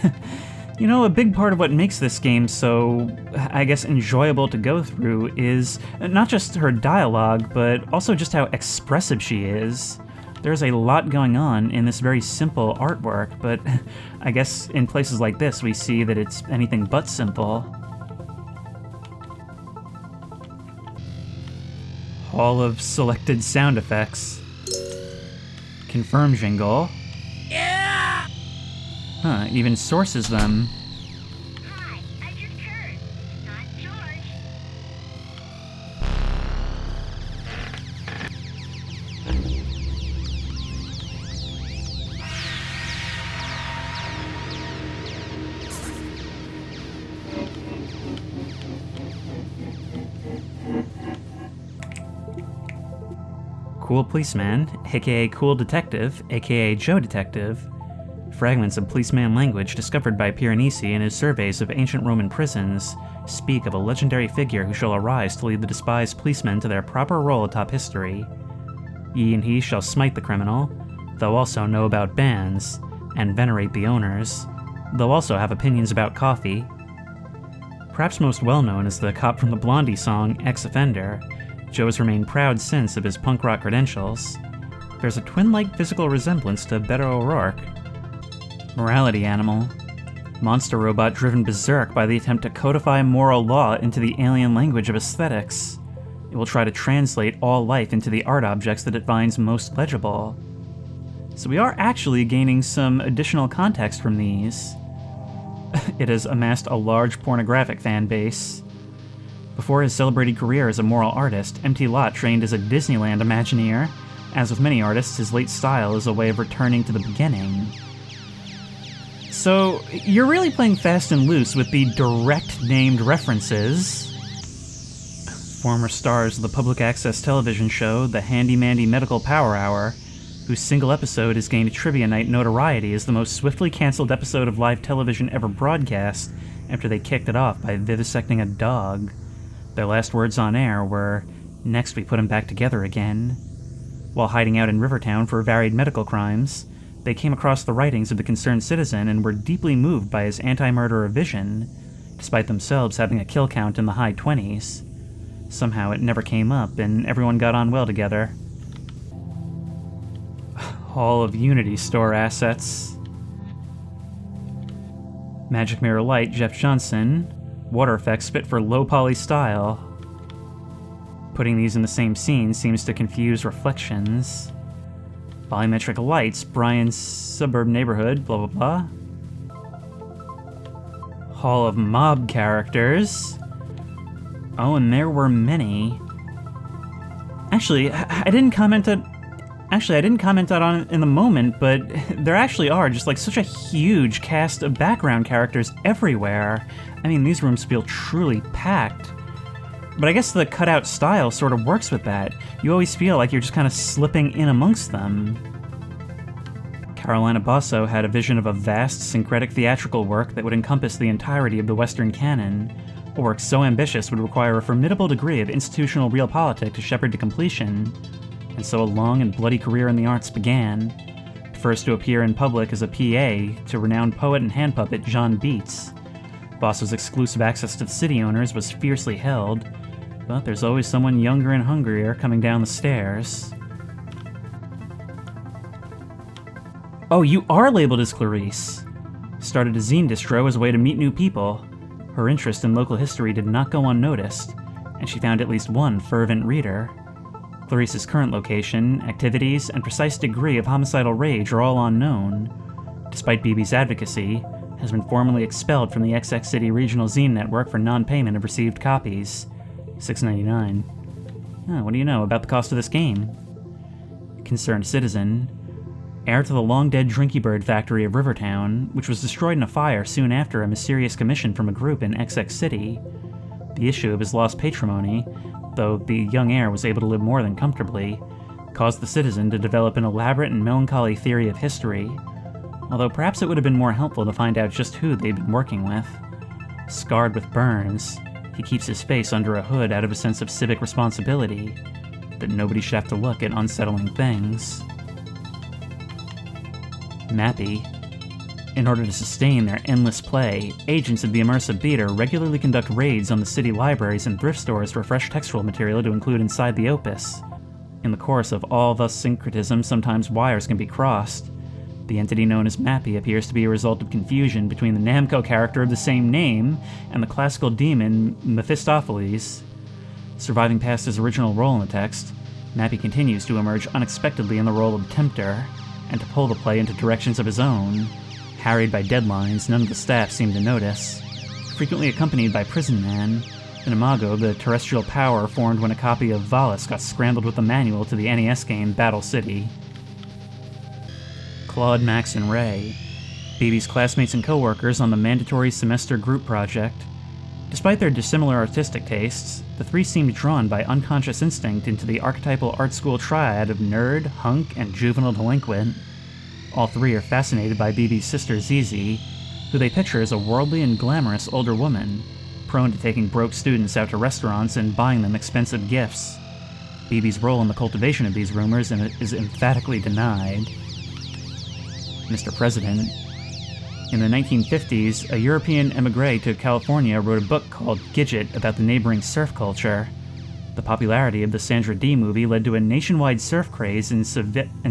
You know, a big part of what makes this game so, I guess, enjoyable to go through is not just her dialogue, but also just how expressive she is. There's a lot going on in this very simple artwork, but I guess in places like this we see that it's anything but simple. Hall of selected sound effects. Confirm jingle. Yeah! Huh, even sources them. Hi, I just heard. It's not George. Cool policeman, aka cool detective, aka Joe Detective. Fragments of policeman language discovered by Piranesi in his surveys of ancient Roman prisons speak of a legendary figure who shall arise to lead the despised policemen to their proper role atop history. Ye and he shall smite the criminal, though also know about bans, and venerate the owners, though also have opinions about coffee. Perhaps most well-known is the cop from the Blondie song, Ex-Offender. Joe has remained proud since of his punk rock credentials. There's a twin-like physical resemblance to Beto O'Rourke. Morality animal. Monster robot driven berserk by the attempt to codify moral law into the alien language of aesthetics. It will try to translate all life into the art objects that it finds most legible. So we are actually gaining some additional context from these. It has amassed a large pornographic fan base. Before his celebrated career as a moral artist, MT Lot trained as a Disneyland Imagineer. As with many artists, his late style is a way of returning to the beginning. So, you're really playing fast and loose with the direct named references. Former stars of the public access television show, The Handy Mandy Medical Power Hour, whose single episode has gained trivia night notoriety as the most swiftly cancelled episode of live television ever broadcast after they kicked it off by vivisecting a dog. Their last words on air were, "Next we put him back together again." While hiding out in Rivertown for varied medical crimes, they came across the writings of the concerned citizen and were deeply moved by his anti-murderer vision, despite themselves having a kill count in the high 20s. Somehow it never came up, and everyone got on well together. Hall of Unity store assets. Magic Mirror Light, Jeff Johnson. Water effects fit for low poly style. Putting these in the same scene seems to confuse reflections. Volumetric lights, Brian's suburb neighborhood, blah blah blah. Hall of mob characters. Oh, and there were many. Actually, I didn't comment on it in the moment, but there actually are just like such a huge cast of background characters everywhere. I mean, these rooms feel truly packed. But I guess the cutout style sort of works with that. You always feel like you're just kind of slipping in amongst them. Carolina Basso had a vision of a vast, syncretic theatrical work that would encompass the entirety of the Western canon. A work so ambitious would require a formidable degree of institutional realpolitik to shepherd to completion. And so a long and bloody career in the arts began. First to appear in public as a PA to renowned poet and hand puppet John Beats. Basso's exclusive access to the city owners was fiercely held, but there's always someone younger and hungrier coming down the stairs. Oh, you are labeled as Clarice! Started a zine distro as a way to meet new people. Her interest in local history did not go unnoticed, and she found at least one fervent reader. Clarice's current location, activities, and precise degree of homicidal rage are all unknown. Despite BB's advocacy, has been formally expelled from the XX City Regional Zine Network for non-payment of received copies. $6.99. Oh, what do you know about the cost of this game? Concerned citizen. Heir to the long-dead Drinky Bird factory of Rivertown, which was destroyed in a fire soon after a mysterious commission from a group in XX City. The issue of his lost patrimony, though the young heir was able to live more than comfortably, caused the citizen to develop an elaborate and melancholy theory of history, although perhaps it would have been more helpful to find out just who they'd been working with. Scarred with burns, he keeps his face under a hood out of a sense of civic responsibility, that nobody should have to look at unsettling things. Mappy. In order to sustain their endless play, agents of the Immersive Theater regularly conduct raids on the city libraries and thrift stores for fresh textual material to include inside the opus. In the course of all thus syncretism, sometimes wires can be crossed. The entity known as Mappy appears to be a result of confusion between the Namco character of the same name and the classical demon Mephistopheles. Surviving past his original role in the text, Mappy continues to emerge unexpectedly in the role of Tempter, and to pull the play into directions of his own. Harried by deadlines none of the staff seem to notice. Frequently accompanied by Prison Man, an imago of the terrestrial power formed when a copy of Valis got scrambled with the manual to the NES game Battle City. Claude, Max, and Ray, BB's classmates and co-workers on the mandatory semester group project. Despite their dissimilar artistic tastes, the three seemed drawn by unconscious instinct into the archetypal art school triad of nerd, hunk, and juvenile delinquent. All three are fascinated by BB's sister Zizi, who they picture as a worldly and glamorous older woman, prone to taking broke students out to restaurants and buying them expensive gifts. BB's role in the cultivation of these rumors is emphatically denied. Mr. President. In the 1950s, a European emigre to California wrote a book called Gidget about the neighboring surf culture. The popularity of the Sandra Dee movie led to a nationwide surf craze and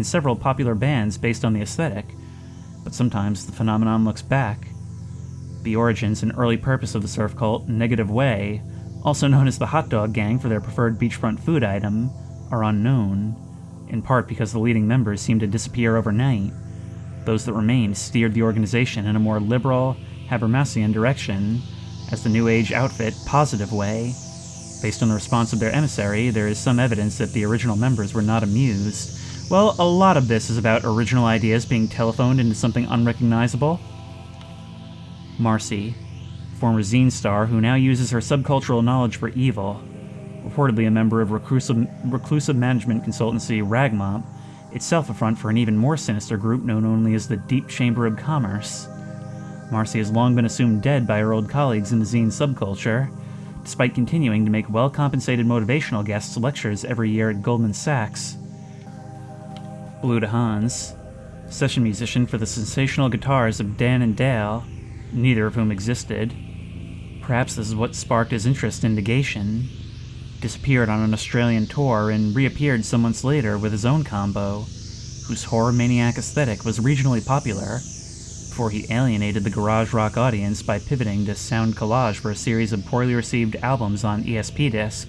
several popular bands based on the aesthetic, but sometimes the phenomenon looks back. The origins and early purpose of the surf cult, Negative Way, also known as the Hot Dog Gang for their preferred beachfront food item, are unknown. in part because the leading members seemed to disappear overnight. Those that remained steered the organization in a more liberal, Habermasian direction, as the New Age outfit Positive Way. Based on the response of their emissary, there is some evidence that the original members were not amused. Well, a lot of this is about original ideas being telephoned into something unrecognizable. Marcy, former zine star who now uses her subcultural knowledge for evil, reportedly a member of reclusive management consultancy Ragmop, itself a front for an even more sinister group known only as the Deep Chamber of Commerce. Marcy has long been assumed dead by her old colleagues in the zine subculture, despite continuing to make well-compensated motivational guest lectures every year at Goldman Sachs. Blue DeHaans, session musician for the sensational guitars of Dan and Dale, neither of whom existed. Perhaps this is what sparked his interest in negation. Disappeared on an Australian tour and reappeared some months later with his own combo, whose horror maniac aesthetic was regionally popular, before he alienated the garage rock audience by pivoting to sound collage for a series of poorly received albums on ESP disc.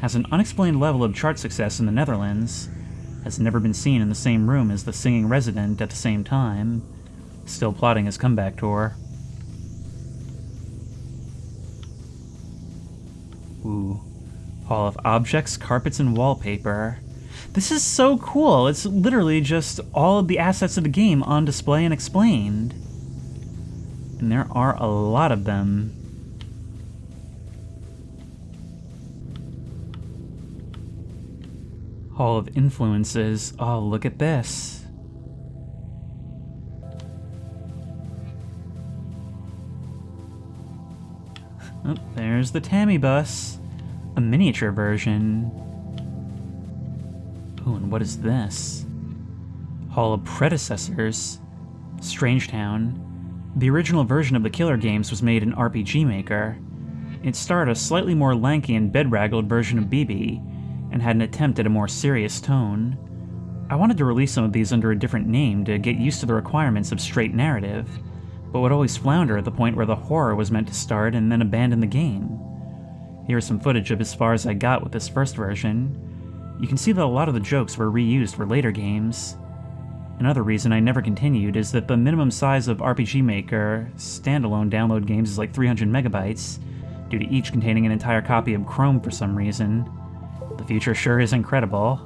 Has an unexplained level of chart success in the Netherlands, has never been seen in the same room as the singing resident at the same time, still plotting his comeback tour. Ooh. Hall of Objects, Carpets, and Wallpaper. This is so cool. It's literally just all of the assets of the game on display and explained. And there are a lot of them. Hall of Influences. Oh, look at this. Oh, there's the Tammy bus. A miniature version. Oh, and what is this? Hall of Predecessors. Strangetown. The original version of the Killer games was made in RPG Maker. It starred a slightly more lanky and bedraggled version of BB, and had an attempt at a more serious tone. I wanted to release some of these under a different name to get used to the requirements of straight narrative, but would always flounder at the point where the horror was meant to start and then abandon the game. Here's some footage of as far as I got with this first version. You can see that a lot of the jokes were reused for later games. Another reason I never continued is that the minimum size of RPG Maker standalone download games is like 300 megabytes, due to each containing an entire copy of Chrome for some reason. The future sure is incredible.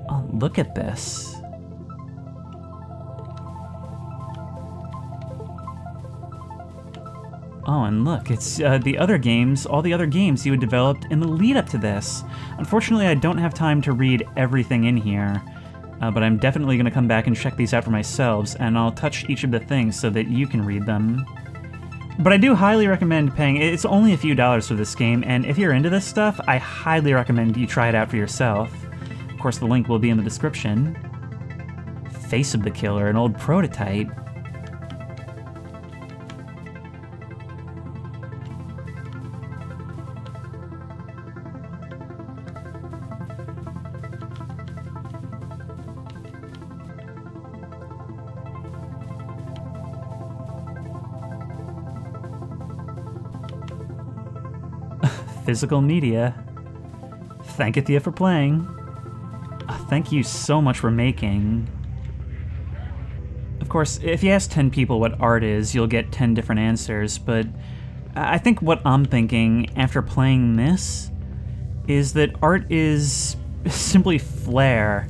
Oh, look at this. Oh, and look, it's the other games, all the other games you had developed in the lead up to this. Unfortunately, I don't have time to read everything in here, but I'm definitely going to come back and check these out for myself, and I'll touch each of the things so that you can read them. But I do highly recommend paying. It's only a few dollars for this game, and if you're into this stuff, I highly recommend you try it out for yourself. Of course, the link will be in the description. Face of the Killer, an old prototype. Physical media. Thanketh you for playing. Thank you so much for making. Of course, if you ask 10 people what art is, you'll get 10 different answers, but I think what I'm thinking after playing this is that art is simply flair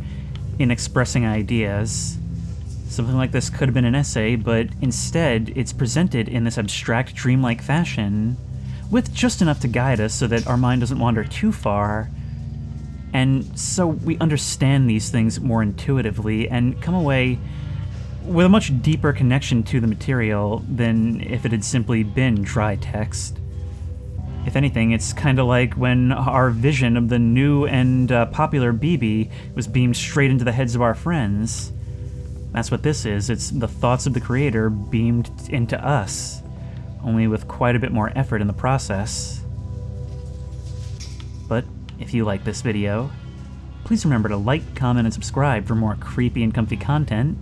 in expressing ideas. Something like this could have been an essay, but instead it's presented in this abstract, dreamlike fashion, with just enough to guide us so that our mind doesn't wander too far, and so we understand these things more intuitively and come away with a much deeper connection to the material than if it had simply been dry text. If anything, it's kind of like when our vision of the new and popular BB was beamed straight into the heads of our friends. That's what this is. It's the thoughts of the creator beamed into us, only with quite a bit more effort in the process. But if you like this video, please remember to like, comment, and subscribe for more creepy and comfy content.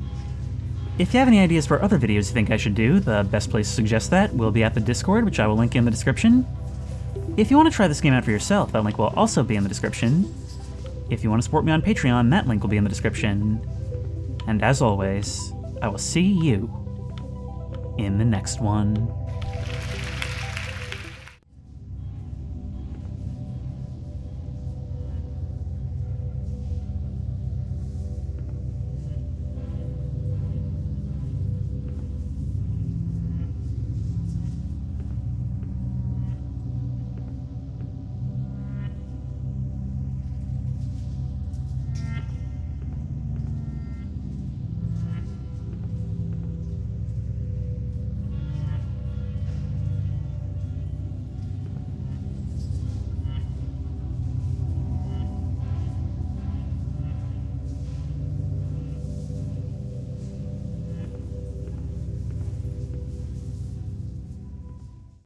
If you have any ideas for other videos you think I should do, the best place to suggest that will be at the Discord, which I will link in the description. If you want to try this game out for yourself, that link will also be in the description. If you want to support me on Patreon, that link will be in the description. And as always, I will see you in the next one.